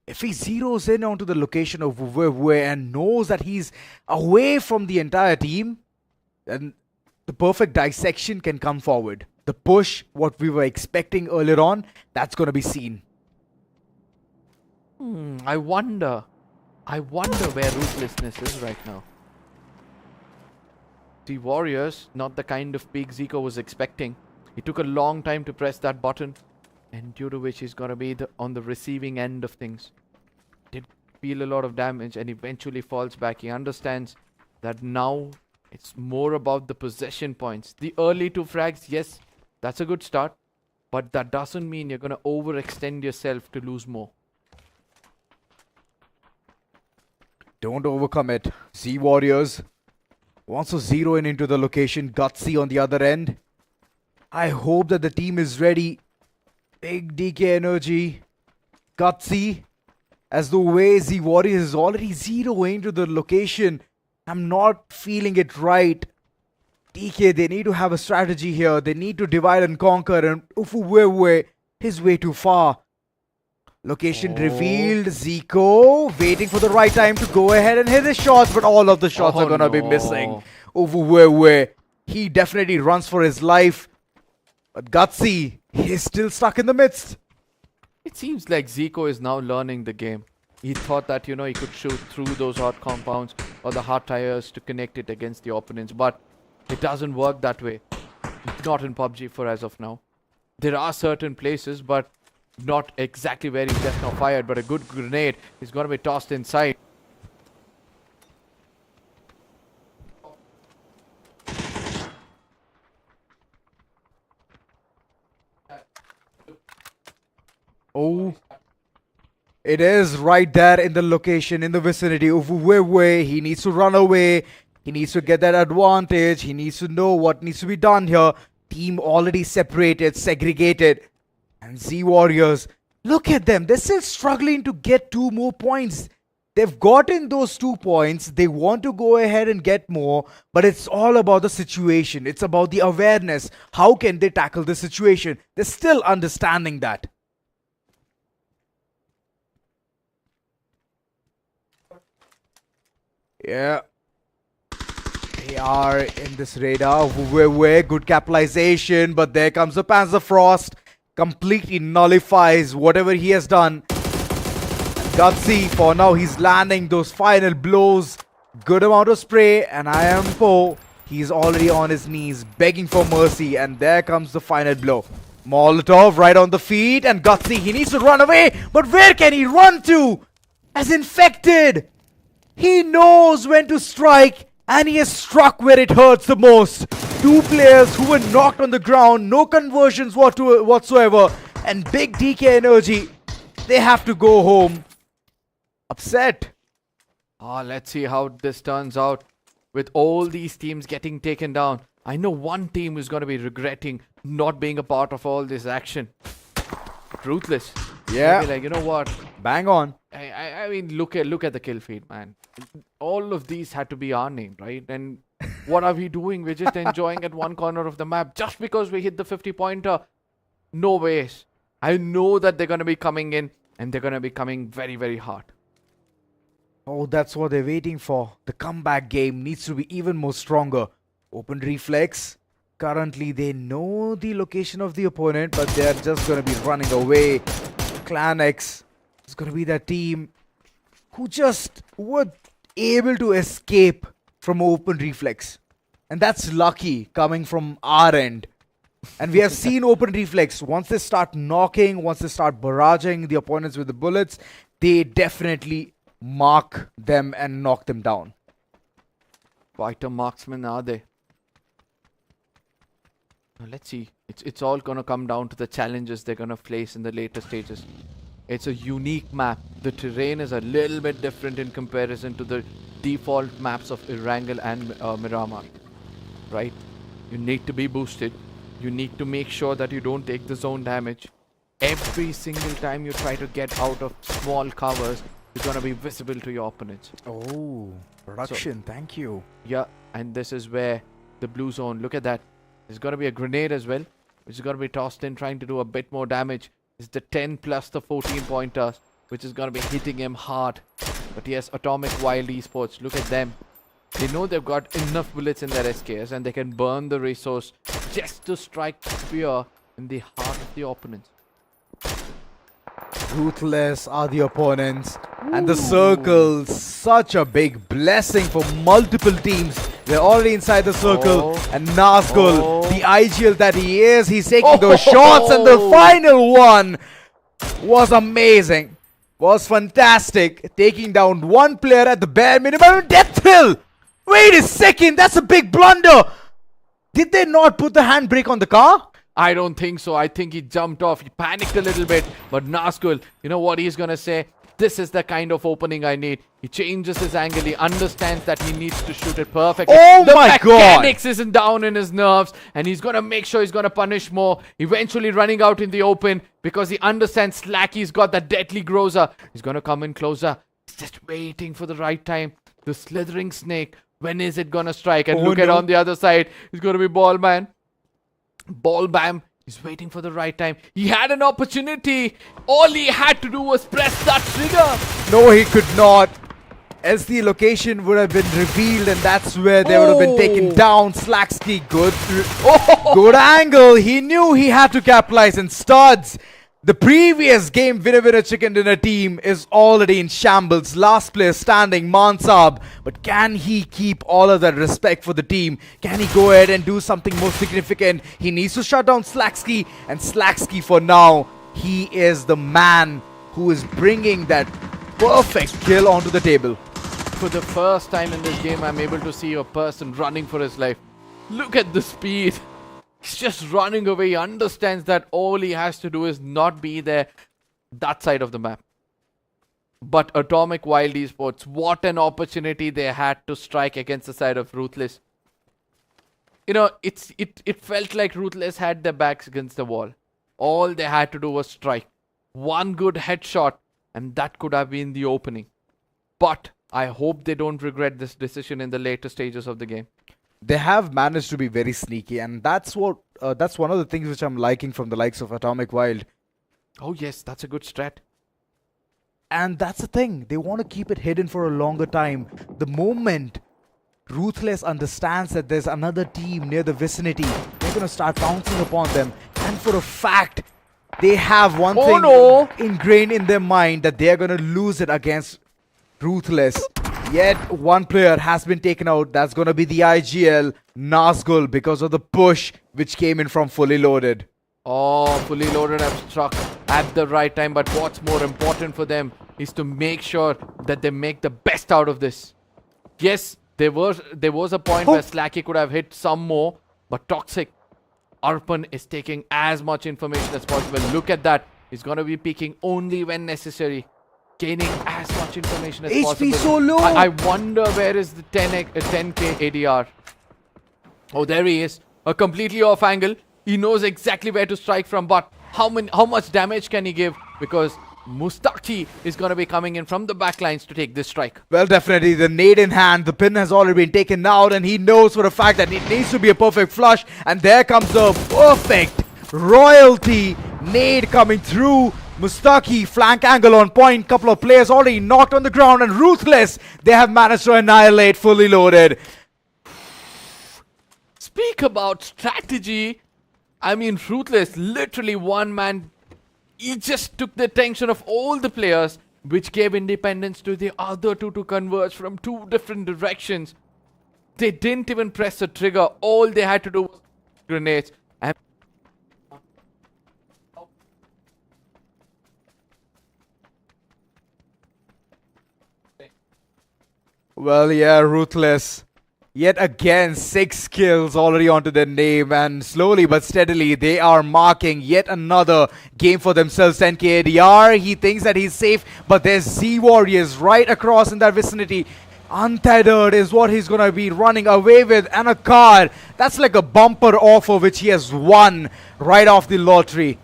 if he zeroes in onto the location of Wuwe and knows that he's away from the entire team, then the perfect dissection can come forward. The push, what we were expecting earlier on, that's going to be seen. I wonder where Ruthlessness is right now. The Warriors, not the kind of peak Zico was expecting. He took a long time to press that button, and due to which he's going to be on the receiving end of things. Did feel a lot of damage and eventually falls back. He understands that now it's more about the possession points. The early 2 frags, yes, that's a good start, but that doesn't mean you're going to overextend yourself to lose more. Don't overcome it. Z Warriors wants to zero in into the location. Gutsy on the other end. I hope that the team is ready. Big DK energy. Gutsy. As the way Z Warriors is already zeroing to the location. I'm not feeling it right. DK, they need to have a strategy here. They need to divide and conquer. And Ufuwewe, he's way too far. Location revealed. Zico waiting for the right time to go ahead and hit his shots. But all of the shots are going to be missing. Ufuwewe, he definitely runs for his life. But Gutsy, he's still stuck in the midst. It seems like Zico is now learning the game. He thought that, he could shoot through those hot compounds or the hot tires to connect it against the opponents. But it doesn't work that way. Not in PUBG for as of now. There are certain places, but not exactly where he's just now fired. But a good grenade is going to be tossed inside. Oh. It is right there in the location, in the vicinity of Wewe. He needs to run away. He needs to get that advantage. He needs to know what needs to be done here. Team already separated, segregated. And Z Warriors, look at them. They're still struggling to get 2 more points. They've gotten those 2 points. They want to go ahead and get more. But it's all about the situation. It's about the awareness. How can they tackle the situation? They're still understanding that. Yeah. They are in this radar. Good capitalization. But there comes the Panzerfrost. Completely nullifies whatever he has done. Gutsy, for now, he's landing those final blows. Good amount of spray. And I am Po. He's already on his knees, begging for mercy. And there comes the final blow. Molotov right on the feet. And Gutsy, he needs to run away. But where can he run to? As infected. He knows when to strike, and he has struck where it hurts the most. 2 players who were knocked on the ground, no conversions whatsoever, and big DK energy. They have to go home. Upset. Let's see how this turns out. With all these teams getting taken down, I know one team is going to be regretting not being a part of all this action. Ruthless. Yeah. Maybe like, you know what? Bang on. I mean, look at the kill feed, man. All of these had to be our name, right? And what are we doing? We're just enjoying at one corner of the map just because we hit the 50-pointer. No ways. I know that they're going to be coming in, and they're going to be coming very, very hard. Oh, that's what they're waiting for. The comeback game needs to be even more stronger. Open reflex. Currently, they know the location of the opponent, but they're just going to be running away. Clan X is going to be that team who just were able to escape from open reflex. And that's lucky coming from our end. And we have seen open reflex. Once they start knocking, once they start barraging the opponents with the bullets, they definitely mark them and knock them down. Quite a marksman, are they? Now, let's see. It's all going to come down to the challenges they're going to face in the later stages. It's a unique map. The terrain is a little bit different in comparison to the default maps of Erangle and Miramar. Right? You need to be boosted. You need to make sure that you don't take the zone damage. Every single time you try to get out of small covers, you're going to be visible to your opponents. Oh, production. Thank you. Yeah, and this is where the blue zone, look at that. There's going to be a grenade as well, which is going to be tossed in, trying to do a bit more damage. It's the 10 plus the 14 pointers, which is going to be hitting him hard. But yes, Atomic Wild Esports, look at them. They know they've got enough bullets in their SKS and they can burn the resource just to strike fear in the heart of the opponents. Ruthless are the opponents. And the circle, such a big blessing for multiple teams. They're already inside the circle. And Nazgul, the IGL that he is, he's taking those shots. And the final one was amazing. Was fantastic. Taking down one player at the bare minimum. Death thrill! Wait a second, that's a big blunder. Did they not put the handbrake on the car? I don't think so. I think he jumped off. He panicked a little bit. But Nazgul, you know what he's going to say? This is the kind of opening I need. He changes his angle. He understands that he needs to shoot it perfectly. Oh my God! The mechanics isn't down in his nerves. And he's going to make sure he's going to punish more. Eventually running out in the open. Because he understands Slacky's got that deadly grozer. He's going to come in closer. He's just waiting for the right time. The slithering snake. When is it going to strike? And look at on the other side. It's going to be Ballman. Ball Bam. He's waiting for the right time. He had an opportunity. All he had to do was press that trigger. No, he could not. Else the location would have been revealed and that's where they would have been taken down. Slacksky, good angle. He knew he had to capitalize. And Studs, the previous game winner chicken dinner team is already in shambles. Last player standing, Mansab. But can he keep all of that respect for the team? Can he go ahead and do something more significant? He needs to shut down Slacksky. And Slacksky for now, he is the man who is bringing that perfect kill onto the table. For the first time in this game, I'm able to see a person running for his life. Look at the speed. He's just running away. He understands that all he has to do is not be there. that side of the map. But Atomic Wild Esports, what an opportunity they had to strike against the side of Ruthless. You know, it felt like Ruthless had their backs against the wall. All they had to do was strike. One good headshot, and that could have been the opening. But I hope they don't regret this decision in the later stages of the game. They have managed to be very sneaky, and that's one of the things which I'm liking from the likes of Atomic Wild. Oh yes, that's a good strat. And that's the thing, they want to keep it hidden for a longer time. The moment Ruthless understands that there's another team near the vicinity, they're going to start pouncing upon them. And for a fact, they have one thing ingrained in their mind, that they're going to lose it against Ruthless. Yet one player has been taken out. That's going to be the IGL Nazgul, because of the push which came in from Fully Loaded. Oh, Fully Loaded have struck at the right time, but what's more important for them is to make sure that they make the best out of this. Yes, there was a point where Slacky could have hit some more, but Toxic Arpan is taking as much information as possible. Look at that. He's going to be peeking only when necessary, gaining as much information as possible. HP so low. I wonder where is the 10k ADR. Oh, there he is. A completely off angle. He knows exactly where to strike from, but how much damage can he give? Because Mustaki is going to be coming in from the backlines to take this strike. Well, definitely the nade in hand. The pin has already been taken out, and he knows for a fact that it needs to be a perfect flush. And there comes the perfect royalty nade coming through. Mustaki, flank angle on point. Couple of players already knocked on the ground, and Ruthless, they have managed to annihilate Fully Loaded. Speak about strategy. I mean, Ruthless, literally one man. He just took the attention of all the players, which gave independence to the other two to converge from two different directions. They didn't even press the trigger. All they had to do was grenades. And Well, yeah, Ruthless. Yet again, 6 kills already onto their name, and slowly but steadily they are marking yet another game for themselves. 10k ADR, he thinks that he's safe, but there's Z Warriors right across in that vicinity. Untethered is what he's gonna be running away with, and a car. That's like a bumper offer which he has won right off the lottery.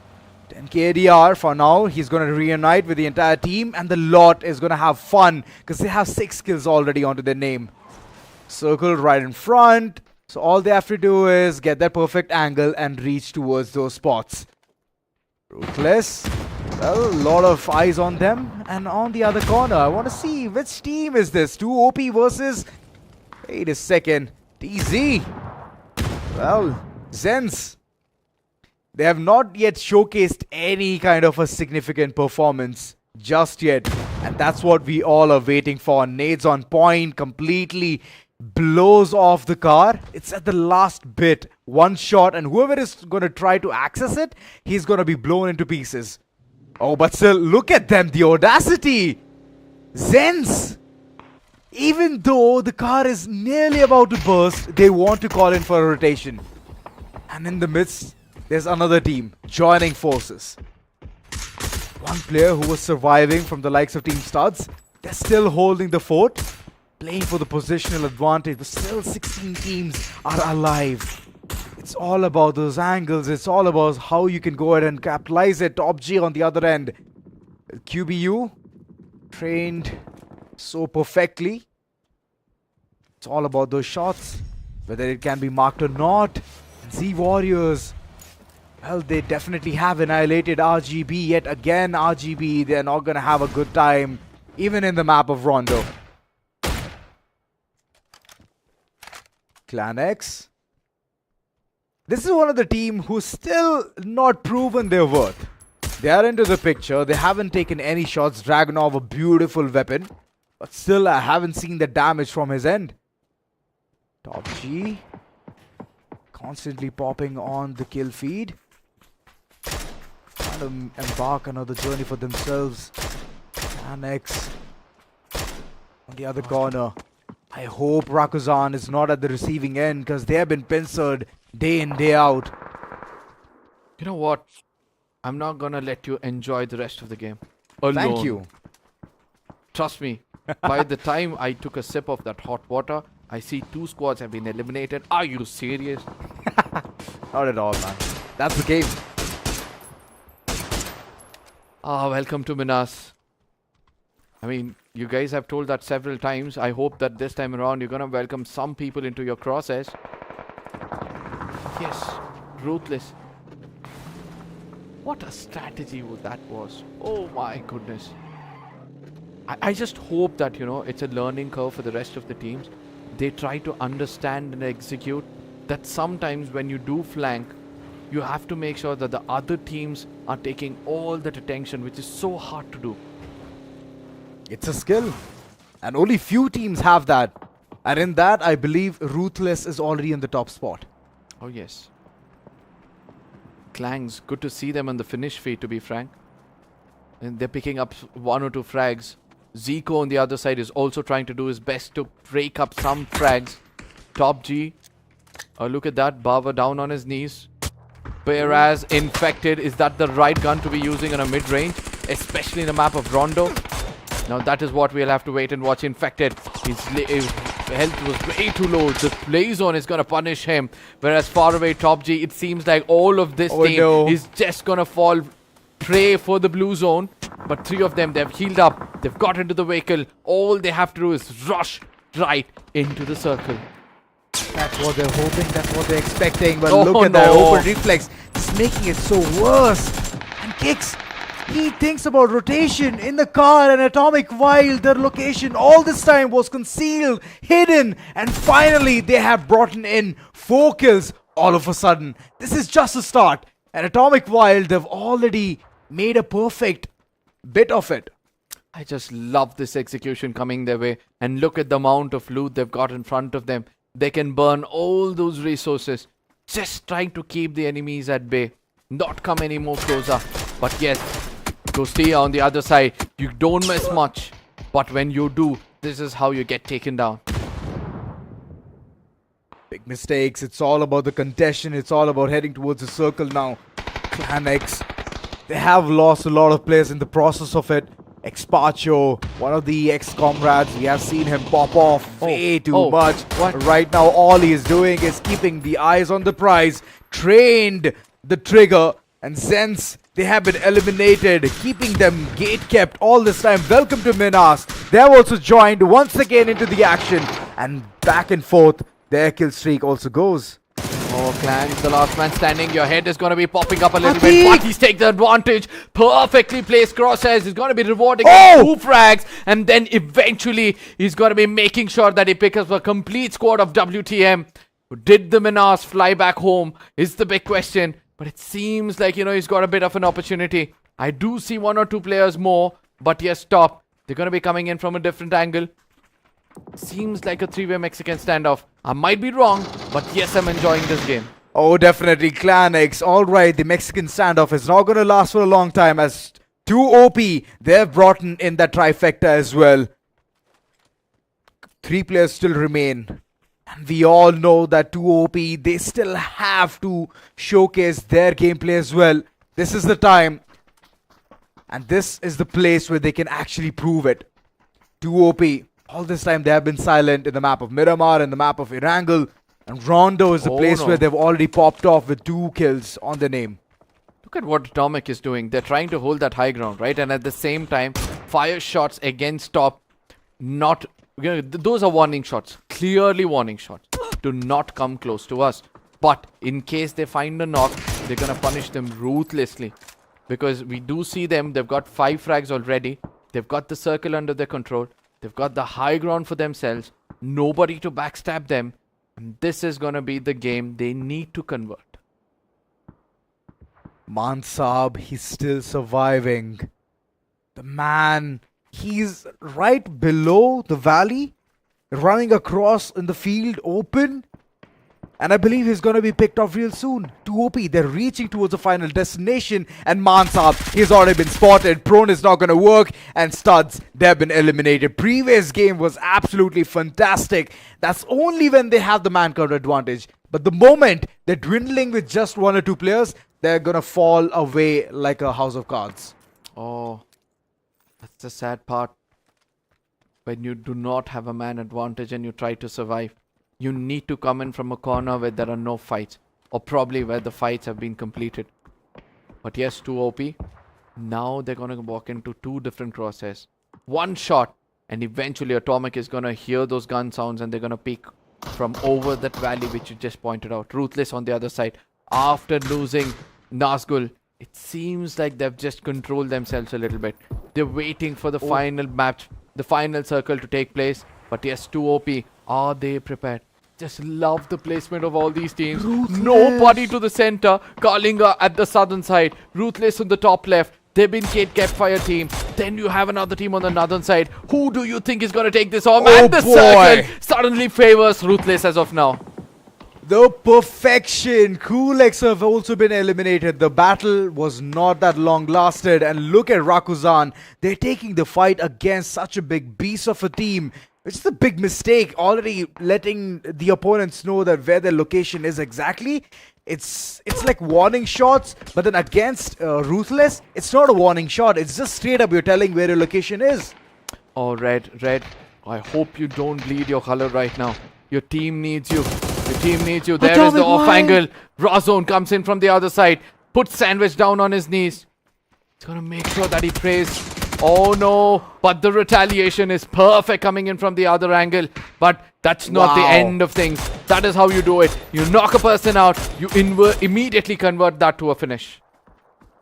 10k ADR for now. He's gonna reunite with the entire team, and the lot is gonna have fun because they have 6 kills already onto their name. Circle right in front, so all they have to do is get that perfect angle and reach towards those spots. Ruthless, well, a lot of eyes on them. And on the other corner, I want to see which team is this. 2 OP versus, wait a second, TZ. Well, ZENSE. They have not yet showcased any kind of a significant performance just yet, and that's what we all are waiting for. Nades on point, completely blows off the car. It's at the last bit, one shot, and whoever is going to try to access it, he's going to be blown into pieces. Oh, but still, look at them, the audacity. ZENSE, even though the car is nearly about to burst, they want to call in for a rotation. And in the midst, there's another team joining forces. One player who was surviving from the likes of Team Studs, they're still holding the fort, playing for the positional advantage, but still 16 teams are alive. It's all about those angles, it's all about how you can go ahead and capitalize it. TOPG on the other end. QBU, trained so perfectly. It's all about those shots, whether it can be marked or not. And Z Warriors, well, they definitely have annihilated RGB yet again. RGB, they're not going to have a good time, even in the map of Rondo. Clan X. This is one of the team who's still not proven their worth. They are into the picture. They haven't taken any shots. Dragunov, a beautiful weapon. But still, I haven't seen the damage from his end. TOPG. Constantly popping on the kill feed. Trying to embark another journey for themselves. Annex. On the other corner. I hope RAKUZAN is not at the receiving end, because they have been pincered day in, day out. You know what? I'm not gonna let you enjoy the rest of the game alone. Thank you. Trust me. By the time I took a sip of that hot water, I see 2 squads have been eliminated. Are you serious? Not at all, man. That's the game. Welcome to MINAS. I mean, you guys have told that several times. I hope that this time around you're gonna welcome some people into your crosshairs. Yes, Ruthless. What a strategy that was. Oh my goodness. I just hope that, it's a learning curve for the rest of the teams. They try to understand and execute that sometimes when you do flank, you have to make sure that the other teams are taking all that attention, which is so hard to do. It's a skill. And only few teams have that. And in that, I believe Ruthless is already in the top spot. Oh yes. Clangs, good to see them on the finish feed, to be frank. And they're picking up 1 or 2 frags. Zico on the other side is also trying to do his best to break up some frags. TOPG. Look at that. Bava down on his knees. Whereas Infected, is that the right gun to be using on a mid-range? Especially in the map of Rondo. Now that is what we'll have to wait and watch. Infected. His health was way too low. The play zone is going to punish him. Whereas far away TOPG, it seems like all of this team is just going to fall prey for the blue zone. But 3 of them, they've healed up. They've got into the vehicle. All they have to do is rush right into the circle. That's what they're hoping. That's what they're expecting. But look at that open reflex. Just making it so worse. And Kicks, he thinks about rotation in the car, and Atomic Wild, their location all this time was concealed, hidden. And finally, they have brought in 4 kills all of a sudden. This is just a start. And Atomic Wild, they've already made a perfect bit of it. I just love this execution coming their way. And look at the amount of loot they've got in front of them. They can burn all those resources. Just trying to keep the enemies at bay. Not come any more closer. But yes, Ghostia on the other side. You don't miss much. But when you do, this is how you get taken down. Big mistakes. It's all about the contention. It's all about heading towards the circle now. Clan X, they have lost a lot of players in the process of it. Expacho, one of the ex-comrades, we have seen him pop off way too much. Right now, all he is doing is keeping the eyes on the prize, trained the trigger, and ZENSE, they have been eliminated, keeping them gate-kept all this time. Welcome to MINAS. They have also joined once again into the action, and back and forth, their kill streak also goes. Oh, Clangs, the last man standing. Your head is going to be popping up a little bit. But he's taking the advantage. Perfectly placed crosshairs. He's going to be rewarding 2 frags. And then eventually, he's going to be making sure that he picks up a complete squad of WTM. Did the MINAS fly back home? Is the big question. But it seems like, he's got a bit of an opportunity. I do see 1 or 2 players more. But yes, stop. They're going to be coming in from a different angle. Seems like a 3-way Mexican standoff. I might be wrong, but yes, I'm enjoying this game. Oh, definitely. Clan X. Alright, the Mexican standoff is not going to last for a long time, as 2 OP, they've brought in that trifecta as well. 3 players still remain. And we all know that 2 OP, they still have to showcase their gameplay as well. This is the time. And this is the place where they can actually prove it. 2 OP. All this time they have been silent in the map of Miramar and the map of Erangle. And Rondo is the place where they've already popped off with 2 kills on their name. Look at what Atomic is doing. They're trying to hold that high ground, right? And at the same time, fire shots against top. Not, those are warning shots. Clearly warning shots. Do not come close to us. But in case they find a knock, they're going to punish them ruthlessly. Because we do see them. They've got 5 frags already. They've got the circle under their control. They've got the high ground for themselves. Nobody to backstab them. And this is going to be the game they need to convert. Mansab, he's still surviving. The man, he's right below the valley, running across in the field open. And I believe he's going to be picked off real soon. 2 OP, they're reaching towards the final destination. And Mansab, he's already been spotted. Prone is not going to work. And Studs, they've been eliminated. Previous game was absolutely fantastic. That's only when they have the man counter advantage. But the moment they're dwindling with just 1 or 2 players, they're gonna fall away like a house of cards. Oh, that's the sad part. When you do not have a man advantage and you try to survive, you need to come in from a corner where there are no fights, or probably where the fights have been completed. But yes, 2 OP. Now they're gonna walk into 2 different crosshairs. 1 shot, and eventually Atomic is gonna hear those gun sounds and they're gonna peek from over that valley which you just pointed out. Ruthless on the other side. After losing Nazgul, it seems like they've just controlled themselves a little bit. They're waiting for the final match, the final circle to take place. But yes, 2 OP. Are they prepared? Just love the placement of all these teams. Nobody to the center. KALINGA at the southern side. Ruthless on the top left. They've been Cape Fire team. Then you have another team on the northern side. Who do you think is going to take this home? And the circle suddenly favors Ruthless as of now. The perfection. Coolx have also been eliminated. The battle was not that long lasted. And look at RAKUZAN. They're taking the fight against such a big beast of a team. It's a big mistake, already letting the opponents know that where their location is exactly. It's like warning shots, but then against Ruthless, it's not a warning shot. It's just straight up you're telling where your location is. Oh, Red. I hope you don't bleed your color right now. Your team needs you. Your team needs you. There is the off angle. Razone comes in from the other side. Puts Sandwich down on his knees. He's gonna make sure that he prays. Oh no, but the retaliation is perfect coming in from the other angle. But that's not the end of things. That is how you do it. You knock a person out, you immediately convert that to a finish.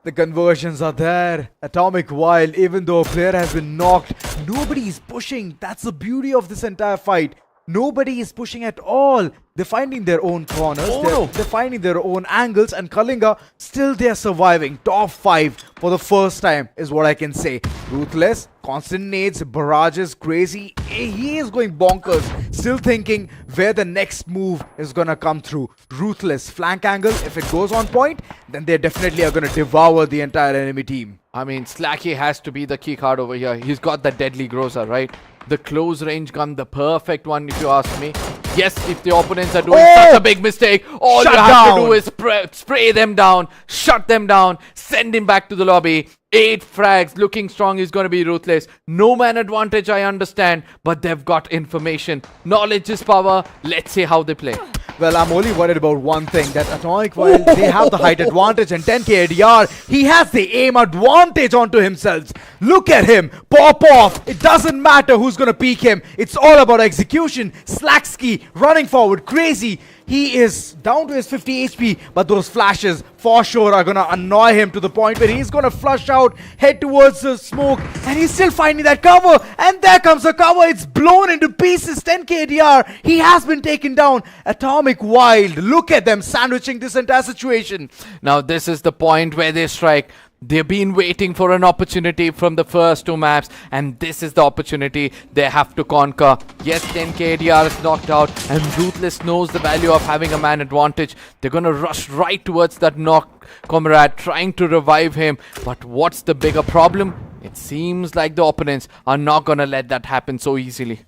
The conversions are there. Atomic Wild, even though a player has been knocked, nobody is pushing. That's the beauty of this entire fight. Nobody is pushing at all. They're finding their own corners. They're finding their own angles. And KALINGA, still they're surviving. Top 5 for the first time is what I can say. Ruthless, constant nades, barrages, crazy. He is going bonkers. Still thinking where the next move is going to come through. Ruthless, flank angle. If it goes on point, then they definitely are going to devour the entire enemy team. I mean, Slacky has to be the key card over here. He's got that deadly grocer, right? The close range gun, the perfect one if you ask me. Yes, if the opponents are doing such a big mistake, all you have to do is spray them down, shut them down, send him back to the lobby. 8 frags, looking strong is going to be Ruthless. No man advantage, I understand, but they've got information. Knowledge is power. Let's see how they play. Well, I'm only worried about one thing, that Atomic, while they have the height advantage and 10k ADR, he has the aim advantage onto himself. Look at him, pop off. It doesn't matter who's gonna peek him. It's all about execution. Slacksky running forward, crazy. He is down to his 50 HP, but those flashes for sure are gonna annoy him to the point where he's gonna flush out, head towards the smoke, and he's still finding that cover. And there comes the cover. It's blown into pieces. 10k ADR. He has been taken down. Atomic Wild. Look at them sandwiching this entire situation. Now this is the point where they strike. They've been waiting for an opportunity from the first 2 maps, and this is the opportunity they have to conquer. Yes, 10k ADR is knocked out, and Ruthless knows the value of having a man advantage. They're gonna rush right towards that knock comrade, trying to revive him. But what's the bigger problem? It seems like the opponents are not gonna let that happen so easily.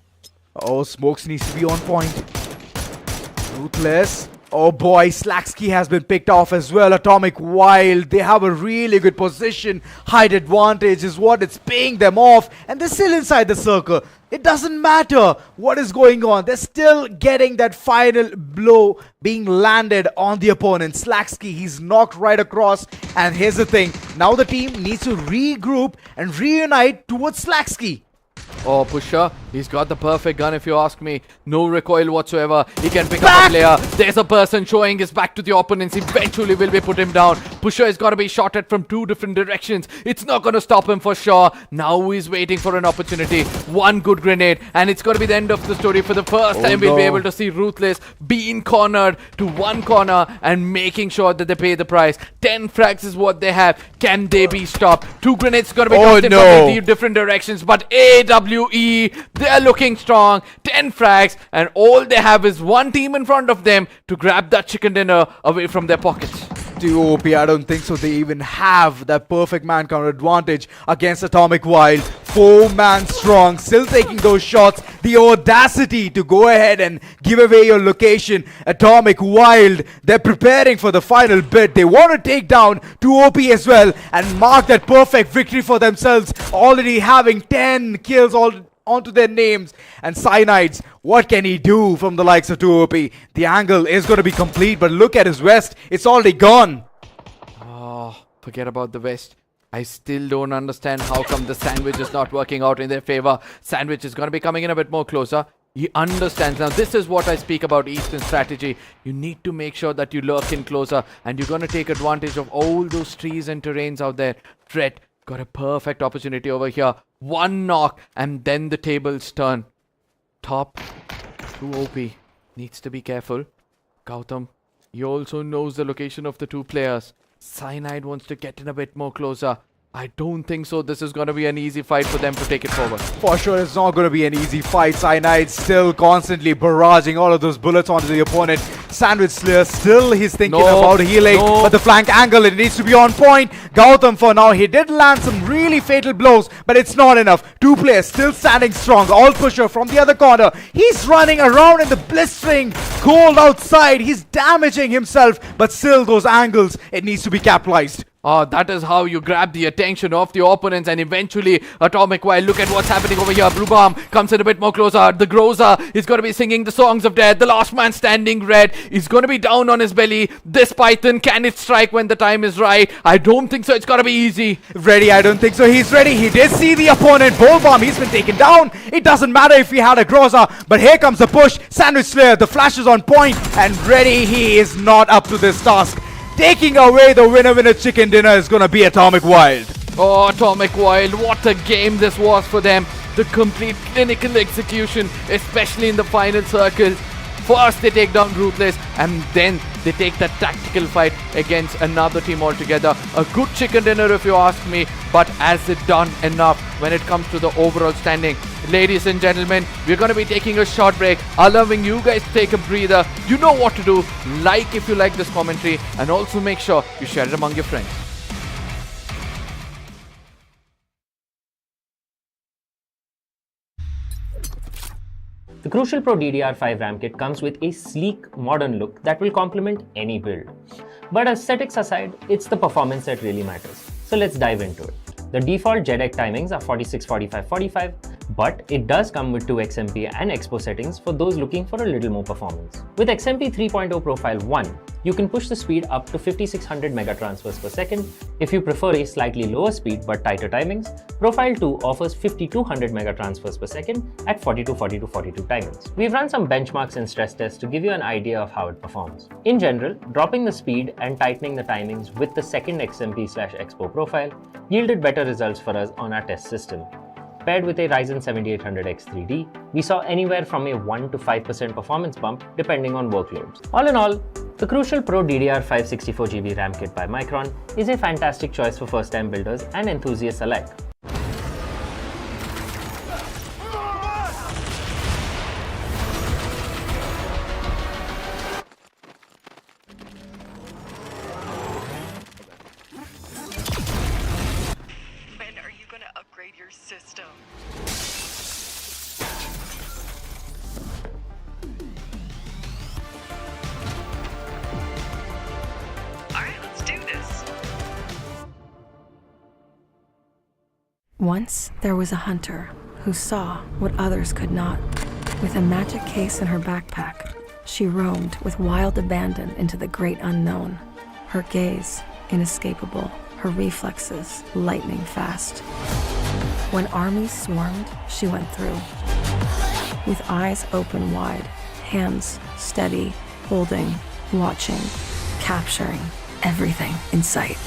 Oh, Smokes needs to be on point. Ruthless. Oh boy, Slacksky has been picked off as well. Atomic Wild, they have a really good position. Height advantage is what it's paying them off. And they're still inside the circle. It doesn't matter what is going on. They're still getting that final blow being landed on the opponent. Slacksky, he's knocked right across. And here's the thing. Now the team needs to regroup and reunite towards Slacksky. Oh, Pusher, he's got the perfect gun if you ask me. No recoil whatsoever. He can pick up a player. There's a person showing his back to the opponents. Eventually will be put him down. Pusher is going to be shot at from 2 different directions. It's not going to stop him for sure. Now he's waiting for an opportunity. 1 good grenade and it's going to be the end of the story. For the first time we'll be able to see Ruthless being cornered to 1 corner and making sure that they pay the price. 10 frags is what they have. Can they be stopped? 2 grenades going to be tossed in from 3 different directions, but AWE, they're looking strong. 10 frags, and all they have is 1 team in front of them to grab that chicken dinner away from their pockets. TOOP, I don't think so. They even have that perfect man counter advantage against Atomic Wild. 4-man strong, still taking those shots. The audacity to go ahead and give away your location. Atomic Wild, they're preparing for the final bit. They want to take down TOOP as well and mark that perfect victory for themselves. Already having 10 kills onto their names. And Cyanides, what can he do from the likes of TOOP? The angle is going to be complete, but look at his vest. It's already gone. Oh, forget about the West. I still don't understand how come the sandwich is not working out in their favor. Sandwich is going to be coming in a bit more closer. He understands. Now, this is what I speak about Eastern strategy. You need to make sure that you lurk in closer and you're going to take advantage of all those trees and terrains out there. Fred got a perfect opportunity over here. One knock and then the tables turn. Top TOOP needs to be careful. Gautam, he also knows the location of the two players. Cyanide wants to get in a bit more closer. I don't think so. This is going to be an easy fight for them to take it forward. For sure, it's not going to be an easy fight. Cyanide still constantly barraging all of those bullets onto the opponent. Sandwich Slayer still he's thinking about healing, but the flank angle, it needs to be on point. Gautam for now, he did land some really fatal blows, but it's not enough. Two players still standing strong. All pusher from the other corner. He's running around in the blistering cold outside. He's damaging himself, but still those angles, it needs to be capitalized. Oh, that is how you grab the attention of the opponents and eventually Atomic Wild. Look at what's happening over here. Blue Bomb comes in a bit more closer. The Groza is going to be singing the songs of death. The last man standing, Red, is going to be down on his belly. This Python, can it strike when the time is right? I don't think so. It's going to be easy. Ready? I don't think so. He's ready. He did see the opponent. Bull Bomb, he's been taken down. It doesn't matter if he had a Groza, but here comes the push. Sandwich Slayer, the flash is on point, and Ready, he is not up to this task. Taking away the winner chicken dinner is going to be Atomic Wild. Oh, Atomic Wild, what a game this was for them. The complete clinical execution, especially in the final circles. First they take down Ruthless and then they take that tactical fight against another team altogether. A good chicken dinner if you ask me, but has it done enough when it comes to the overall standing? Ladies and gentlemen, we're going to be taking a short break, allowing you guys to take a breather. You know what to do. Like if you like this commentary and also make sure you share it among your friends. The Crucial Pro DDR5 RAM kit comes with a sleek, modern look that will complement any build. But aesthetics aside, it's the performance that really matters. So let's dive into it. The default JEDEC timings are 46, 45, 45, but it does come with 2 XMP and Expo settings for those looking for a little more performance. With XMP 3.0 Profile 1, you can push the speed up to 5600 megatransfers per second. If you prefer a slightly lower speed but tighter timings, Profile 2 offers 5200 megatransfers per second at 42, 42, 42 timings. We've run some benchmarks and stress tests to give you an idea of how it performs. In general, dropping the speed and tightening the timings with the second XMP/Expo profile yielded better results for us on our test system. Paired with a Ryzen 7800X 3D, we saw anywhere from a 1 to 5% performance bump depending on workloads. All in all, the Crucial Pro DDR5 64GB RAM kit by Micron is a fantastic choice for first-time builders and enthusiasts alike. When are you gonna upgrade your system? Alright, let's do this. Once there was a hunter who saw what others could not. With a magic case in her backpack, she roamed with wild abandon into the great unknown. Her gaze inescapable, her reflexes lightning fast. When armies swarmed, she went through. With eyes open wide, hands steady, holding, watching, capturing everything in sight.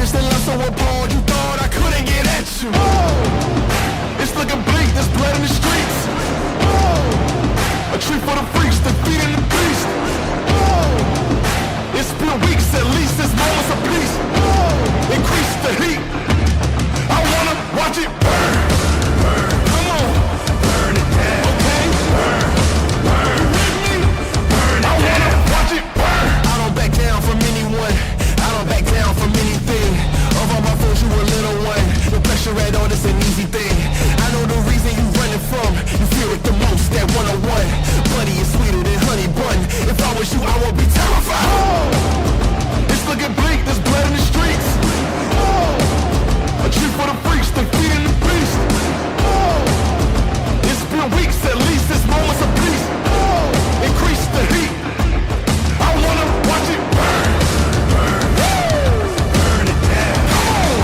just in love so appalled you thought I couldn't get at you. Oh, it's looking bleak, there's blood in the streets. Oh, a treat for the freaks, defeating the beast. Oh, it's been weeks, at least there's moments of peace. Oh, increase the heat. I wanna watch it burn. Come on, burn it down. Okay, burn. You with me? Burn it down. I wanna watch it burn. I don't back down from anyone. I don't back down from anything. Of all my foes, you a little one. The pressure at all, it's an easy thing. I know the reason you running from. You fear it the most, that one-on-one. Buddy is sweeter than honey bun. If I was you, I would be terrified. Oh, it's looking bleak, there's blood in the streets. Oh, a treat for the freaks, defeating the beast. Oh, it's been weeks, at least there's moments of peace. Oh, increase the heat. I wanna watch it burn. Burn it down. Come on.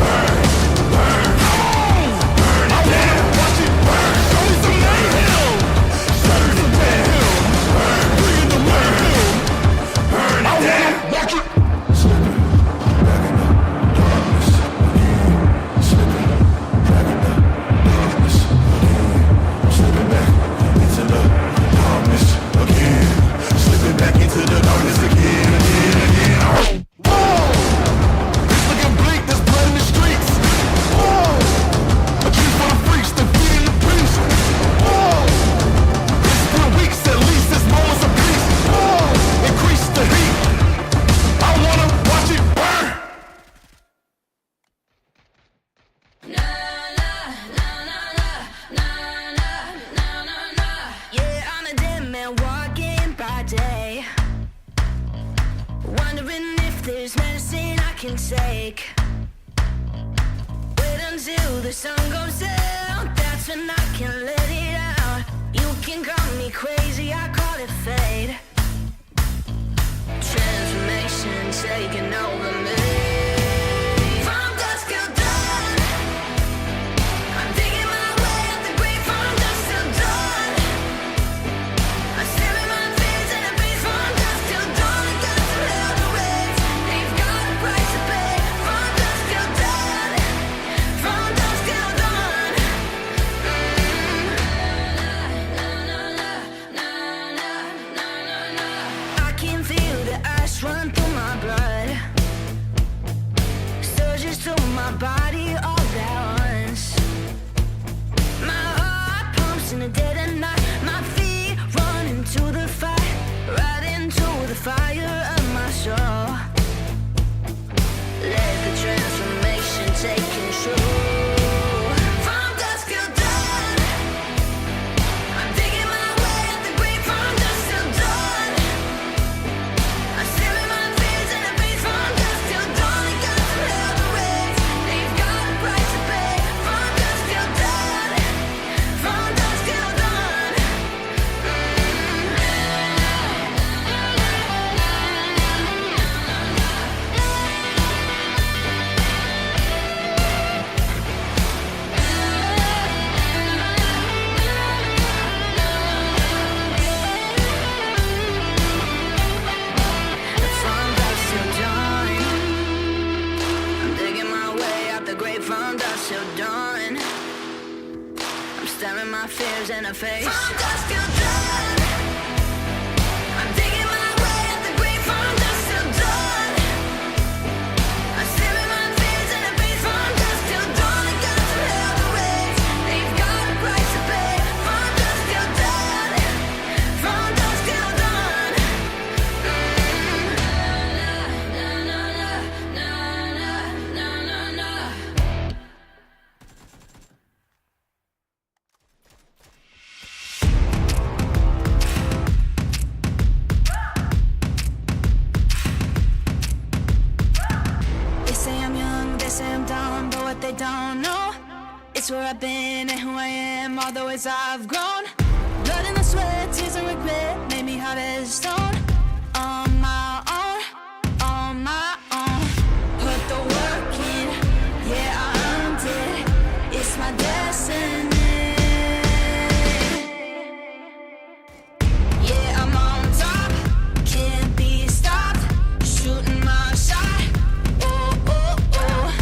Burn. Come on. Burn it down. Watch it burn. Show me some mayhem. Show me some mayhem. Bring it to mayhem. Burn it down. Watch it. Slipping back in the darkness again. Slipping back in the darkness again. Slipping back into the darkness again. Slipping back into the darkness again. It's looking bleak, there's blood in the streets. A treat for the freaks, defeating the beast. It's been weeks, at least there's moments of peace. Increase the heat. I wanna watch it burn. Yeah, I'm a dead man walking by day, wondering if there's medicine I can take. Wait until the sun goes down, that's when I can let it out. You can call me crazy, I call it fate. Transformation taking over me. From dusk till dawn, I'm digging my way up the grave. From dusk till dawn, I'm staring my fears in the face. From dusk till dawn, I got to hell to raise. They've got a price to pay. From dusk till dawn, from dusk till dawn. I can feel the ice run through my blood, surges through my body all at once. My heart pumps in the dead of night. My feet run into the fire, right into the fire of my soul. Let the transformation take control. From dusk till dawn, I'm digging my way up the grave. From dusk till dawn, I'm staring my fears in the face. From dusk till dawn, I got to hell to raise. They've got a price to pay. From dusk till dawn, from dusk till dawn. From dusk till dawn, I'm digging my way out the grave. From dusk till dawn, I'm staring my fears in the face. From dusk till dawn, I'm digging my way out the grave. From dusk till dawn, I'm staring my fears in the face. From dusk till dawn, I got to hell to raise. They've got a price to pay. From dusk till dawn, from dusk till dawn. They say I'm young, they say I'm dumb, but what they don't know, it's where I've been and who I am, all the ways I've grown. Blood in the sweat, tears and regret made me hard as stone. On my own, on my own. Put the work in, yeah, I earned it. It's my destiny. Yeah, I'm on top, can't be stopped. Shooting my shot, oh, oh, oh.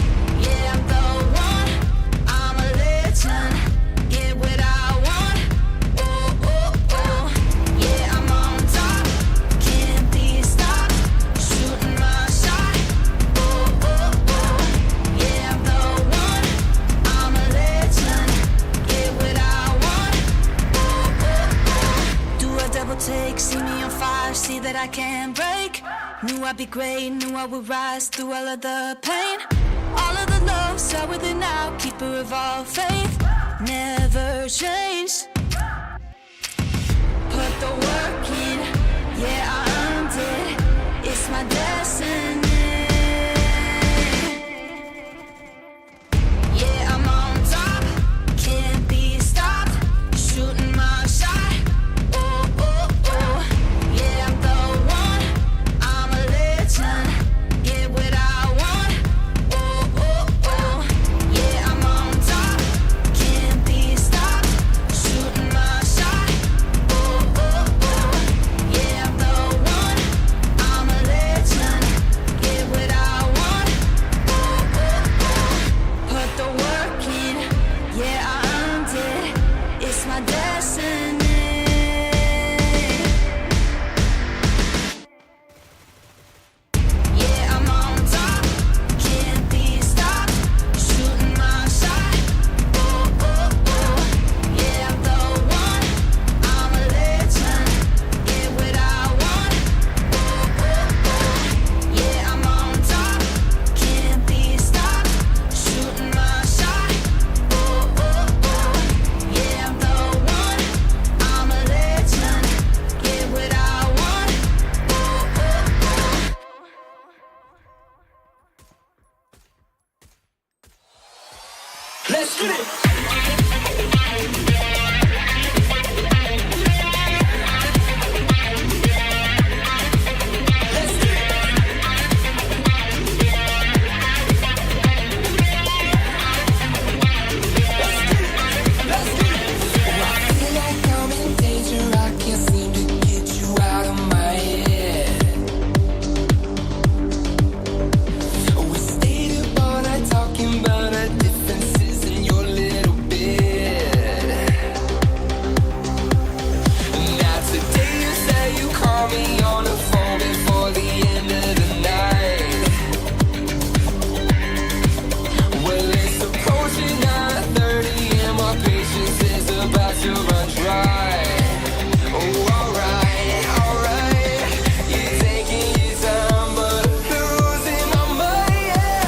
I can't break. Knew I'd be great, knew I would rise through all of the pain. All of the love, start with it now, keeper of all faith. Never change. Put the work in, yeah, I earned it. It's my destiny. Yeah, I'm on top, can't be stopped. Shooting my shot. Oh, oh, oh. Yeah, I'm the one, I'm a legend. Get what I want. Oh, oh, oh. Yeah, I'm on top, can't be stopped. Shooting my shot. Oh, oh, oh. Yeah, I'm the one, I'm a legend. Get what I want. Oh, oh, oh. Put the work in, yeah, I earned it. It's my destiny. Yeah, I'm on top, can't be stopped. Shooting my shot. Oh, oh, oh. Yeah, I'm the one, I'm a legend. Get what I want. Oh, oh, oh. Yeah, I'm on top, can't be stopped. Shooting my shot. Oh, oh, oh. Yeah, I'm the one, I'm a legend. Get what I want. Oh, oh, oh. Let's get it. Let's get it. Let's get it. I feel like I'm in danger. I can't seem to get you out of my head. We stayed up all night talking about our differences in your little bed. Now today you say you call me on the phone before the end of the night. Well, it's approaching 9:30 and my patience is about to run dry. Oh, alright, alright. You're taking your time, but losing my mind, yeah.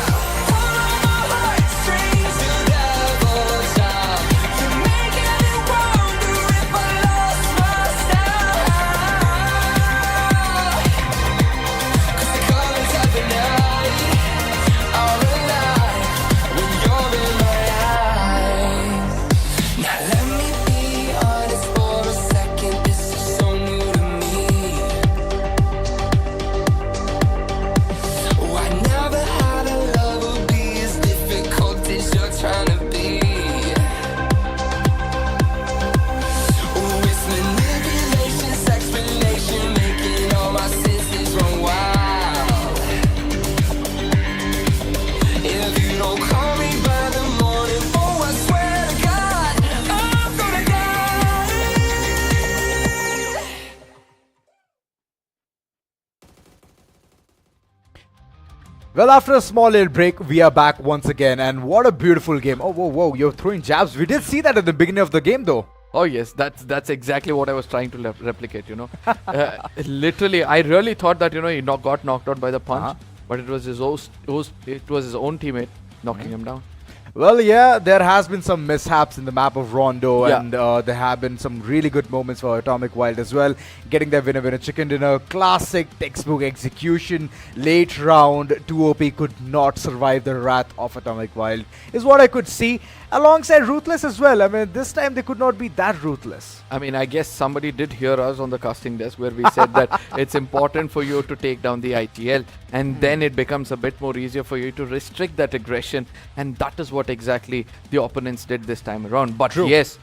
Pull on my heartstrings, the devil's job. You're making me wonder if I lost my style. 'Cause the colors of the night are alive when you're in my eyes. Now let me be honest for a second, this is so new to me. Oh, I never had a lover be as difficult as you're trying to be. Oh, it's manipulation, sexplanation, making all my senses run wild. If you don't call me by the morning, oh, I swear to God, I'm gonna die. Well, after a small little break, we are back once again, and what a beautiful game. Oh, whoa, whoa, you're throwing jabs. We did see that at the beginning of the game, though. Oh yes, that's exactly what I was trying to replicate. Literally, I really thought that he got knocked out by the punch, but it was his own teammate knocking him down. Well, yeah, there has been some mishaps in the map of Rondo, Yeah. and there have been some really good moments for Atomic Wild as well. Getting their winner chicken dinner, classic textbook execution. Late round, TOOP could not survive the wrath of Atomic Wild, is what I could see. Alongside Ruthless as well. I mean, this time they could not be that ruthless. I mean, I guess somebody did hear us on the casting desk where we said that it's important for you to take down the ITL, and then it becomes a bit more easier for you to restrict that aggression, and that is what exactly the opponents did this time around. But True. yes,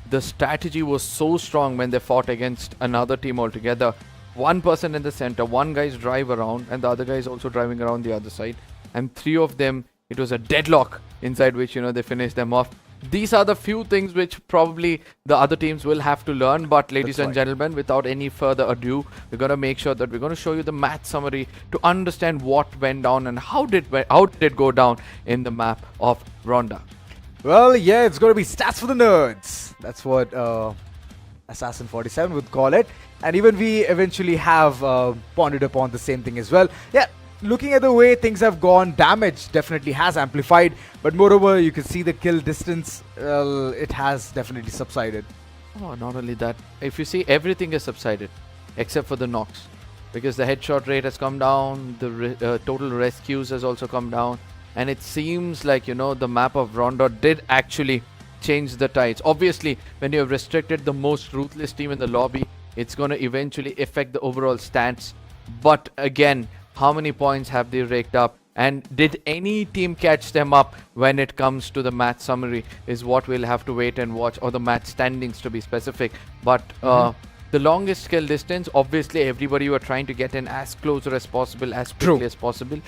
the strategy was so strong when they fought against another team altogether. One person in the center, one guy's drive around, and the other guy is also driving around the other side, and three of them, it was a deadlock inside which they finished them off. These are the few things which probably the other teams will have to learn. But ladies and gentlemen, without any further ado, we're going to make sure that we're going to show you the match summary to understand what went down and how did it go down in the map of Rondo. Well, yeah, it's going to be stats for the nerds. That's what Assassin 47 would call it. And even we eventually have pondered upon the same thing as well. Yeah, looking at the way things have gone, damage definitely has amplified. But moreover, you can see the kill distance, it has definitely subsided. Oh, not only that. If you see, everything has subsided except for the knocks. Because the headshot rate has come down, the total rescues has also come down. And it seems like, the map of Rondo did actually change the tides. Obviously, when you have restricted the most ruthless team in the lobby, it's going to eventually affect the overall stats. But again, how many points have they raked up? And did any team catch them up when it comes to the match summary is what we'll have to wait and watch, or the match standings to be specific. But the longest kill distance, obviously everybody were trying to get in as closer as possible, as quickly as possible.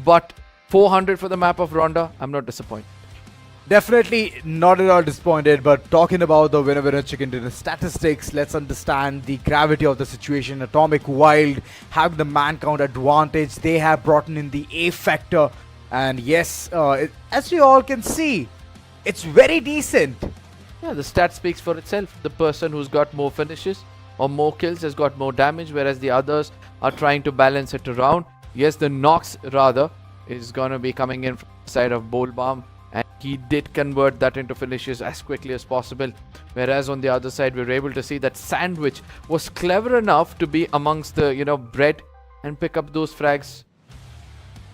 But 400 for the map of Rondo, I'm not disappointed. Definitely not at all disappointed, but talking about the winner chicken dinner statistics, let's understand the gravity of the situation. Atomic Wild have the man count advantage. They have brought in the A factor, and yes, as you all can see, it's very decent. Yeah, the stat speaks for itself. The person who's got more finishes or more kills has got more damage, whereas the others are trying to balance it around. Yes, the knocks rather is gonna be coming in from the side of Bolbalm, and he did convert that into finishes as quickly as possible. Whereas on the other side, we were able to see that Sandwich was clever enough to be amongst the, bread and pick up those frags.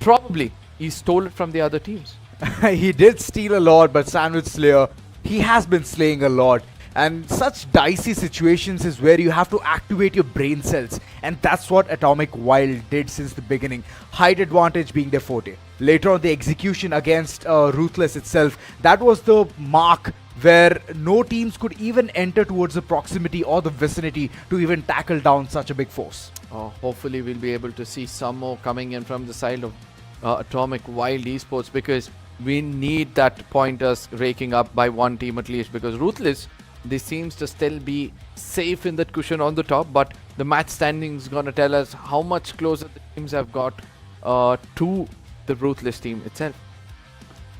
Probably he stole it from the other teams. He did steal a lot, but Sandwich Slayer, he has been slaying a lot. And such dicey situations is where you have to activate your brain cells. And that's what Atomic Wild did since the beginning. Height advantage being their forte. Later on, the execution against Ruthless itself, that was the mark where no teams could even enter towards the proximity or the vicinity to even tackle down such a big force. Hopefully we'll be able to see some more coming in from the side of Atomic Wild Esports, because we need that pointers raking up by one team at least, because Ruthless, they seems to still be safe in that cushion on the top, but the match standing is going to tell us how much closer the teams have got to the Ruthless team itself.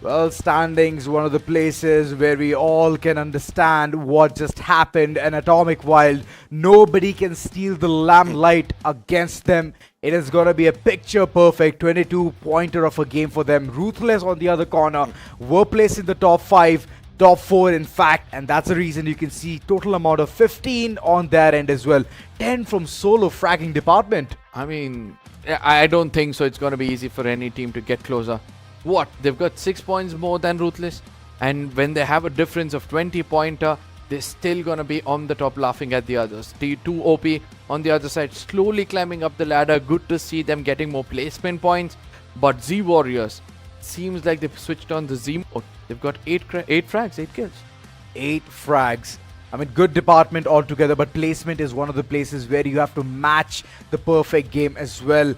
Well, standings, one of the places where we all can understand what just happened. And Atomic Wild, nobody can steal the limelight against them. It is going to be a picture perfect 22-pointer of a game for them. Ruthless on the other corner were placed in the top 5. Top 4 in fact, and that's the reason you can see total amount of 15 on their end as well. 10 from solo fragging department. I mean, I don't think so it's going to be easy for any team to get closer. What? They've got 6 points more than Ruthless, and when they have a difference of 20-pointer, they're still going to be on the top laughing at the others. T2OP on the other side slowly climbing up the ladder. Good to see them getting more placement points, but Z Warriors, seems like they've switched on the Z mode. They've got 8 frags, 8 kills. 8 frags. I mean, good department altogether, but placement is one of the places where you have to match the perfect game as well.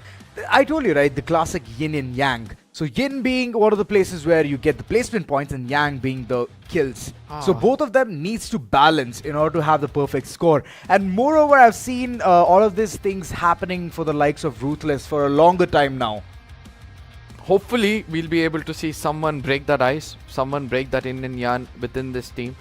I told you, right, the classic yin and yang. So yin being one of the places where you get the placement points, and yang being the kills. So both of them needs to balance in order to have the perfect score. And moreover, I've seen all of these things happening for the likes of Ruthless for a longer time now. Hopefully, we'll be able to see someone break that ice, someone break that yin and yang within this team,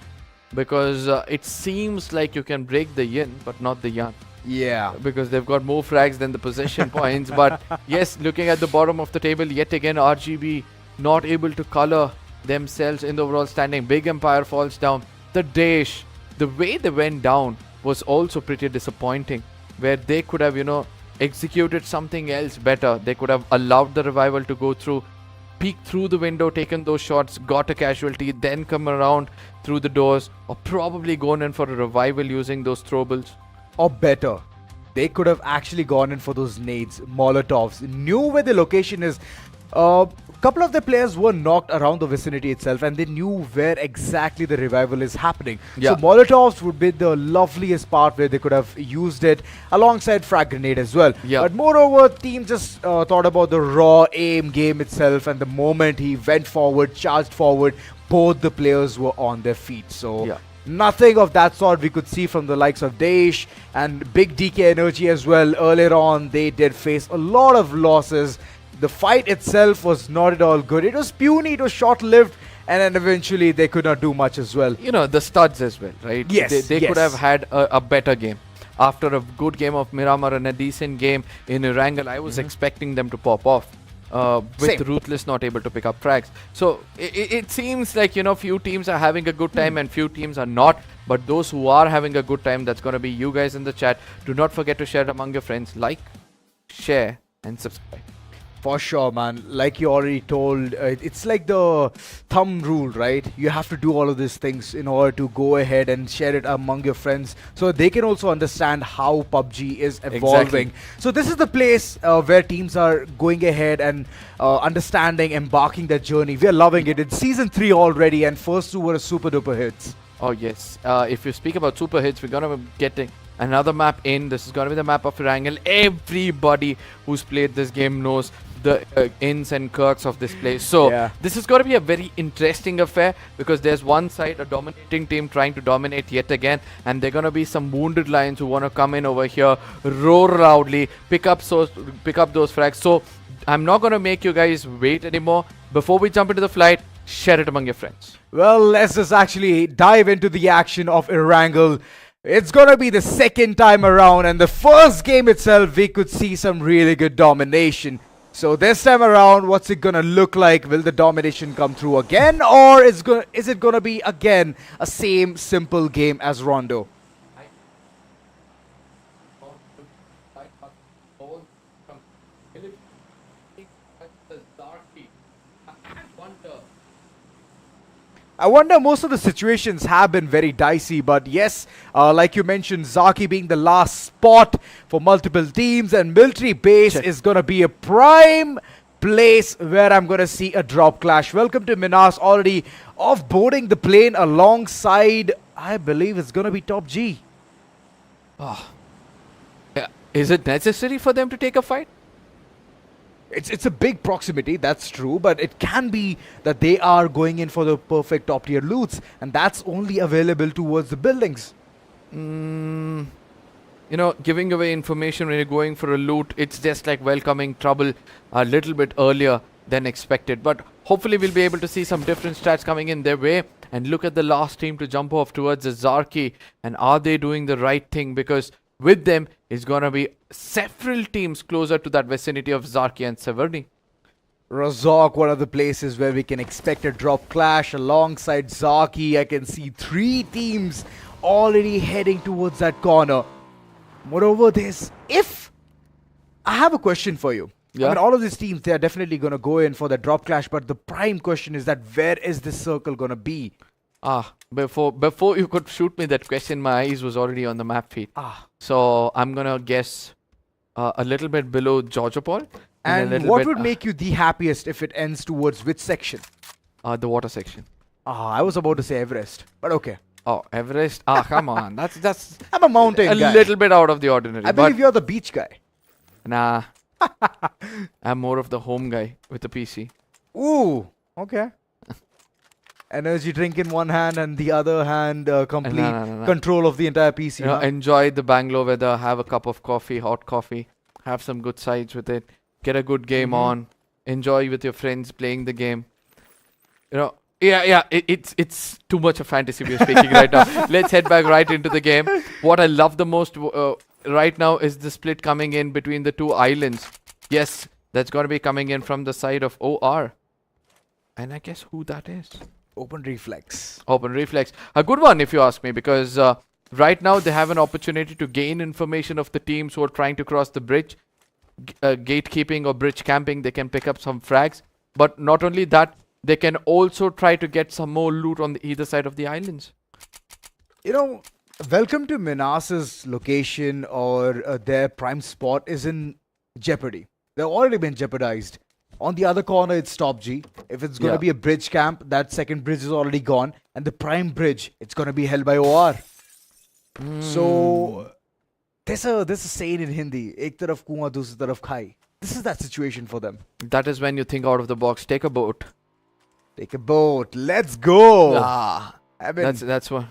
because it seems like you can break the yin, but not the yang. Yeah. Because they've got more frags than the possession points. But yes, looking at the bottom of the table, yet again, RGB not able to color themselves in the overall standing. Big Empire falls down. The DAESH, the way they went down was also pretty disappointing, where they could have, executed something else better. They could have allowed the revival to go through, peeked through the window, taken those shots, got a casualty, then come around through the doors, or probably gone in for a revival using those throwables. Or better, they could have actually gone in for those nades, Molotovs, knew where the location is. A couple of the players were knocked around the vicinity itself, and they knew where exactly the revival is happening. Yeah. So Molotovs would be the loveliest part where they could have used it alongside frag grenade as well. Yeah. But moreover, team just thought about the raw aim game itself, and the moment he went forward, charged forward, both the players were on their feet. So yeah. Nothing of that sort we could see from the likes of DAESH and Big DK Energy as well. Earlier on, they did face a lot of losses. The fight itself was not at all good. It was puny, it was short-lived, and then eventually they could not do much as well. You know, the studs as well, right? Yes, They could yes. have had a better game. After a good game of Miramar and a decent game in Erangle, I was expecting them to pop off. With Same. Ruthless not able to pick up frags. So it seems like, you know, few teams are having a good time and few teams are not. But those who are having a good time, that's going to be you guys in the chat. Do not forget to share it among your friends. Like, share and subscribe. For sure, man. Like you already told, it's like the thumb rule, right? You have to do all of these things in order to go ahead and share it among your friends so they can also understand how PUBG is evolving. Exactly. So this is the place where teams are going ahead and understanding, embarking their journey. We are loving it. It's season 3 already, and first 2 were super duper hits. Oh, yes. If you speak about super hits, we're going to be getting another map in. This is going to be the map of Erangle. Everybody who's played this game knows the ins and quirks of this place. So Yeah. this is going to be a very interesting affair because there's one side, a dominating team trying to dominate yet again, and there are going to be some wounded lions who want to come in over here, roar loudly, pick up those frags. So I'm not going to make you guys wait anymore. Before we jump into the flight, share it among your friends. Well, let's just actually dive into the action of Erangle. It's gonna be the second time around, and the first game itself, we could see some really good domination. So this time around, what's it gonna look like? Will the domination come through again, or is it gonna be again a same simple game as Rondo? I wonder, most of the situations have been very dicey, but yes, like you mentioned, Zaki being the last spot for multiple teams, and military base is going to be a prime place where I'm going to see a drop clash. Welcome to MINAS, already off-boarding the plane alongside, I believe it's going to be TOPG. Is it necessary for them to take a fight? It's a big proximity, that's true, but it can be that they are going in for the perfect top tier loots, and that's only available towards the buildings. You know, giving away information when you're going for a loot, it's just like welcoming trouble a little bit earlier than expected. But hopefully we'll be able to see some different stats coming in their way. And look at the last team to jump off towards the Zarki. And are they doing the right thing? Because with them is going to be several teams closer to that vicinity of Zarki and Severny. Razak, one of the places where we can expect a drop clash alongside Zaki. I can see 3 teams already heading towards that corner. Moreover, if I have a question for you. Yeah. I mean, all of these teams, they are definitely going to go in for the drop clash, but the prime question is that where is this circle going to be? Before you could shoot me that question, my eyes was already on the map feed. So I'm going to guess a little bit below Georgiopol. And what would make you the happiest if it ends towards which section? The water section. I was about to say Everest, but okay. Oh, Everest. Come on. That's I'm a mountain a guy. little bit out of the ordinary. I believe you're the beach guy. Nah. I'm more of the home guy with the PC. Ooh, okay. Energy drink in one hand and the other hand complete No. control of the entire PC. You know, huh? enjoy the Bangalore weather, have a cup of coffee, hot coffee, have some good sides with it, get a good game on, enjoy with your friends playing the game. You know, it's too much of fantasy we're speaking right now. Let's head back right into the game. What I love the most right now is the split coming in between the 2 islands. Yes, that's going to be coming in from the side of OR. And I guess who that is? Open reflex. Open Reflex. A good one if you ask me, because right now they have an opportunity to gain information of the teams who are trying to cross the bridge. Gatekeeping or bridge camping, they can pick up some frags. But not only that, they can also try to get some more loot on the either side of the islands. You know, welcome to Minas's location, or their prime spot is in jeopardy. They've already been jeopardized. On the other corner, it's TOPG. If it's going to be a bridge camp, that second bridge is already gone. And the prime bridge, it's going to be held by OR. So, there's a saying in Hindi, ek taraf kuan, dusri taraf khai. This is that situation for them. That is when you think out of the box. Take a boat. Take a boat. Let's go. I mean, that's what.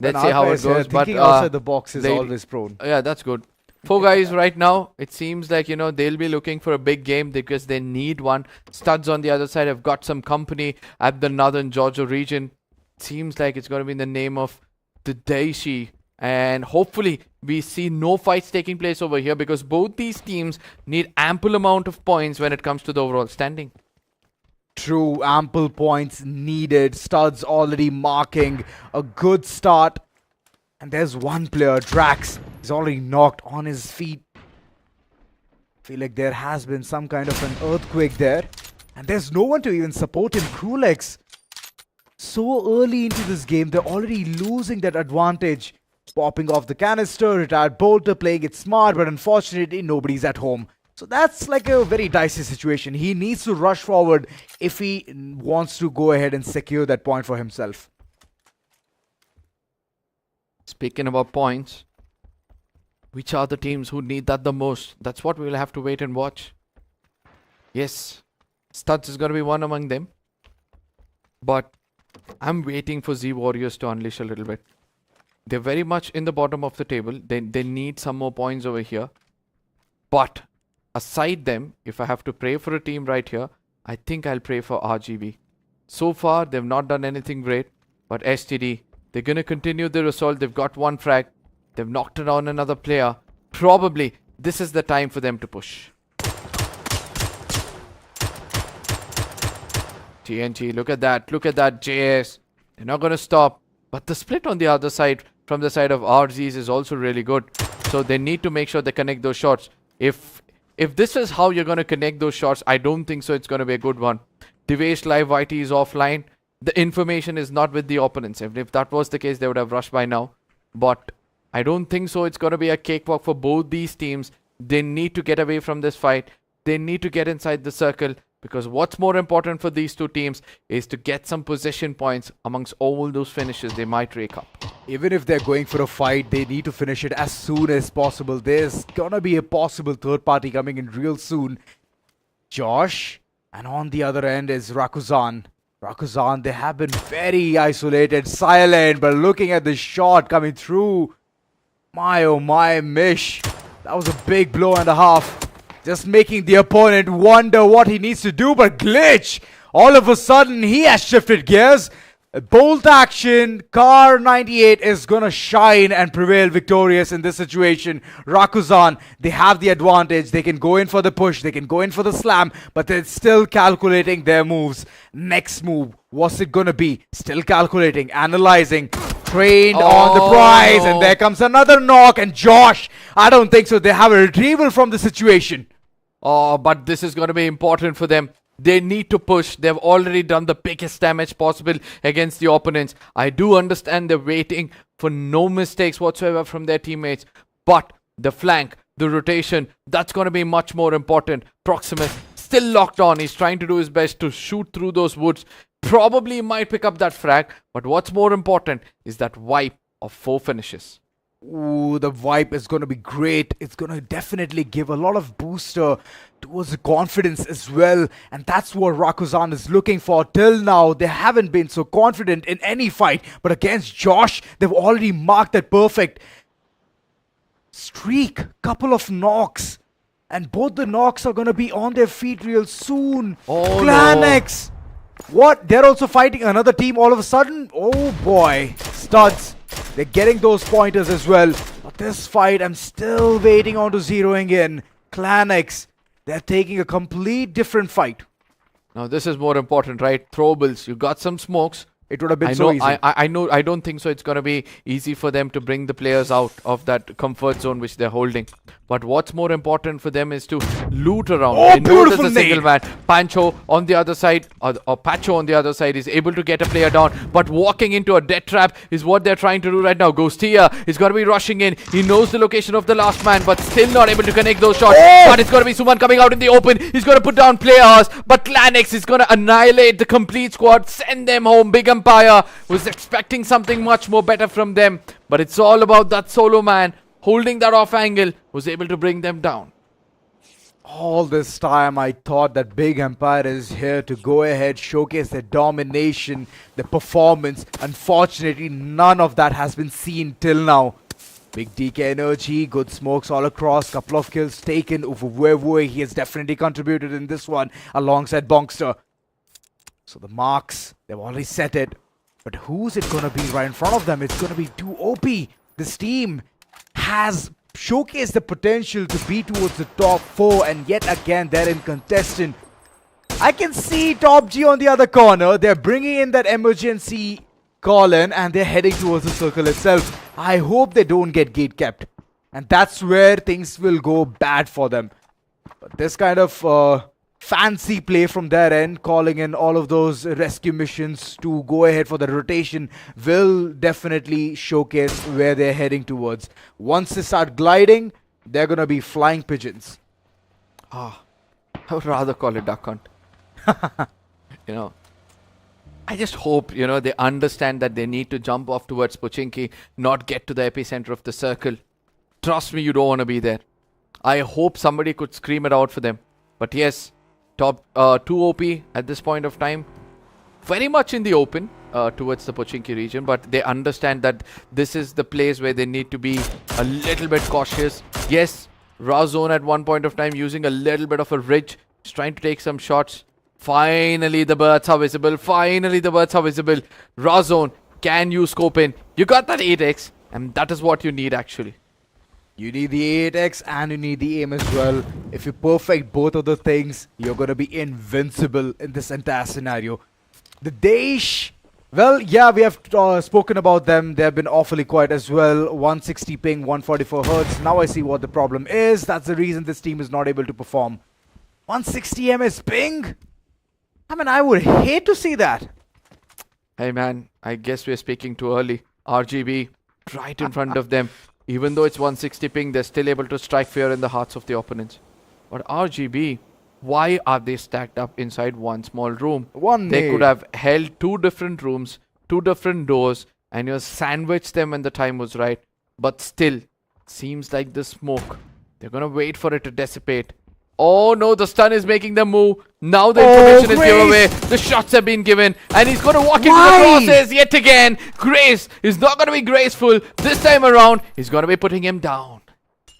when Let's see how it Arpa is here, goes. But thinking outside the box is always prone. yeah, that's good. Four guys right now. It seems like, you know, they'll be looking for a big game because they need one. Studs on the other side have got some company at the northern Georgia region. Seems like it's going to be in the name of the DAESH. And hopefully we see no fights taking place over here because both these teams need ample amount of points when it comes to the overall standing. True, ample points needed. Studs already marking a good start. And there's one player, Drax. He's already knocked on his feet. Feel like there has been some kind of an earthquake there. And there's no one to even support him. Krulex. So early into this game, they're already losing that advantage. Popping off the canister, retired bolter, playing it smart, but unfortunately nobody's at home. So that's like a very dicey situation. He needs to rush forward if he wants to go ahead and secure that point for himself. Speaking about points, which are the teams who need that the most? That's what we'll have to wait and watch. Yes, Studs is going to be one among them. But I'm waiting for Z Warriors to unleash a little bit. They're very much in the bottom of the table. They need some more points over here. But aside them, if I have to pray for a team right here, I think I'll pray for RGB. So far, they've not done anything great. But STD, they're going to continue their assault. They've got one frag. They've knocked down another player. Probably, this is the time for them to push. TNT, look at that. Look at that, JS. They're not going to stop. But the split on the other side, from the side of RZs, is also really good. So they need to make sure they connect those shots. If this is how you're going to connect those shots, I don't think so it's going to be a good one. Devesh Live YT is offline. The information is not with the opponents. If that was the case, they would have rushed by now. But I don't think so it's going to be a cakewalk for both these teams. They need to get away from this fight. They need to get inside the circle. Because what's more important for these two teams is to get some possession points amongst all those finishes they might rake up. Even if they're going for a fight, they need to finish it as soon as possible. There's gonna be a possible third party coming in real soon. Josh, and on the other end is RAKUZAN. RAKUZAN, they have been very isolated, silent, but looking at the shot coming through. My oh my, Mish. That was a big blow and a half. Just making the opponent wonder what he needs to do, but Glitch, all of a sudden, he has shifted gears. Bolt action, Car 98 is gonna shine and prevail victorious in this situation. RAKUZAN, they have the advantage. They can go in for the push, they can go in for the slam, but they're still calculating their moves. Next move, what's it gonna be? Still calculating, analyzing. Trained on the prize, and there comes another knock, and Josh, I don't think so. They have a retrieval from the situation. Oh, but this is going to be important for them. They need to push. They've already done the biggest damage possible against the opponents. I do understand they're waiting for no mistakes whatsoever from their teammates. But the flank, the rotation, that's going to be much more important. Proximus still locked on. He's trying to do his best to shoot through those woods. Probably might pick up that frag. But what's more important is that wipe of 4 finishes. Ooh, the wipe is going to be great. It's going to definitely give a lot of booster towards the confidence as well. And that's what RAKUZAN is looking for. Till now, they haven't been so confident in any fight. But against Josh, they've already marked that perfect streak. Couple of knocks. And both the knocks are going to be on their feet real soon. Oh, Clanex. No. What? They're also fighting another team all of a sudden? Oh boy. Studs. They're getting those pointers as well. But this fight, I'm still waiting on to zeroing in. Clanex, they're taking a complete different fight. Now this is more important, right? Throwables. You got some smokes. It would have been so easy. I know. I don't think so. It's going to be easy for them to bring the players out of that comfort zone which they're holding. But what's more important for them is to loot around. Oh, they know there's beautiful a single nade. man. Pancho on the other side, or Pacho on the other side is able to get a player down. But walking into a death trap is what they're trying to do right now. Ghostia is going to be rushing in. He knows the location of the last man, but still not able to connect those shots. Oh. But it's going to be Suman coming out in the open. He's going to put down players. But Clanex is going to annihilate the complete squad, send them home. Big Empire was expecting something much more better from them, but it's all about that solo man holding that off angle, was able to bring them down. All this time, I thought that Big Empire is here to go ahead, showcase their domination, their performance. Unfortunately, none of that has been seen till now. Big DK energy, good smokes all across, couple of kills taken. Ufuwewue, he has definitely contributed in this one alongside Bonkster. So the marks, they've already set it. But who's it gonna be right in front of them? It's gonna be TOOP. This team has showcased the potential to be towards the top 4, and yet again they're in contestant. I can see TOPG on the other corner. They're bringing in that emergency call-in and they're heading towards the circle itself. I hope they don't get gate kept, and that's where things will go bad for them. But this kind of fancy play from their end, calling in all of those rescue missions to go ahead for the rotation, will definitely showcase where they're heading towards. Once they start gliding, they're gonna be flying pigeons. I would rather call it duck hunt. You know, I just hope, you know, they understand that they need to jump off towards Pochinki, not get to the epicenter of the circle. Trust me, you don't want to be there. I hope somebody could scream it out for them. But yes, TOOP at this point of time, very much in the open towards the Pochinki region, but they understand that this is the place where they need to be a little bit cautious. Yes, RAKUZAN at one point of time using a little bit of a ridge, just trying to take some shots. Finally, the birds are visible. Finally, the birds are visible. RAKUZAN, can you scope in? You got that 8x, and that is what you need actually. You need the 8x and you need the aim as well. If you perfect both of the things, you're going to be invincible in this entire scenario. The DAESH, well, yeah, we have spoken about them. They've been awfully quiet as well. 160 ping, 144 hertz. Now I see what the problem is. That's the reason this team is not able to perform. 160 ms ping? I mean, I would hate to see that. Hey man, I guess we're speaking too early. RGB, right in front of them. Even though it's 160 ping, they're still able to strike fear in the hearts of the opponents. But RGB, why are they stacked up inside one small room? They could have held 2 different rooms, 2 different doors, and you sandwiched them when the time was right. But still, seems like the smoke, they're gonna wait for it to dissipate. Oh no, the stun is making them move. Now the information is given away. The shots have been given. And he's going to walk into the crosses yet again. Grace is not going to be graceful. This time around, he's going to be putting him down.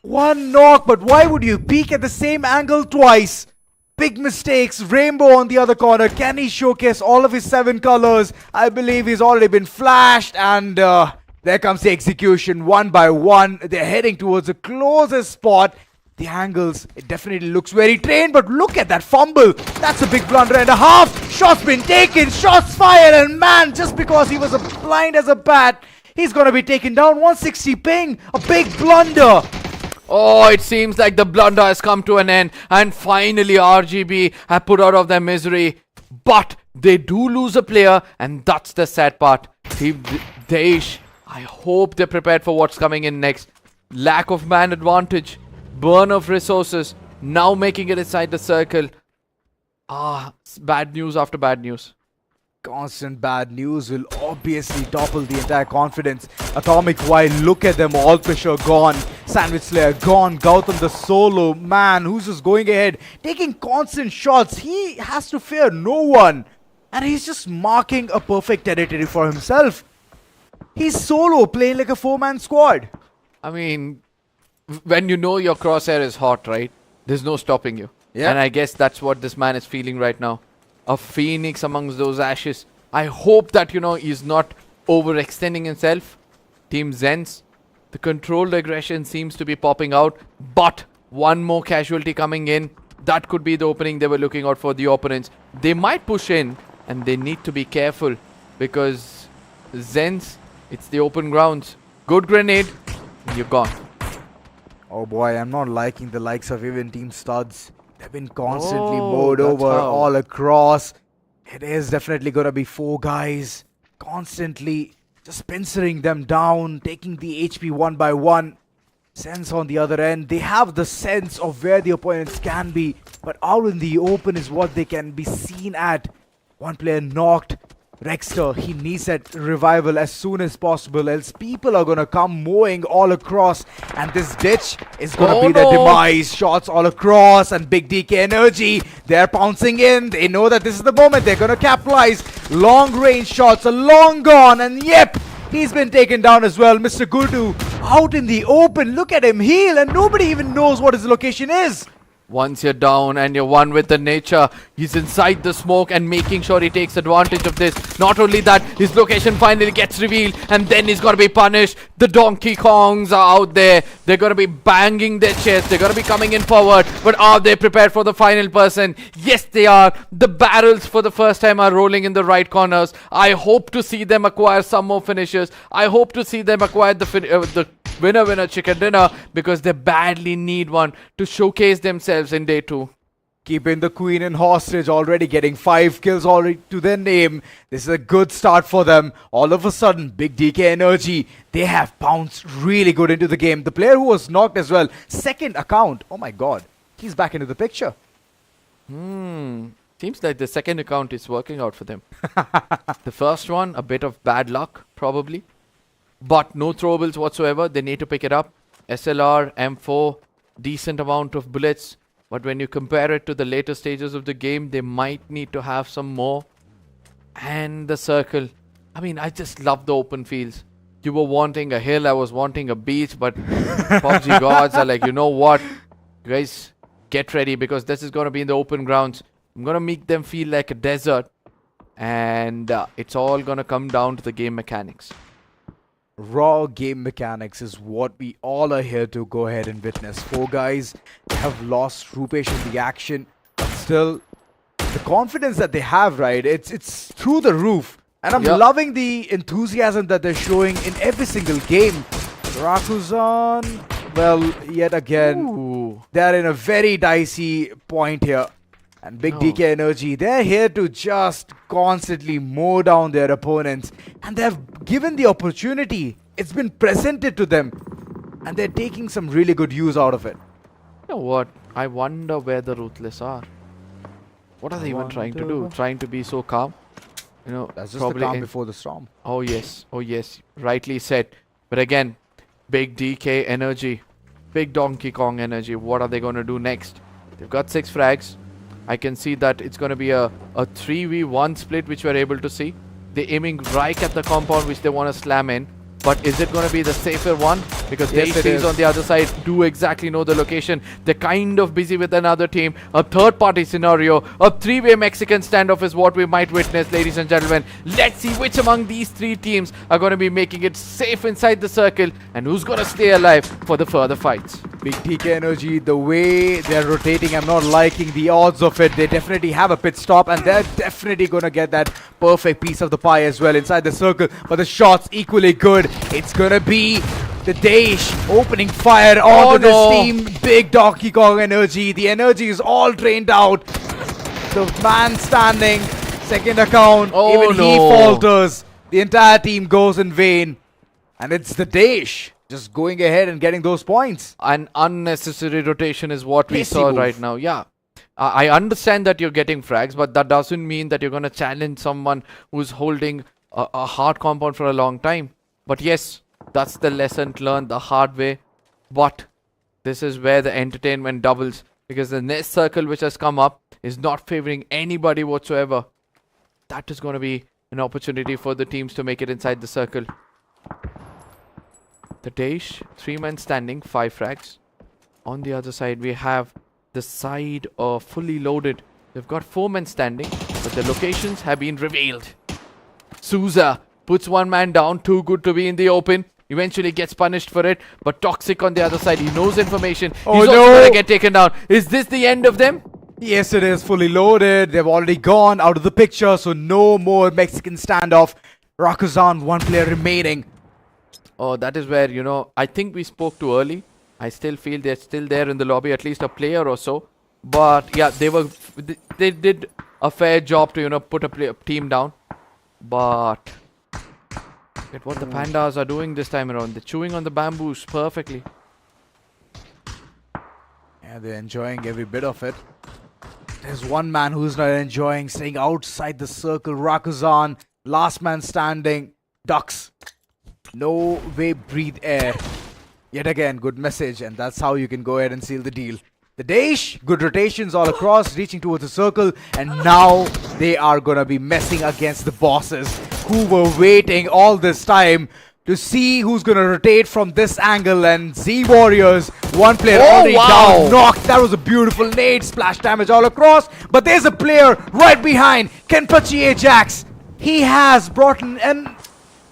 One knock, but why would you peek at the same angle twice? Big mistakes. Rainbow on the other corner. Can he showcase all of his 7 colors? I believe he's already been flashed. And there comes the execution. One by one. They're heading towards the closest spot. The angles, it definitely looks very trained, but look at that fumble. That's a big blunder and a half. Shots been taken, shots fired, and man, just because he was blind as a bat, he's gonna be taken down. 160 ping, a big blunder. Oh, it seems like the blunder has come to an end, and finally RGB have put out of their misery. But they do lose a player, and that's the sad part. Team DAESH, I hope they're prepared for what's coming in next. Lack of man advantage. Burn of resources, now making it inside the circle. Bad news after bad news. Constant bad news will obviously topple the entire confidence. Atomic Wild, look at them all. Pressure gone. Sandwich Slayer gone. Gautam the solo man who's just going ahead, taking constant shots. He has to fear no one. And he's just marking a perfect territory for himself. He's solo, playing like a 4-man squad. I mean, when you know your crosshair is hot, right? There's no stopping you. Yeah. And I guess that's what this man is feeling right now. A phoenix amongst those ashes. I hope that, you know, he's not overextending himself. Team ZENSE, the controlled aggression seems to be popping out. But one more casualty coming in. That could be the opening they were looking out for the opponents. They might push in, and they need to be careful. Because ZENSE, it's the open grounds. Good grenade, you're gone. Oh boy, I'm not liking the likes of even Team Studs. They've been constantly mowed over all across. It is definitely going to be 4 guys constantly just pincering them down, taking the HP one by one. ZENSE on the other end, they have the sense of where the opponents can be, but out in the open is what they can be seen at. One player knocked. Rexter, he needs that revival as soon as possible, else people are going to come mowing all across, and this ditch is going to be their demise. Shots all across, and Big DK energy, they're pouncing in. They know that this is the moment they're going to capitalize. Long range shots are long gone, and yep, He's been taken down as well. Mr. Gurdu out in the open. Look at him heal, and nobody even knows what his location is. Once you're down and you're one with the nature, he's inside the smoke and making sure he takes advantage of this. Not only that, his location finally gets revealed and then he's got to be punished. The Donkey Kongs are out there. They're going to be banging their chests. They're going to be coming in forward. But are they prepared for the final person? Yes, they are. The barrels for the first time are rolling in the right corners. I hope to see them acquire some more finishers. I hope to see them acquire the winner chicken dinner, because they badly need one to showcase themselves in day 2. Keeping the Queen in hostage, already getting 5 kills already to their name. This is a good start for them. All of a sudden, Big DK Energy, they have bounced really good into the game. The player who was knocked as well, second account, oh my god, he's back into the picture. Seems like the second account is working out for them. The first one, a bit of bad luck, probably. But no throwables whatsoever. They need to pick it up. SLR, M4, decent amount of bullets. But when you compare it to the later stages of the game, they might need to have some more. And the circle. I mean, I just love the open fields. You were wanting a hill, I was wanting a beach. But PUBG gods are like, you know what? Guys, get ready, because this is going to be in the open grounds. I'm going to make them feel like a desert. And it's all going to come down to the game mechanics. Raw game mechanics is what we all are here to go ahead and witness. 4 guys have lost Rupesh in the action, but still the confidence that they have, right? It's through the roof. And I'm loving the enthusiasm that they're showing in every single game. RAKUZAN, well, yet again, they're in a very dicey point here. And Big DK Energy, they're here to just constantly mow down their opponents. And they've given the opportunity. It's been presented to them. And they're taking some really good use out of it. You know what? I wonder where the Ruthless are. What are they even trying to do? Trying to be so calm? You know, That's just the calm before the storm. Oh yes, rightly said. But again, Big DK Energy, Big Donkey Kong Energy, what are they going to do next? They've got 6 frags. I can see that it's going to be a 3v1 split, which we're able to see. They're aiming right at the compound, which they want to slam in. But is it going to be the safer one? Because DAESH is on the other side, do exactly know the location. They're kind of busy with another team. A third party scenario, a 3-way Mexican standoff is what we might witness, ladies and gentlemen. Let's see which among these 3 teams are going to be making it safe inside the circle, and who's going to stay alive for the further fights. Big DK Energy, the way they're rotating, I'm not liking the odds of it. They definitely have a pit stop, and they're definitely going to get that perfect piece of the pie as well inside the circle. But the shots equally good. It's going to be the DAESH opening fire onto this team. Big Donkey Kong Energy. The energy is all drained out. The man standing, second account, even he falters. The entire team goes in vain. And it's the DAESH just going ahead and getting those points. An unnecessary rotation is what we saw right now. Yeah. I understand that you're getting frags, but that doesn't mean that you're going to challenge someone who's holding a hard compound for a long time. But yes, that's the lesson learned the hard way. But this is where the entertainment doubles, because the next circle which has come up is not favoring anybody whatsoever. That is going to be an opportunity for the teams to make it inside the circle. The DAESH, 3 men standing, 5 frags. On the other side, we have the side fully loaded. They've got 4 men standing, but the locations have been revealed. Souza puts 1 man down, too good to be in the open. Eventually gets punished for it, but Toxic on the other side, he knows information. He's also going to get taken down. Is this the end of them? Yes, it is fully loaded. They've already gone out of the picture, so no more Mexican standoff. RAKUZAN, 1 player remaining. Oh, that is where, you know, I think we spoke too early. I still feel they're still there in the lobby, at least a player or so. But yeah, they did a fair job to, you know, put a team down. But look at what the pandas are doing this time around. They're chewing on the bamboos perfectly. Yeah, they're enjoying every bit of it. There's 1 man who's not enjoying, staying outside the circle. RAKUZAN, last man standing. Ducks. No way, breathe air. Yet again, good message, and that's how you can go ahead and seal the deal. The DAESH, good rotations all across, reaching towards the circle, and now they are gonna be messing against the bosses. who were waiting all this time to see who's gonna rotate from this angle, and Z Warriors, one player already down, knocked. That was a beautiful nade, splash damage all across, but there's a player right behind, Kenpachi Ajax. He has brought an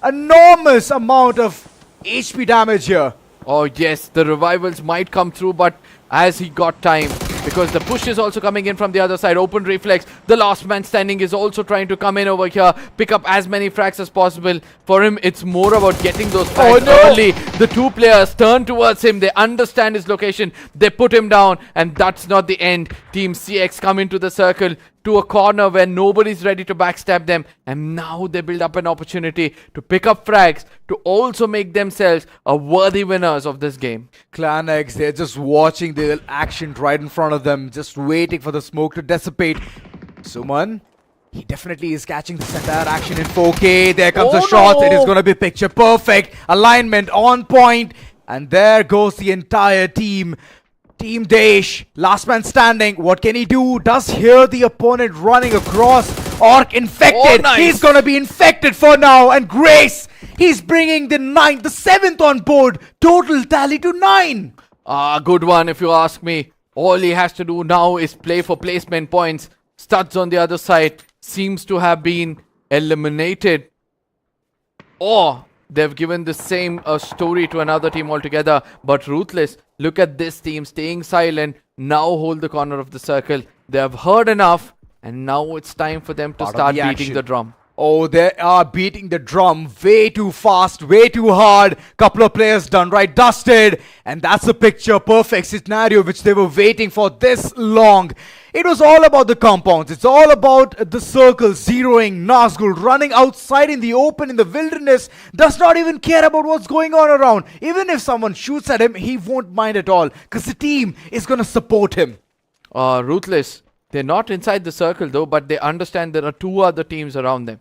enormous amount of HP damage here. Oh yes, the revivals might come through, but as he got time, because the push is also coming in from the other side. Open reflex, the last man standing is also trying to come in over here, pick up as many frags as possible. For him, it's more about getting those frags early. The two players turn towards him, they understand his location, they put him down, and that's not the end. Team CX come into the circle to a corner where nobody's ready to backstab them, and now they build up an opportunity to pick up frags to also make themselves a worthy winners of this game. Clan X, they're just watching the action right in front of them, just waiting for the smoke to dissipate. Suman, he definitely is catching this entire action in 4K. There comes the shot. It is going to be picture perfect. Alignment on point. And there goes the entire team. Team DAESH, last man standing. What can he do? Does hear the opponent running across. Orc infected. He's going to be infected for now. And Grace, he's bringing the 7th on board. Total tally to 9. Good one if you ask me. All he has to do now is play for placement points. Studs on the other side seems to have been eliminated. Or they've given the same story to another team altogether. But Ruthless, look at this team staying silent. Now hold the corner of the circle. They have heard enough. And now it's time for them to start beating the drum. Oh, they are beating the drum way too fast, way too hard. Couple of players done right, dusted. And that's a picture perfect scenario which they were waiting for this long. It was all about the compounds. It's all about the circle zeroing. Nazgul running outside in the open, in the wilderness. Does not even care about what's going on around. Even if someone shoots at him, he won't mind at all. Because the team is going to support him. Ruthless. They're not inside the circle though, but they understand there are 2 other teams around them.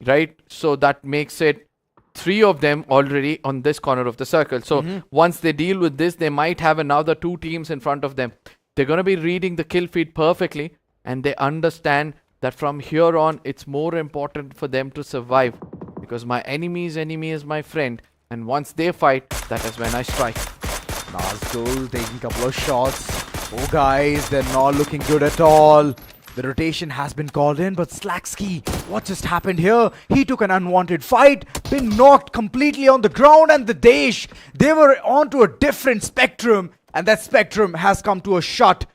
Right? So that makes it 3 of them already on this corner of the circle. So once they deal with this, they might have another 2 teams in front of them. They're going to be reading the kill feed perfectly, and they understand that from here on, it's more important for them to survive. Because my enemy's enemy is my friend, and once they fight, that is when I strike. Nazgul taking a couple of shots. Oh guys, they're not looking good at all. The rotation has been called in, but Slacksky, what just happened here? He took an unwanted fight, been knocked completely on the ground, and the DAESH, they were onto a different spectrum, and that spectrum has come to a shut.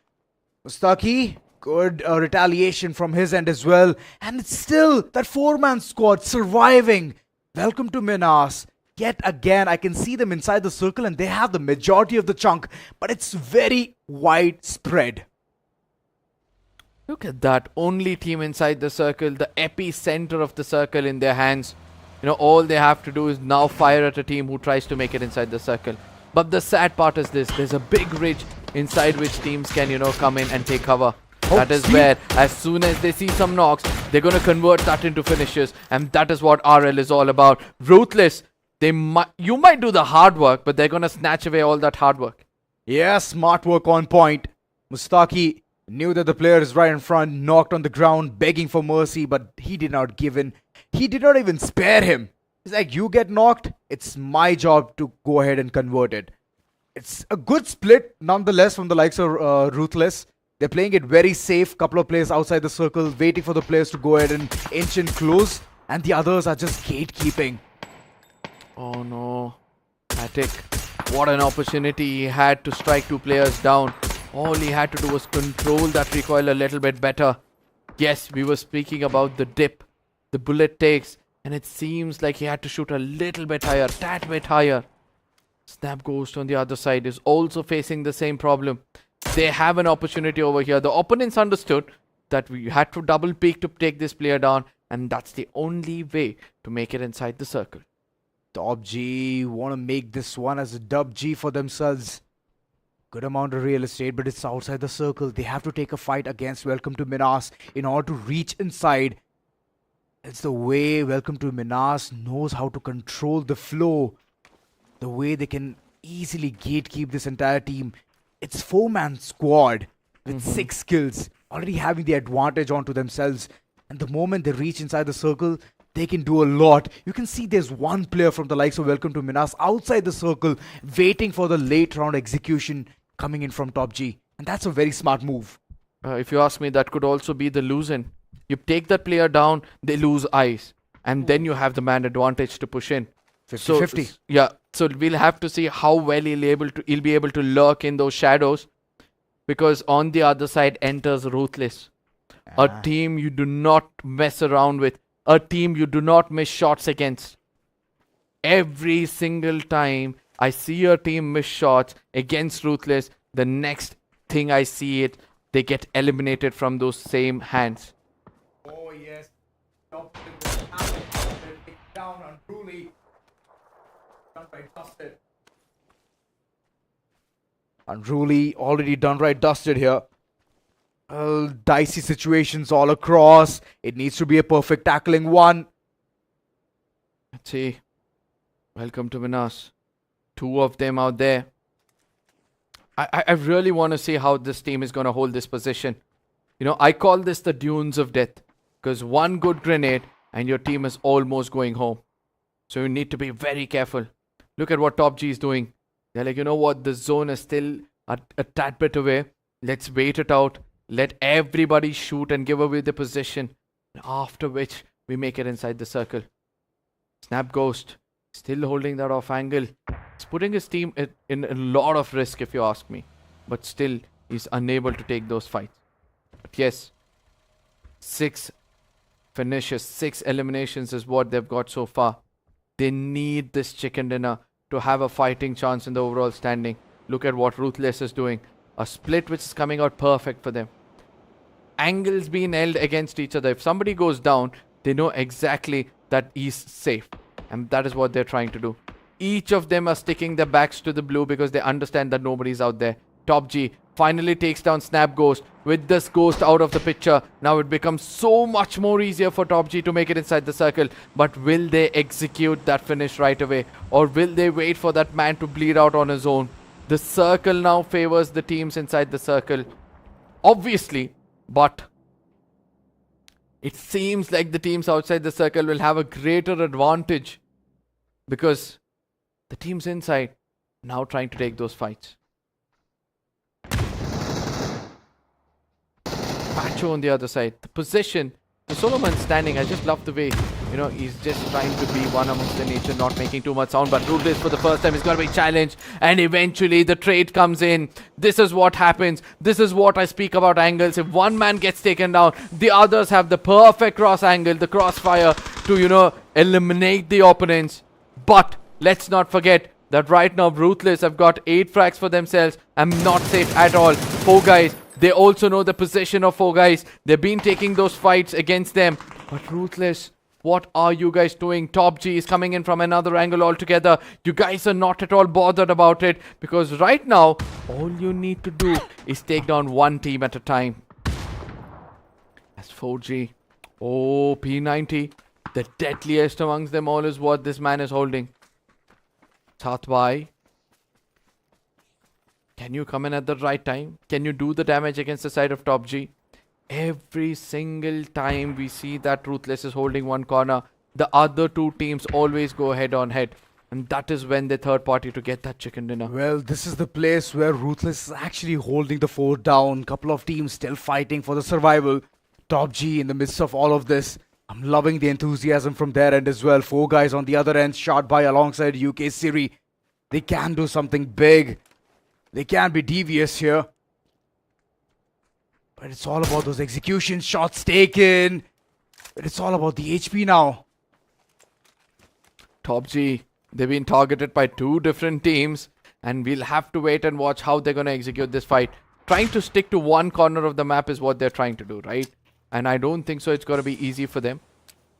Mustaki, good retaliation from his end as well, and it's still that 4-man squad surviving. Welcome to MINAS. Yet again, I can see them inside the circle, and they have the majority of the chunk, but it's very widespread. Look at that. Only team inside the circle, the epicenter of the circle in their hands. You know, all they have to do is now fire at a team who tries to make it inside the circle. But the sad part is this. There's a big ridge inside which teams can, you know, come in and take cover. That is where, as soon as they see some knocks, they're going to convert that into finishes. And that is what RL is all about. Ruthless, you might do the hard work, but they're going to snatch away all that hard work. Yeah, smart work on point. Mustaki knew that the player is right in front, knocked on the ground, begging for mercy, but he did not give in. He did not even spare him. He's like, you get knocked, it's my job to go ahead and convert it. It's a good split, nonetheless, from the likes of Ruthless. They're playing it very safe. Couple of players outside the circle, waiting for the players to go ahead and inch in close. And the others are just gatekeeping. Oh no. Attic. What an opportunity he had to strike 2 players down. All he had to do was control that recoil a little bit better. Yes, we were speaking about the dip the bullet takes, and it seems like he had to shoot a little bit higher, that bit higher. Snap Ghost on the other side is also facing the same problem. They have an opportunity over here. The opponents understood that we had to double peek to take this player down, and that's the only way to make it inside the circle. TOPG want to make this one as a dub G for themselves. Good amount of real estate, but it's outside the circle. They have to take a fight against Welcome to MINAS in order to reach inside. It's the way Welcome to MINAS knows how to control the flow. The way they can easily gatekeep this entire team. It's 4-man squad with 6 kills, already having the advantage onto themselves. And the moment they reach inside the circle, they can do a lot. You can see there's one player from the likes of Welcome to MINAS outside the circle, waiting for the late round execution coming in from TOPG. And that's a very smart move. If you ask me, that could also be the lose-in. You take that player down, they lose eyes. And then you have the man advantage to push in. 50-50. Yeah, so we'll have to see how well he'll be able to lurk in those shadows. Because on the other side enters Ruthless. A team you do not mess around with. A team you do not miss shots against. Every single time I see a team miss shots against Ruthless, the next thing I see it, they get eliminated from those same hands. Oh yes. Down unruly. Unruly, already done right dusted here. Dicey situations all across. It needs to be a perfect tackling one. Let's see. Welcome to MINAS. 2 of them out there. I really want to see how this team is going to hold this position. You know, I call this the dunes of death. Because one good grenade and your team is almost going home. So you need to be very careful. Look at what TOPG is doing. They're like, you know what? The zone is still a tad bit away. Let's wait it out. Let everybody shoot and give away the position. After which, we make it inside the circle. Snap Ghost. Still holding that off angle. He's putting his team in a lot of risk, if you ask me. But still, he's unable to take those fights. But yes, 6 finishes, 6 eliminations is what they've got so far. They need this chicken dinner to have a fighting chance in the overall standing. Look at what Ruthless is doing. A split which is coming out perfect for them. Angles being held against each other. If somebody goes down, they know exactly that he's safe. And that is what they're trying to do. Each of them are sticking their backs to the blue because they understand that nobody's out there. TOPG finally takes down Snap Ghost. With this Ghost out of the picture, now it becomes so much more easier for TOPG to make it inside the circle. But will they execute that finish right away? Or will they wait for that man to bleed out on his own? The circle now favors the teams inside the circle. Obviously, but it seems like the teams outside the circle will have a greater advantage. Because the teams inside now trying to take those fights. Pacho on the other side. The position. The Solomon standing. I just love the way, you know, he's just trying to be one amongst the nature, not making too much sound. But Ruthless for the first time is going to be challenged. And eventually the trade comes in. This is what happens. This is what I speak about angles. If one man gets taken down, the others have the perfect cross angle, the crossfire to, you know, eliminate the opponents. But let's not forget that right now Ruthless have got 8 frags for themselves. I'm not safe at all. 4 guys. They also know the position of 4 guys. They've been taking those fights against them. But Ruthless, what are you guys doing? TOPG is coming in from another angle altogether. You guys are not at all bothered about it. Because right now, all you need to do is take down one team at a time. That's 4G. Oh, P90. The deadliest amongst them all is what this man is holding. Satwai. Can you come in at the right time? Can you do the damage against the side of TOPG? Every single time we see that Ruthless is holding one corner, the other 2 teams always go head on head. And that is when the third party to get that chicken dinner. Well, this is the place where Ruthless is actually holding the fort down. Couple of teams still fighting for the survival. TOPG in the midst of all of this. I'm loving the enthusiasm from their end as well. 4 guys on the other end, shot by alongside UK Siri. They can do something big. They can be devious here. But it's all about those execution shots taken. But it's all about the HP now. TOPG, they've been targeted by 2 different teams. And we'll have to wait and watch how they're going to execute this fight. Trying to stick to one corner of the map is what they're trying to do, right? And I don't think so it's going to be easy for them.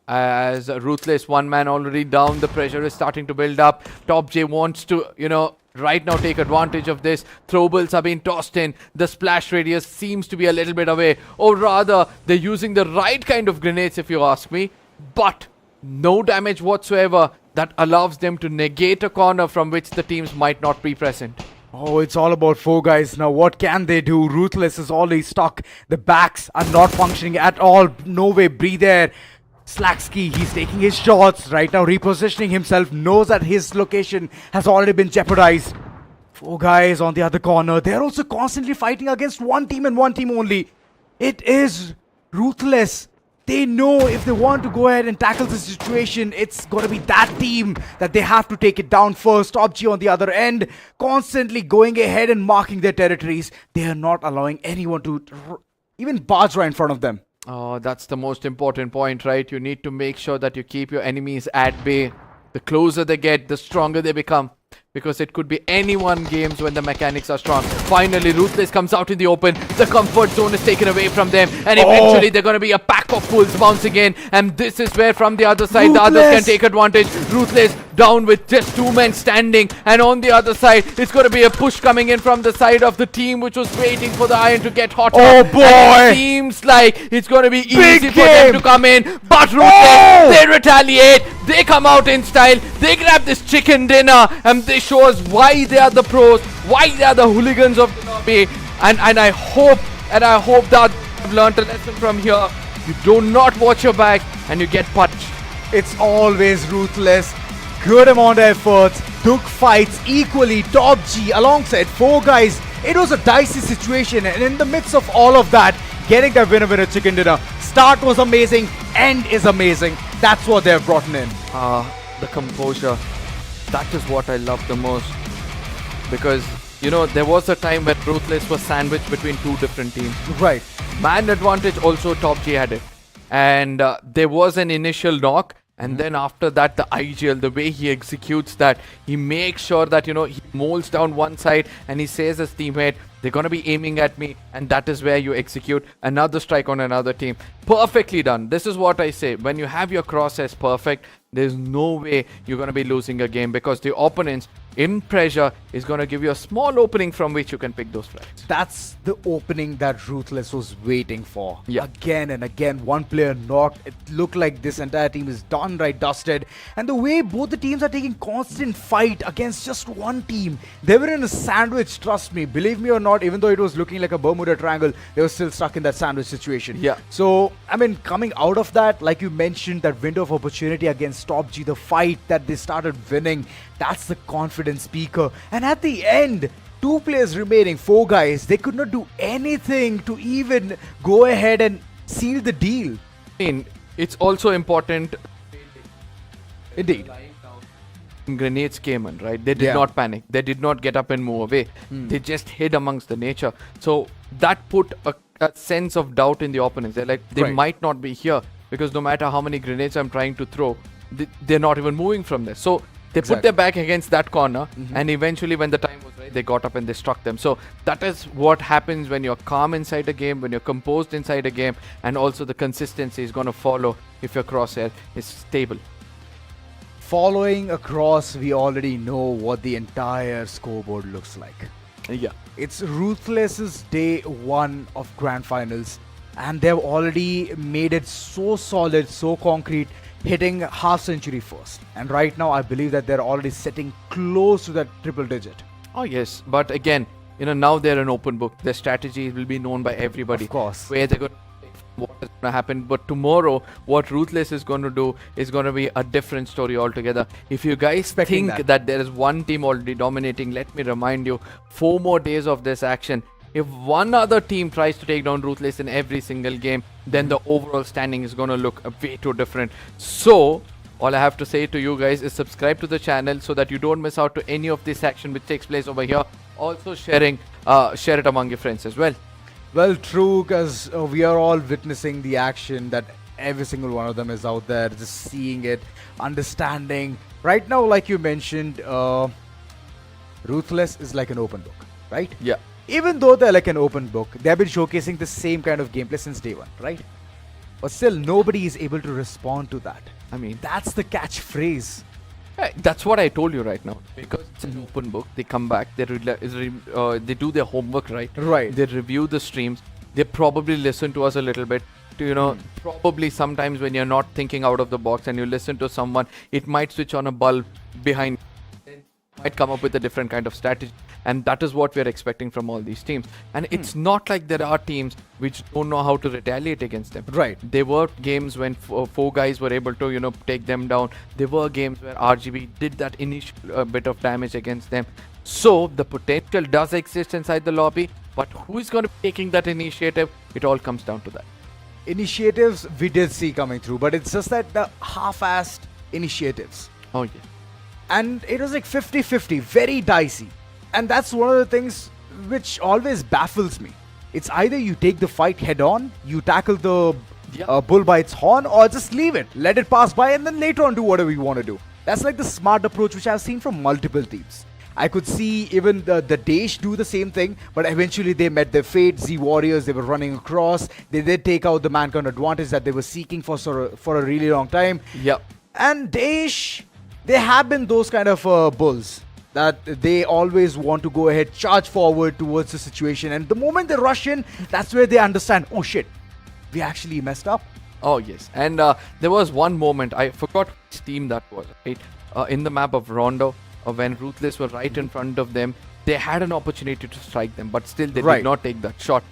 As Ruthless, one man already down. The pressure is starting to build up. TOPG wants to, you know, right now take advantage of this. Throwables are being tossed in. The splash radius seems to be a little bit away. Or rather, they're using the right kind of grenades, if you ask me. But no damage whatsoever that allows them to negate a corner from which the teams might not be present. Oh, it's all about 4 guys. Now, what can they do? Ruthless is already stuck. The backs are not functioning at all. No way, breathe air. Slacksky, he's taking his shots right now, repositioning himself, knows that his location has already been jeopardized. 4 guys on the other corner. They're also constantly fighting against one team and one team only. It is Ruthless. They know if they want to go ahead and tackle the situation, it's going to be that team that they have to take it down first. TOPG on the other end, constantly going ahead and marking their territories. They are not allowing anyone to even barge right in front of them. Oh, that's the most important point, right? You need to make sure that you keep your enemies at bay. The closer they get, the stronger they become. Because it could be any one games when the mechanics are strong. Finally, Ruthless comes out in the open. The comfort zone is taken away from them. And eventually, they're going to be a pack of fools bouncing in. And this is where from the other side, the others can take advantage. Ruthless down with just 2 men standing. And on the other side, it's going to be a push coming in from the side of the team which was waiting for the iron to get hot. Oh boy! And it seems like it's going to be easy for them to come in. But Ruthless, they retaliate. They come out in style. They grab this chicken dinner. And they show us why they are the pros, why they are the hooligans of the lobby. And I hope that you've learned a lesson from here. You do not watch your back and you get punched. It's always Ruthless. Good amount of efforts. Took fights equally. TOPG alongside 4 guys. It was a dicey situation, and in the midst of all of that, getting that winner chicken dinner. Start was amazing. End is amazing. That's what they've brought in. The composure. That is what I love the most. Because, you know, there was a time when Ruthless was sandwiched between 2 different teams. Right. Man advantage also TOPG had it. And there was an initial knock. And then after that, the IGL, the way he executes that, he makes sure that, you know, he molds down one side and he says his teammate, they're going to be aiming at me. And that is where you execute another strike on another team. Perfectly done. This is what I say. When you have your crosshairs perfect, there's no way you're going to be losing a game because the opponents in pressure is going to give you a small opening from which you can pick those flags. That's the opening that Ruthless was waiting for. Yeah. Again and again, one player knocked. It looked like this entire team is downright dusted. And the way both the teams are taking constant fight against just one team, they were in a sandwich, trust me. Believe me or not, even though it was looking like a Bermuda Triangle, they were still stuck in that sandwich situation. Yeah. So, I mean, coming out of that, like you mentioned, that window of opportunity against TOPG, the fight that they started winning, that's the confidence speaker. And at the end, 2 players remaining, 4 guys, they could not do anything to even go ahead and seal the deal. I mean, it's also important. Indeed. Grenades came in, right? They did not panic. They did not get up and move away. They just hid amongst the nature. So that put a sense of doubt in the opponents. They're like, they might not be here because no matter how many grenades I'm trying to throw, they're not even moving from there. So they put their back against that corner, and eventually when the time was right, they got up and they struck them. So that is what happens when you're calm inside a game, when you're composed inside a game, and also the consistency is going to follow if your crosshair is stable. Following across, we already know what the entire scoreboard looks like. Yeah. It's Ruthless's day 1 of Grand Finals, and they've already made it so solid, so concrete, hitting half century first. And right now, I believe that they're already sitting close to that triple digit. Oh, yes. But again, you know, now they're an open book. Their strategy will be known by everybody. Of course. Where they're going to what is going to happen. But tomorrow, what Ruthless is going to do is going to be a different story altogether. If you guys think that there is one team already dominating, let me remind you, 4 more days of this action. If one other team tries to take down Ruthless in every single game, then the overall standing is going to look way too different. So, all I have to say to you guys is subscribe to the channel so that you don't miss out to any of this action which takes place over here. Also share it among your friends as well. Well, true, because we are all witnessing the action that every single one of them is out there, just seeing it, understanding. Right now, like you mentioned, Ruthless is like an open book, right? Yeah. Even though they're like an open book, they've been showcasing the same kind of gameplay since day 1, right? But still, nobody is able to respond to that. I mean, That's the catchphrase. that's what I told you right now. Because it's an open book, they come back, they do their homework, right? Right. They review the streams. They probably listen to us a little bit. You know, probably sometimes when you're not thinking out of the box and you listen to someone, it might switch on a bulb behind. might come up with a different kind of strategy. And that is what we're expecting from all these teams. And it's not like there are teams which don't know how to retaliate against them. Right. There were games when four guys were able to, take them down. There were games where RGB did that initial bit of damage against them. So the potential does exist inside the lobby, but who is going to be taking that initiative? It all comes down to that. Initiatives we did see coming through, but it's just that the half-assed initiatives. Oh, yeah. And it was like 50-50, very dicey. And that's one of the things which always baffles me. It's either you take the fight head on, you tackle the bull by its horn, or just leave it, let it pass by, and then later on do whatever you want to do. That's like the smart approach which I've seen from multiple teams. I could see even the DAESH do the same thing, but eventually they met their fate. Z Warriors, they were running across. They did take out the man-count advantage that they were seeking for a really long time. Yep. And DAESH, they have been those kind of bulls that they always want to go ahead, charge forward towards the situation. And the moment they rush in, that's where they understand, oh shit, we actually messed up. Oh, yes. And there was one moment, I forgot which team that was, right? In the map of Rondo, when RUTHLESS were right in front of them, they had an opportunity to strike them, but still they did not take that shot.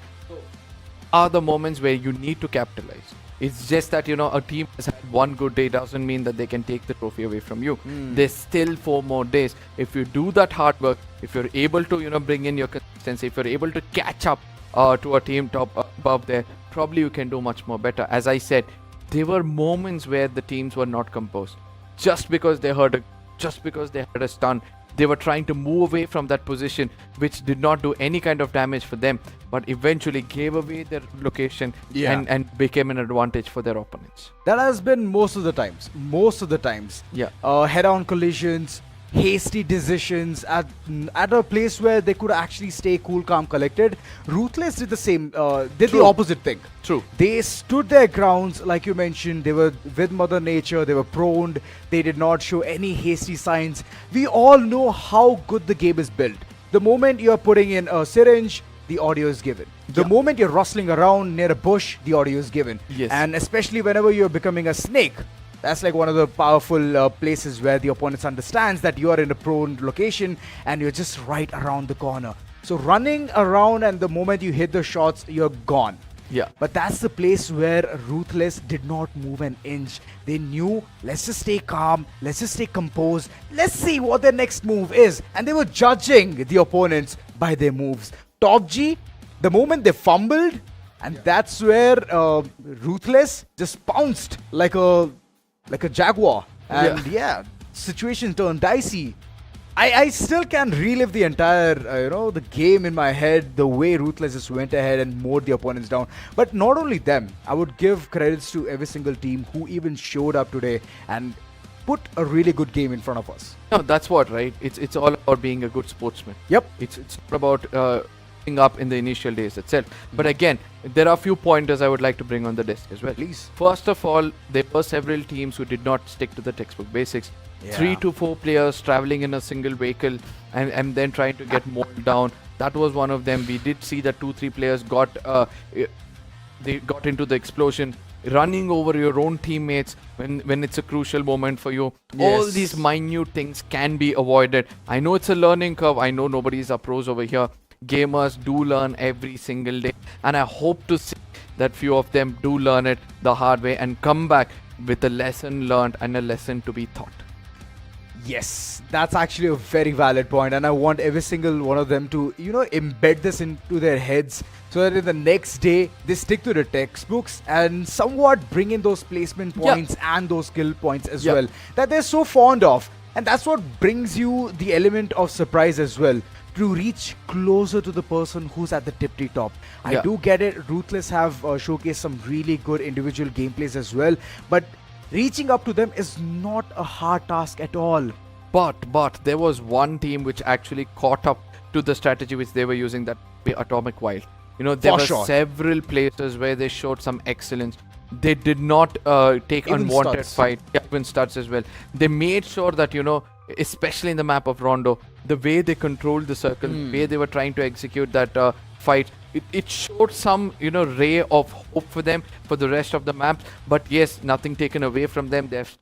Are the moments where you need to capitalize. It's just that, a team has had one good day doesn't mean that they can take the trophy away from you. There's still 4 more days. If you do that hard work, if you're able to, bring in your consistency, if you're able to catch up to a team top above there, probably you can do much more better. As I said, there were moments where the teams were not composed. Just because they heard a stun, they were trying to move away from that position, which did not do any kind of damage for them, but eventually gave away their location and became an advantage for their opponents. That has been most of the times. Yeah. Head-on collisions, hasty decisions at a place where they could actually stay cool, calm, collected. RUTHLESS did the same, the opposite thing. True. They stood their grounds, like you mentioned. They were with Mother Nature. They were prone. They did not show any hasty signs. We all know how good the game is built. The moment you're putting in a syringe, the audio is given. The moment you're rustling around near a bush, the audio is given. Yes. And especially whenever you're becoming a snake, that's like one of the powerful places where the opponent understands that you are in a prone location and you're just right around the corner. So running around, and the moment you hit the shots, you're gone. Yeah. But that's the place where RUTHLESS did not move an inch. They knew, let's just stay calm, let's just stay composed, let's see what their next move is. And they were judging the opponents by their moves. TOPG, the moment they fumbled, and that's where RUTHLESS just pounced like a jaguar. And situation turned dicey. I still can relive the entire, the game in my head, the way RUTHLESS just went ahead and mowed the opponents down. But not only them, I would give credits to every single team who even showed up today and put a really good game in front of us. No, that's what, right? It's all about being a good sportsman. Yep. It's not about up in the initial days itself. But again, there are a few pointers I would like to bring on the desk as well. Please. First of all, there were several teams who did not stick to the textbook basics. 3 to 4 players traveling in a single vehicle and then trying to get mowed down. That was one of them. We did see that 2-3 players got into the explosion, running over your own teammates when it's a crucial moment for you. All these minute things can be avoided. I know it's a learning curve. I know nobody's a pros over here. Gamers do learn every single day, and I hope to see that few of them do learn it the hard way and come back with a lesson learned and a lesson to be taught. Yes, that's actually a very valid point, and I want every single one of them to, embed this into their heads so that in the next day they stick to the textbooks and somewhat bring in those placement points and those skill points as well that they're so fond of. And that's what brings you the element of surprise as well, to reach closer to the person who's at the tippy top. I do get it, RUTHLESS have showcased some really good individual gameplays as well, but reaching up to them is not a hard task at all. But there was one team which actually caught up to the strategy which they were using, that Atomic Wild. There were several places where they showed some excellence. They did not take Even unwanted studs. fight. Even studs as well. They made sure that, especially in the map of Rondo, the way they controlled the circle, the way they were trying to execute that fight, it showed some, ray of hope for them for the rest of the map. But yes, nothing taken away from them. They have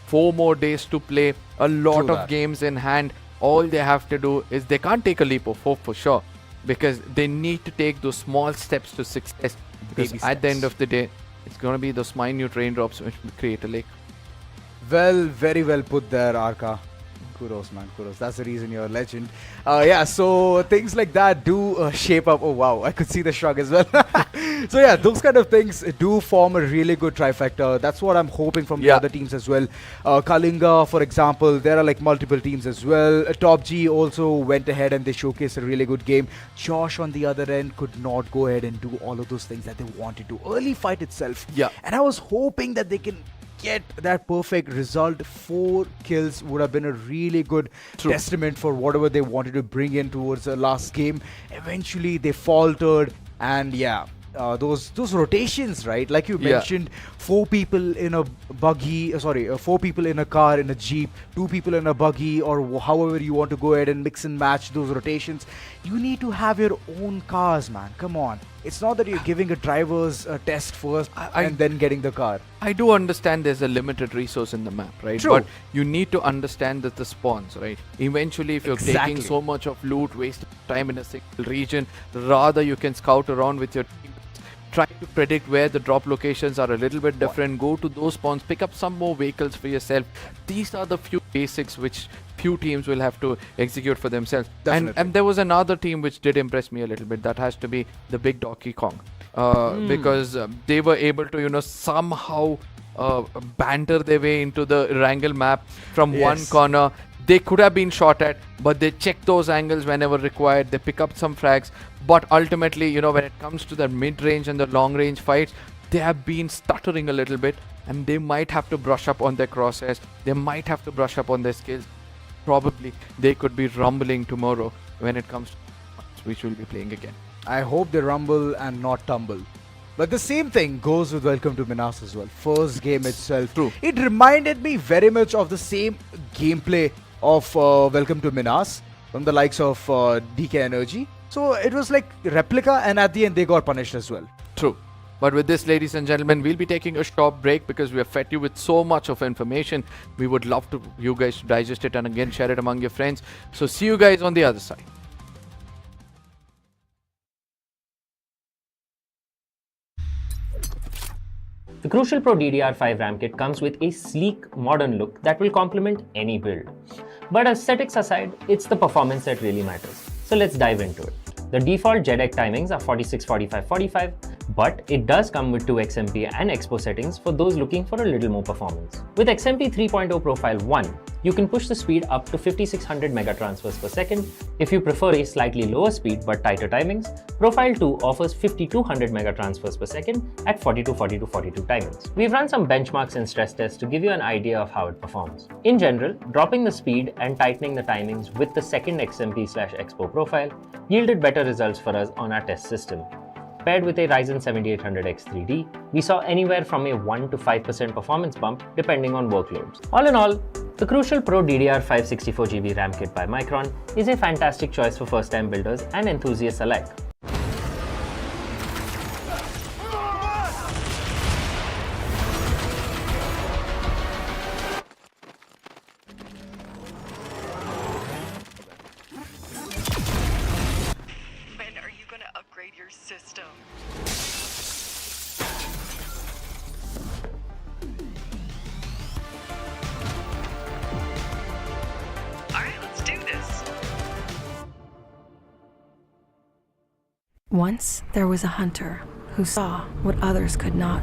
4 more days to play, a lot of games in hand. all they have to do is they can't take a leap of hope for sure, because they need to take those small steps to success. Because Baby at the end steps. of the day, it's going to be those minute raindrops which will create a lake. Well, very well put there, Arka. Kudos, man. Kudos. That's the reason you're a legend. Yeah, so things like that do shape up. Oh, wow. I could see the shrug as well. So, yeah, those kind of things do form a really good trifecta. That's what I'm hoping from the Yeah. other teams as well. KALINGA, for example, there are like multiple teams as well. TOPG also went ahead and they showcased a really good game. Josh, on the other end, could not go ahead and do all of those things that they wanted to. Early fight itself. Yeah. And I was hoping that they can get that perfect result. 4 kills would have been a really good testament for whatever they wanted to bring in towards the last game. Eventually they faltered, and yeah, those rotations, right, like you Yeah. mentioned, 4 people in a buggy, 4 people in a car, in a jeep, 2 people in a buggy, or however you want to go ahead and mix and match those rotations. You need to have your own cars, man. Come on, it's not that you're giving a driver's test first and then getting the car. I do understand there's a limited resource in the map, right? True. But you need to understand that the spawns, right? Eventually, if you're Exactly. taking so much of loot, wasting time in a single region, rather you can scout around with your team, try to predict where the drop locations are a little bit different, go to those spawns, pick up some more vehicles for yourself. These are the few basics which few teams will have to execute for themselves. Definitely. And there was another team which did impress me a little bit. That has to be the big Donkey Kong. Because they were able to, somehow banter their way into the Erangle map from one Yes. corner. They could have been shot at, but they check those angles whenever required. They pick up some frags. But ultimately, when it comes to the mid-range and the long-range fights, they have been stuttering a little bit, and they might have to brush up on their crosshairs. They might have to brush up on their skills. Probably they could be rumbling tomorrow when it comes to which we'll be playing again. I hope they rumble and not tumble. But the same thing goes with Welcome to MINAS as well. First game itself. True. It reminded me very much of the same gameplay of Welcome to MINAS from the likes of DK Energy. So it was like replica, and at the end they got punished as well. True. But with this, ladies and gentlemen, we'll be taking a short break because we have fed you with so much of information. We would love to you guys to digest it and again share it among your friends. So see you guys on the other side. The Crucial Pro DDR5 RAM kit comes with a sleek, modern look that will complement any build. But aesthetics aside, it's the performance that really matters. So let's dive into it. The default JEDEC timings are 46, 45, 45, but it does come with 2 XMP and Expo settings for those looking for a little more performance. With XMP 3.0 Profile 1, you can push the speed up to 5600 megatransfers per second. If you prefer a slightly lower speed but tighter timings, Profile 2 offers 5200 megatransfers per second at 42, 42, 42 timings. We've run some benchmarks and stress tests to give you an idea of how it performs. In general, dropping the speed and tightening the timings with the second XMP/Expo profile yielded better results for us on our test system. Paired with a Ryzen 7800X 3D, we saw anywhere from a 1 to 5% performance bump depending on workloads. All in all, the Crucial Pro DDR5 64GB RAM kit by Micron is a fantastic choice for first-time builders and enthusiasts alike. When are you gonna upgrade your system? Alright, let's do this. Once there was a hunter who saw what others could not.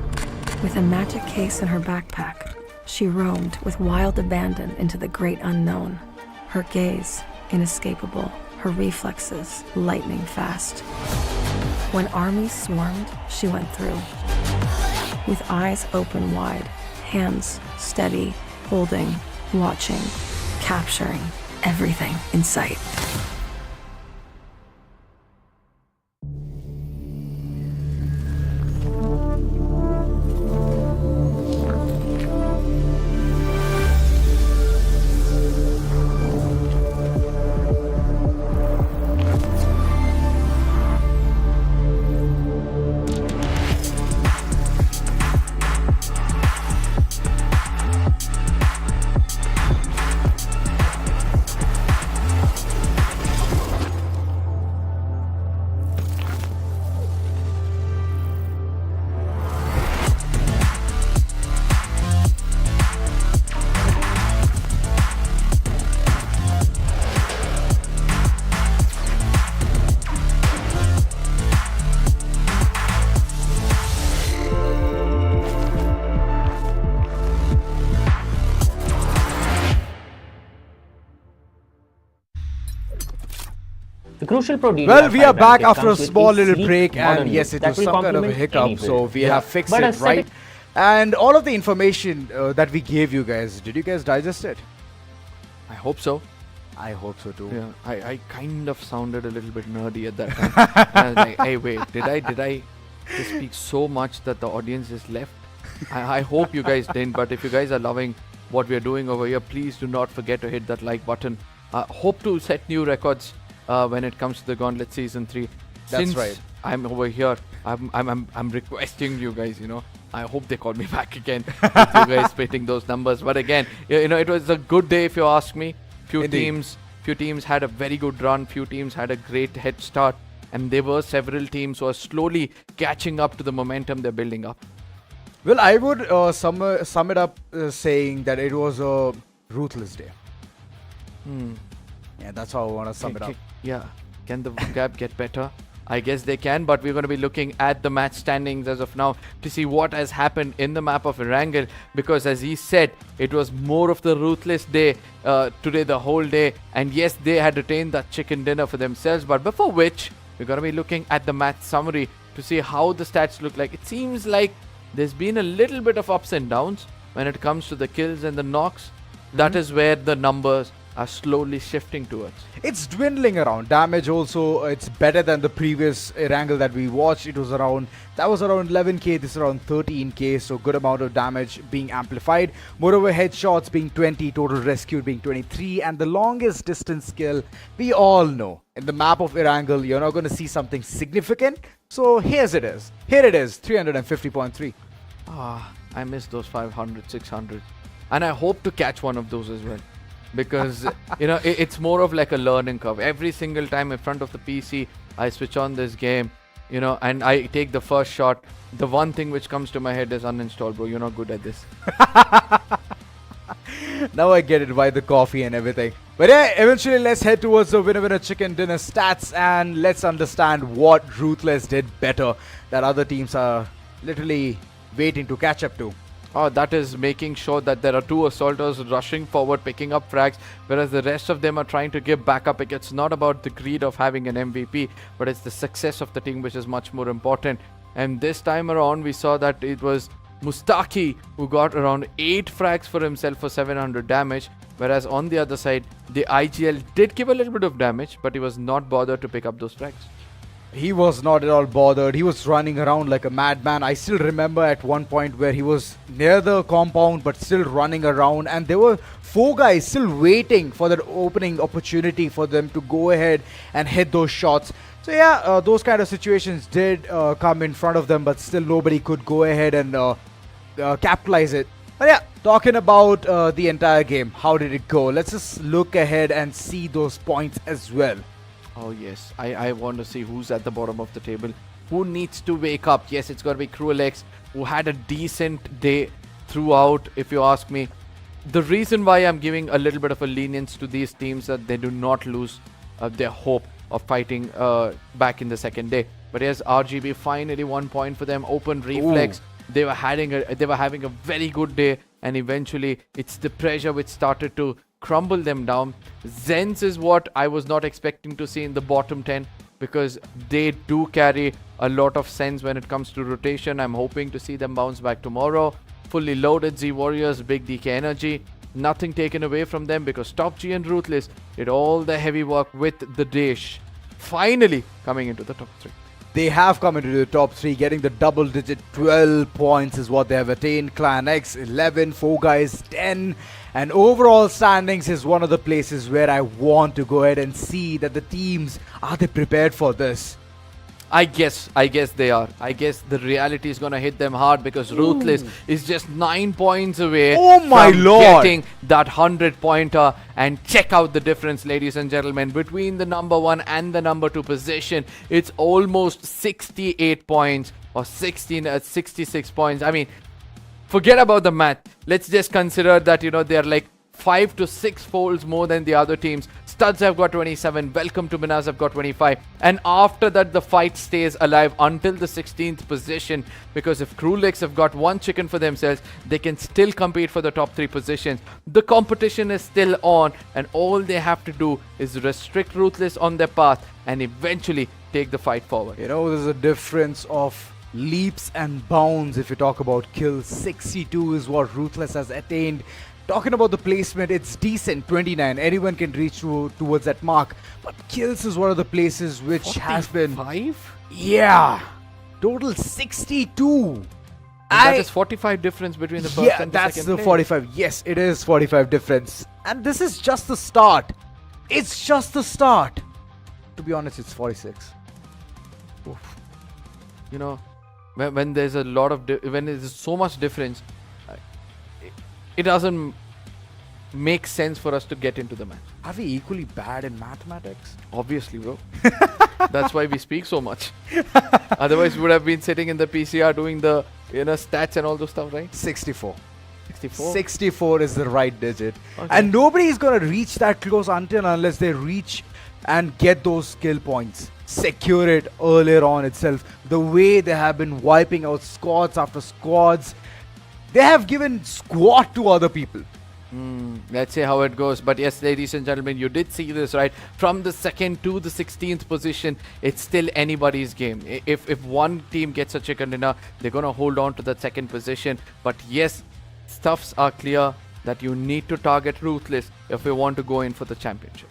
With a magic case in her backpack, she roamed with wild abandon into the great unknown. Her gaze inescapable, her reflexes lightning fast. When armies swarmed, she went through. With eyes open wide, hands steady, holding, watching, capturing everything in sight. The crucial Pro DDR5 Well, we are back bracket after a comes with small little sleek break, modern and yes, look it that was will some kind of a complement hiccup, any so build. we have fixed But it, aesthetic- right? And all of the information that we gave you guys, did you guys digest it? I hope so. I hope so too. Yeah, I kind of sounded a little bit nerdy at that time. I was like, hey, wait, did I just speak so much that the audience just left? I hope you guys didn't, but if you guys are loving what we are doing over here, please do not forget to hit that like button. Hope to set new records when it comes to the Gauntlet Season 3. That's Since right. I'm over here, I'm requesting you guys, I hope they call me back again with you guys spitting those numbers. But again, it was a good day if you ask me. Few teams had a very good run. Few teams had a great head start, and there were several teams who are slowly catching up to the momentum they're building up. Well, I would sum it up saying that it was a ruthless day. Yeah, that's how I want to sum it up. Yeah, can the gap get better? I guess they can, but we're going to be looking at the match standings as of now to see what has happened in the map of Erangle, because as he said, it was more of the ruthless day today, the whole day, and yes, they had retained that chicken dinner for themselves, but before which, we're going to be looking at the match summary to see how the stats look like. It seems like there's been a little bit of ups and downs when it comes to the kills and the knocks. That is where the numbers are slowly shifting towards. It's dwindling around. Damage also, it's better than the previous Erangle that we watched. It was around 11k, this is around 13k, so good amount of damage being amplified. Moreover, headshots being 20, total rescued being 23, and the longest distance kill, we all know. In the map of Erangle, you're not going to see something significant, so here it is, 350.3. I miss those 500, 600. And I hope to catch one of those as well. Because, it's more of like a learning curve. Every single time in front of the PC, I switch on this game, and I take the first shot. The one thing which comes to my head is uninstall, bro. You're not good at this. Now I get it, by the coffee and everything. But yeah, eventually let's head towards the winner chicken dinner stats, and let's understand what Ruthless did better that other teams are literally waiting to catch up to. That is making sure that there are two assaulters rushing forward, picking up frags, whereas the rest of them are trying to give backup. It's not about the greed of having an MVP, but it's the success of the team which is much more important. And this time around, we saw that it was Mustaki who got around 8 frags for himself for 700 damage, whereas on the other side, the IGL did give a little bit of damage, but he was not bothered to pick up those frags. He was not at all bothered. He was running around like a madman. I still remember at one point where he was near the compound but still running around, and there were 4 guys still waiting for that opening opportunity for them to go ahead and hit those shots. So yeah, those kind of situations did come in front of them, but still nobody could go ahead and capitalize it. But yeah, talking about the entire game, how did it go? Let's just look ahead and see those points as well. Oh yes, I want to see who's at the bottom of the table. Who needs to wake up? Yes, it's got to be Cruelx, who had a decent day throughout, if you ask me. The reason why I'm giving a little bit of a lenience to these teams that they do not lose their hope of fighting back in the second day. But yes, RGB finally 1 point for them. Open reflex. They were having a very good day, and eventually it's the pressure which started to crumble them down. ZENSE is what I was not expecting to see in the bottom 10, because they do carry a lot of sense when it comes to rotation. I'm hoping to see them bounce back tomorrow. Fully loaded Z Warriors, big DK energy. Nothing taken away from them, because TOPG and Ruthless did all the heavy work with the DAESH. Finally coming into the top 3. They have come into the top 3, getting the double digit 12 points is what they have attained. Clan X 11, 4 guys 10, and overall standings is one of the places where I want to go ahead and see that the teams, are they prepared for this? I guess they are. I guess the reality is gonna hit them hard, because Ruthless is just 9 points away Oh my from lord. getting that 100-pointer. And check out the difference, ladies and gentlemen, between the number 1 and the number 2 position. It's almost 68 points or 66 points. I mean, forget about the math. Let's just consider that, they're like 5 to 6 folds more than the other teams. Studs have got 27. Welcome to MINAS have got 25. And after that, the fight stays alive until the 16th position. Because if Krulix have got one chicken for themselves, they can still compete for the top 3 positions. The competition is still on, and all they have to do is restrict Ruthless on their path and eventually take the fight forward. You know, there's a difference of leaps and bounds if you talk about kills. 62 is what Ruthless has attained. Talking about the placement, it's decent, 29. Anyone can reach towards that mark. But kills is one of the places which has been... 5? Yeah. Total 62. That is 45 difference between the first and the that's second the place. 45. Yes, it is 45 difference. And this is just the start. It's just the start. To be honest, it's 46. You know, when there's a lot of when there's so much difference, it doesn't make sense for us to get into the match. Are we equally bad in mathematics? Obviously, bro. That's why we speak so much. Otherwise, we would have been sitting in the PCR doing the stats and all those stuff, right? 64. 64. 64 is the right digit. Okay. And nobody is going to reach that close unless they reach and get those skill points. Secure it earlier on itself. The way they have been wiping out squads after squads. They have given squad to other people. Let's see how it goes. But yes, ladies and gentlemen, you did see this, right? From the 2nd to the 16th position, it's still anybody's game. If one team gets a chicken dinner, they're going to hold on to that 2nd position. But yes, stuffs are clear that you need to target Ruthless if you want to go in for the championship.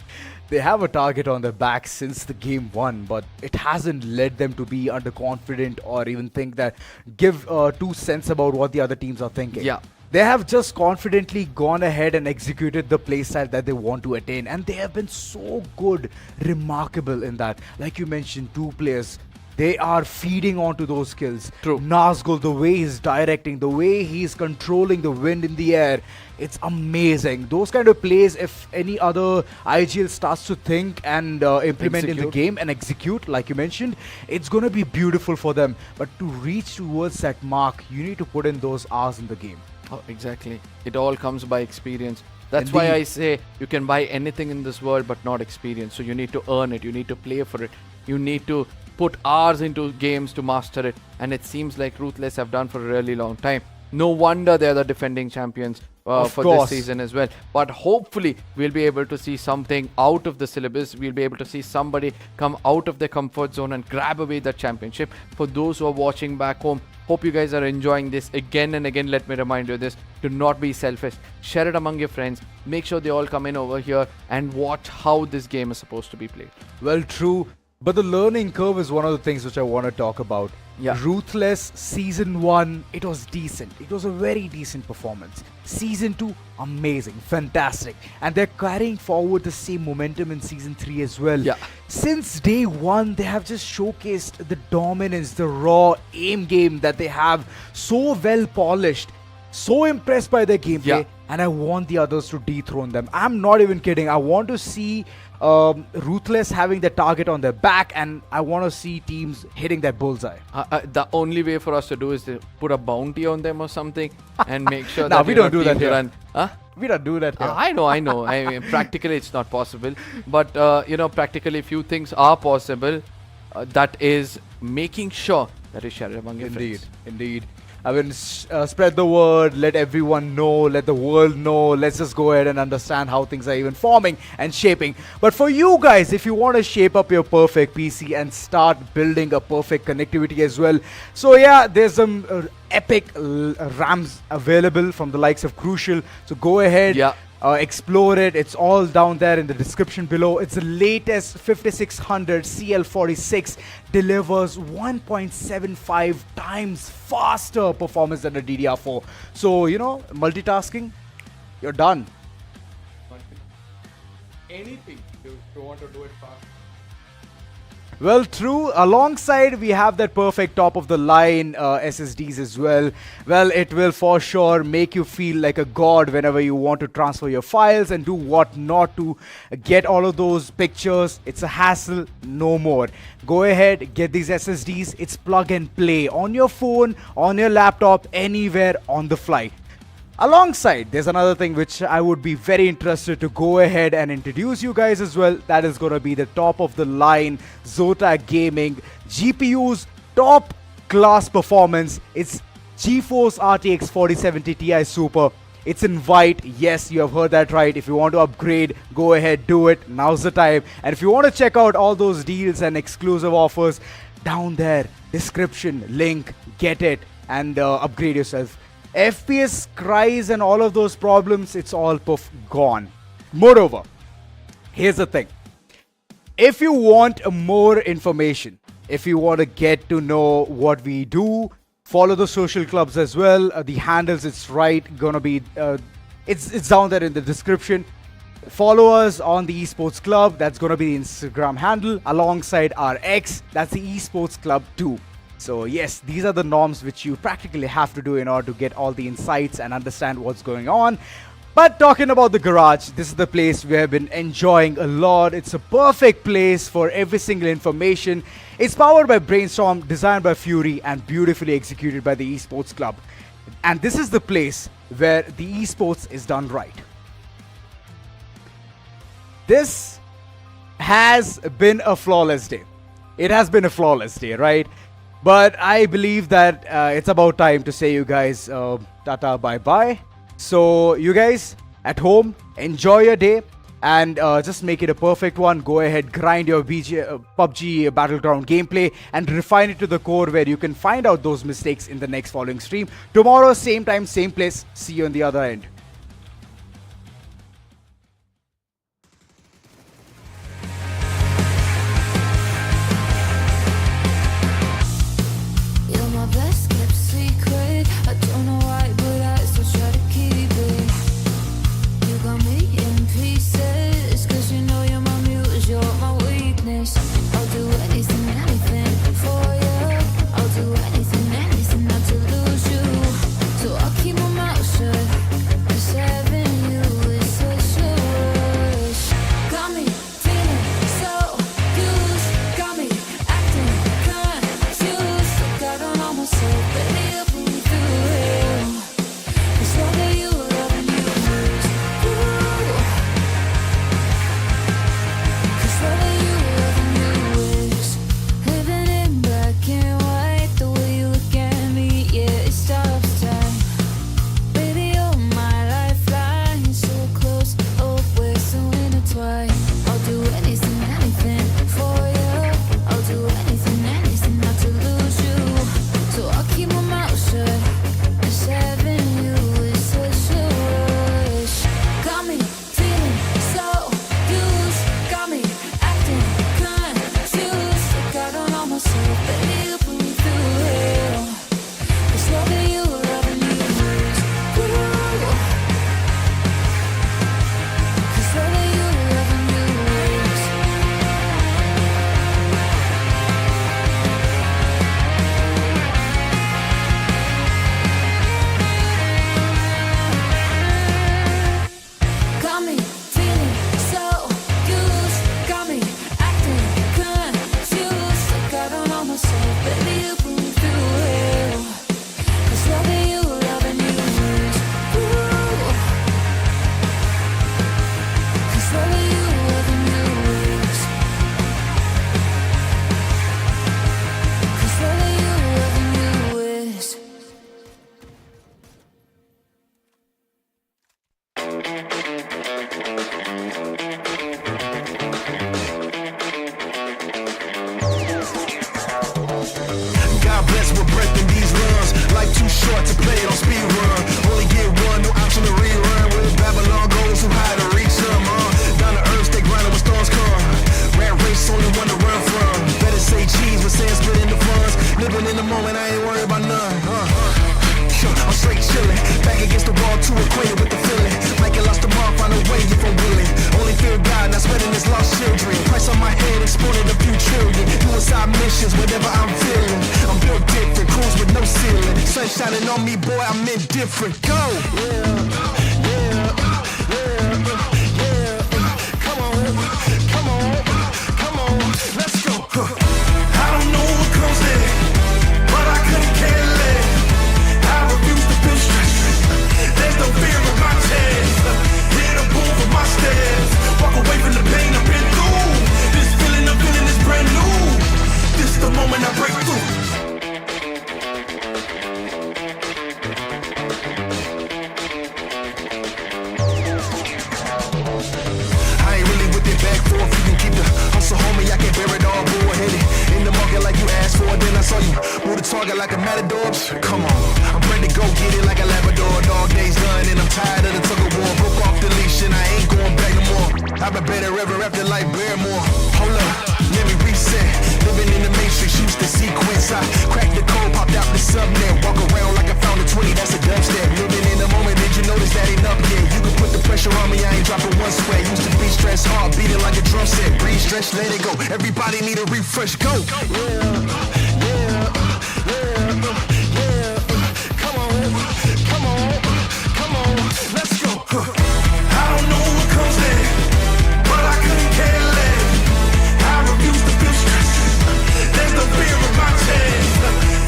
They have a target on their back since the game 1, but it hasn't led them to be underconfident or even think that give 2 cents about what the other teams are thinking. Yeah. They have just confidently gone ahead and executed the playstyle that they want to attain, and they have been so good, remarkable in that. Like you mentioned, 2 players. They are feeding onto those skills. True. Nazgul, the way he's directing, the way he's controlling the wind in the air, it's amazing. Those kind of plays, if any other IGL starts to think and implement in the game and execute, like you mentioned, it's going to be beautiful for them. But to reach towards that mark, you need to put in those hours in the game. Oh, exactly. It all comes by experience. That's why I say you can buy anything in this world but not experience. So you need to earn it. You need to play for it. You need to put hours into games to master it. And it seems like Ruthless have done for a really long time. No wonder they're the defending champions for this season as well. But hopefully we'll be able to see something out of the syllabus. We'll be able to see somebody come out of their comfort zone and grab away that championship. For those who are watching back home, hope you guys are enjoying this. Again and again, let me remind you this. Do not be selfish. Share it among your friends. Make sure they all come in over here and watch how this game is supposed to be played. Well, true. But the learning curve is one of the things which I want to talk about. Yeah. Ruthless Season 1, it was decent. It was a very decent performance. Season 2, amazing, fantastic. And they're carrying forward the same momentum in Season 3 as well. Yeah. Since day 1, they have just showcased the dominance, the raw aim game that they have, so well polished. So impressed by their gameplay. Yeah. And I want the others to dethrone them. I'm not even kidding. I want to see Ruthless having the target on their back, and I want to see teams hitting that bullseye. The only way for us to do is to put a bounty on them or something and make sure Nah, that we don't do that here. run. Huh? We don't do that here. I know. I mean, practically it's not possible. But, practically few things are possible. That is making sure that is shared among your friends. Indeed. I mean, spread the word, let everyone know, let the world know. Let's just go ahead and understand how things are even forming and shaping. But for you guys, if you want to shape up your perfect PC and start building a perfect connectivity as well. So yeah, there's some epic RAMs available from the likes of Crucial. So go ahead. Yeah. Explore it. It's all down there in the description below. It's the latest 5600 CL46, delivers 1.75 times faster performance than a DDR4. So, multitasking, you're done. Anything if you want to do it fast. Well, true. Alongside, we have that perfect top-of-the-line SSDs as well. Well, it will for sure make you feel like a god whenever you want to transfer your files and do what not to get all of those pictures. It's a hassle, no more. Go ahead, get these SSDs. It's plug and play on your phone, on your laptop, anywhere on the fly. Alongside, there's another thing which I would be very interested to go ahead and introduce you guys as well. That is going to be the top of the line Zotac Gaming GPU's top class performance. It's GeForce RTX 4070 Ti Super. It's in white. Yes, you have heard that right. If you want to upgrade, go ahead, do it. Now's the time. And if you want to check out all those deals and exclusive offers, down there, description, link, get it and upgrade yourself. FPS cries and all of those problems, it's all gone. Moreover, here's the thing. If you want more information, if you want to get to know what we do, follow the social clubs as well. The handles, it's right, gonna be, it's down there in the description. Follow us on the Esports Club, that's gonna be the Instagram handle, alongside our X, that's the Esports Club 2. So yes, these are the norms which you practically have to do in order to get all the insights and understand what's going on. But talking about the garage, this is the place we have been enjoying a lot. It's a perfect place for every single information. It's powered by Brainstorm, designed by Fury, and beautifully executed by the Esports Club. And this is the place where the esports is done right. This has been a flawless day. It has been a flawless day, right? But I believe that it's about time to say you guys tata bye-bye. So you guys at home, enjoy your day and just make it a perfect one. Go ahead, grind your PUBG Battleground gameplay and refine it to the core where you can find out those mistakes in the next following stream. Tomorrow, same time, same place. See you on the other end. You're my best kept secret. I don't know why, but I still try to keep it. You got me in pieces, 'cause you know you're my muse, you're my weakness. I'll do anything, anything for you. I'll do anything, anything not to lose you. So I'll keep my mouth shut, 'cause having you is such a rush. Got me feeling so used, got me acting confused. Got on all myself, baby, I'll pull me through it. 'Cause loving you lose. Ooh. 'Cause loving you is living in black and white. The way you look at me, yeah, it stops time. Baby, you're my lifeline, so close, oh, we're so intertwined. I'll do anything, anything for you. I'll do anything, anything not to lose you. So I'll keep my mouth shut, 'cause having you is such a rush. Got me feeling so used, got me acting confused. Got on all myself, baby, you pull me through it. 'Cause loving you is. Ooh. 'Cause loving you is. Got me feeling so used, got me acting confused. Got on all myself, baby, you pull me through it. 'Cause loving you is. Ooh. 'Cause loving you is. 'Cause loving you is. God bless with breath in these lungs. Life too short to play it on speed run. Only get one, no option to rerun. With Babylon goes too high to reach them. Down to earth, stay grinding when storms come. Rat race, only one to run from. Better say cheese when saying split in the funds. Living in the moment, I ain't worried about none. I'm straight chillin', back against the wall, too acquainted with the feeling. Like it lost the mark, find a way if I'm willing. Only fear God, not sweating his lost children. Price on my head, exported a few trillion. Doing side missions, whatever I'm feeling. I'm built different, cruise with no ceiling. Sun shining on me, boy, I'm indifferent. Go! Come on, let's go. I don't know what comes next, but I couldn't care less. I refuse to feel stressed. There's no a better ever after like Barrymore. Hold up, let me reset. Living in the matrix, used to sequence. I cracked the code, popped out the subnet. Walk around like I found a 20, that's a dubstep. Living in the moment, did you notice that ain't up yet? You can put the pressure on me, I ain't dropping one sweat. Used to be stressed hard, beating like a drum set. Breathe, stretch, let it go. Everybody need a refresh, go. Yeah, yeah, yeah, yeah. Come on, come on, come on, let's go. I don't know what comes next, but I couldn't care less. I refuse to feel stress. There's no fear in my chest.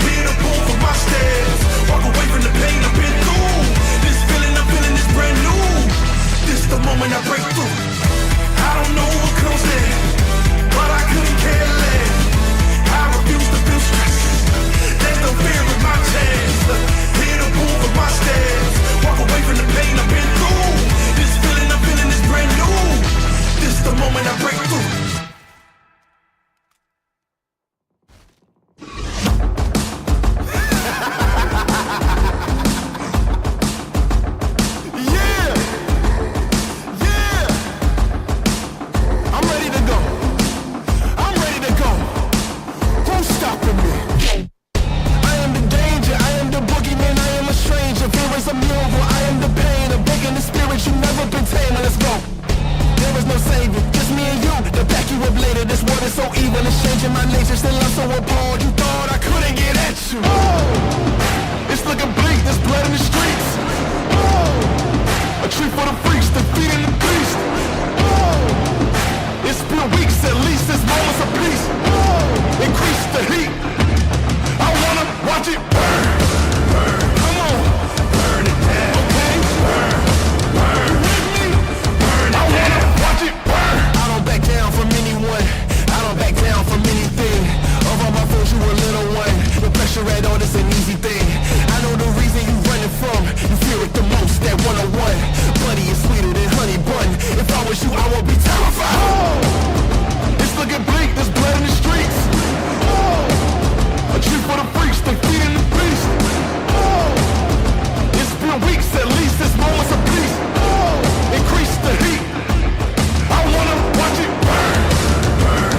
Fear to pull from my steps. Walk away from the pain I've been through. This feeling I'm feeling is brand new. This the moment I break through. I don't know what comes next, but I couldn't care less. I refuse to feel stress. There's no fear in my chest. Fear to pull from my steps. Walk away from the pain I've been through. This feeling I'm feeling is brand new. This the moment I break through. Yeah, yeah. I'm ready to go. I'm ready to go. Who's stopping me? I am the danger. I am the boogeyman. I am a stranger. Fear is a mule. I am the pain. A big in the spirit. You never been tamed. Let's go. There is no savior, just me and you. To back you up later. This world is so evil. It's changing my nature. Still I'm so appalled. You thought I couldn't get at you. Oh, it's looking bleak. There's blood in the streets. Oh, a treat for the freaks. Defeating the beast. Oh, it's been weeks. At least this moment's of peace. Oh, increase the heat. I wanna watch it burn. Burn. Come on. Burn it down. Okay. Burn. Burn. You with me? Burn it down. Watch it burn. I don't back down from anyone. I don't back down from anything. Of all my foes, you a little one. The pressure at all is an easy thing. I know the reason you running from. You fear it the most. That 101. Buddy is sweeter than honey bun. If I was you, I would be terrified. Oh, it's looking bleak. There's blood in the streets. Oh, a treat for the freaks. They feeding the beast. Oh, it's been weeks. At least this moment's of peace. Oh, increase the heat. I wanna watch it burn. Burn.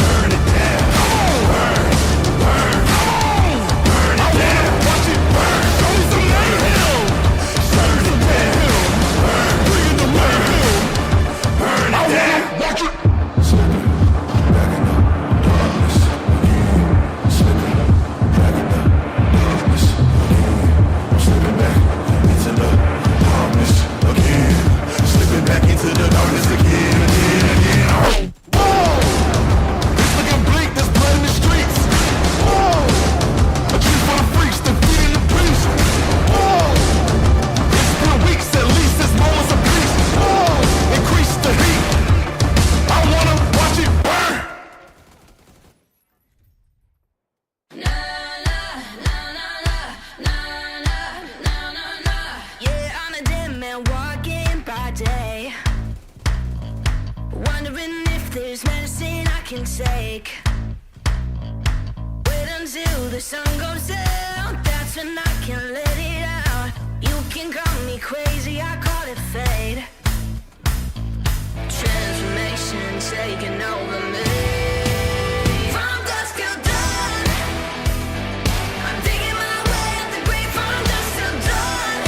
Burn it down. Burn. Burn. Burn it down. I wanna watch it burn. Show me some mayhem. Show me some mayhem. Burn. Bring it to mayhem. Burn it down. Watch it. Slipping back in the darkness again. Slipping back in the darkness again. Slipping back into the darkness again. Slipping back into the darkness again, again, again. Whoa! It's looking bleak, there's blood in the streets. Whoa! A treat for the freaks, defeating the beast. Whoa! It's been weeks, at least this moment's of peace. Whoa! Increase the heat. I wanna watch it burn. Yeah, I'm a dead man walking by day, wondering if there's medicine I can take. Wait until the sun goes down, that's when I can let it out. You can call me crazy, I call it fate. Transformation taking over me. From dusk till dawn, I'm digging my way up the grave. From dusk till dawn,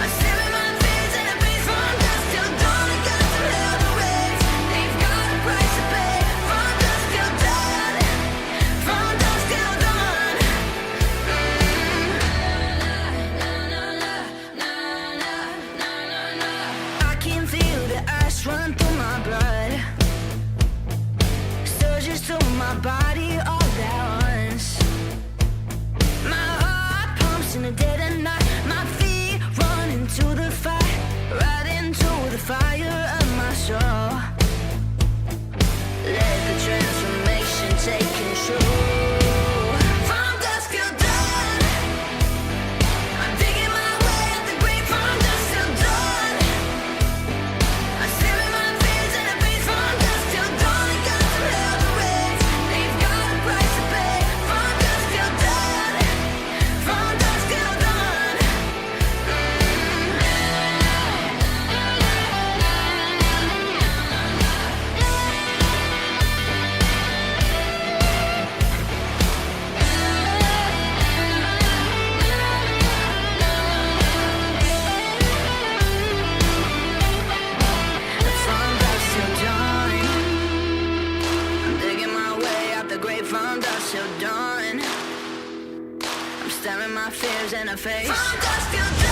I'm staring my fears in the face. From dusk till dawn, I got some hell to raise. They've got a price to pay. From dusk till dawn, from dusk till dawn. I can feel the ice run through my blood, surges through my body all at once. My heart pumps in the dead of night. My feet run into the fire, right into the fire of my soul. Let the transformation take control. From dusk till dawn, I'm digging my way up the grave. From dusk till dawn, I'm staring my fears in the face. From dusk till dawn, I got some hell to raise. They've fears in a face. From dusk till dawn.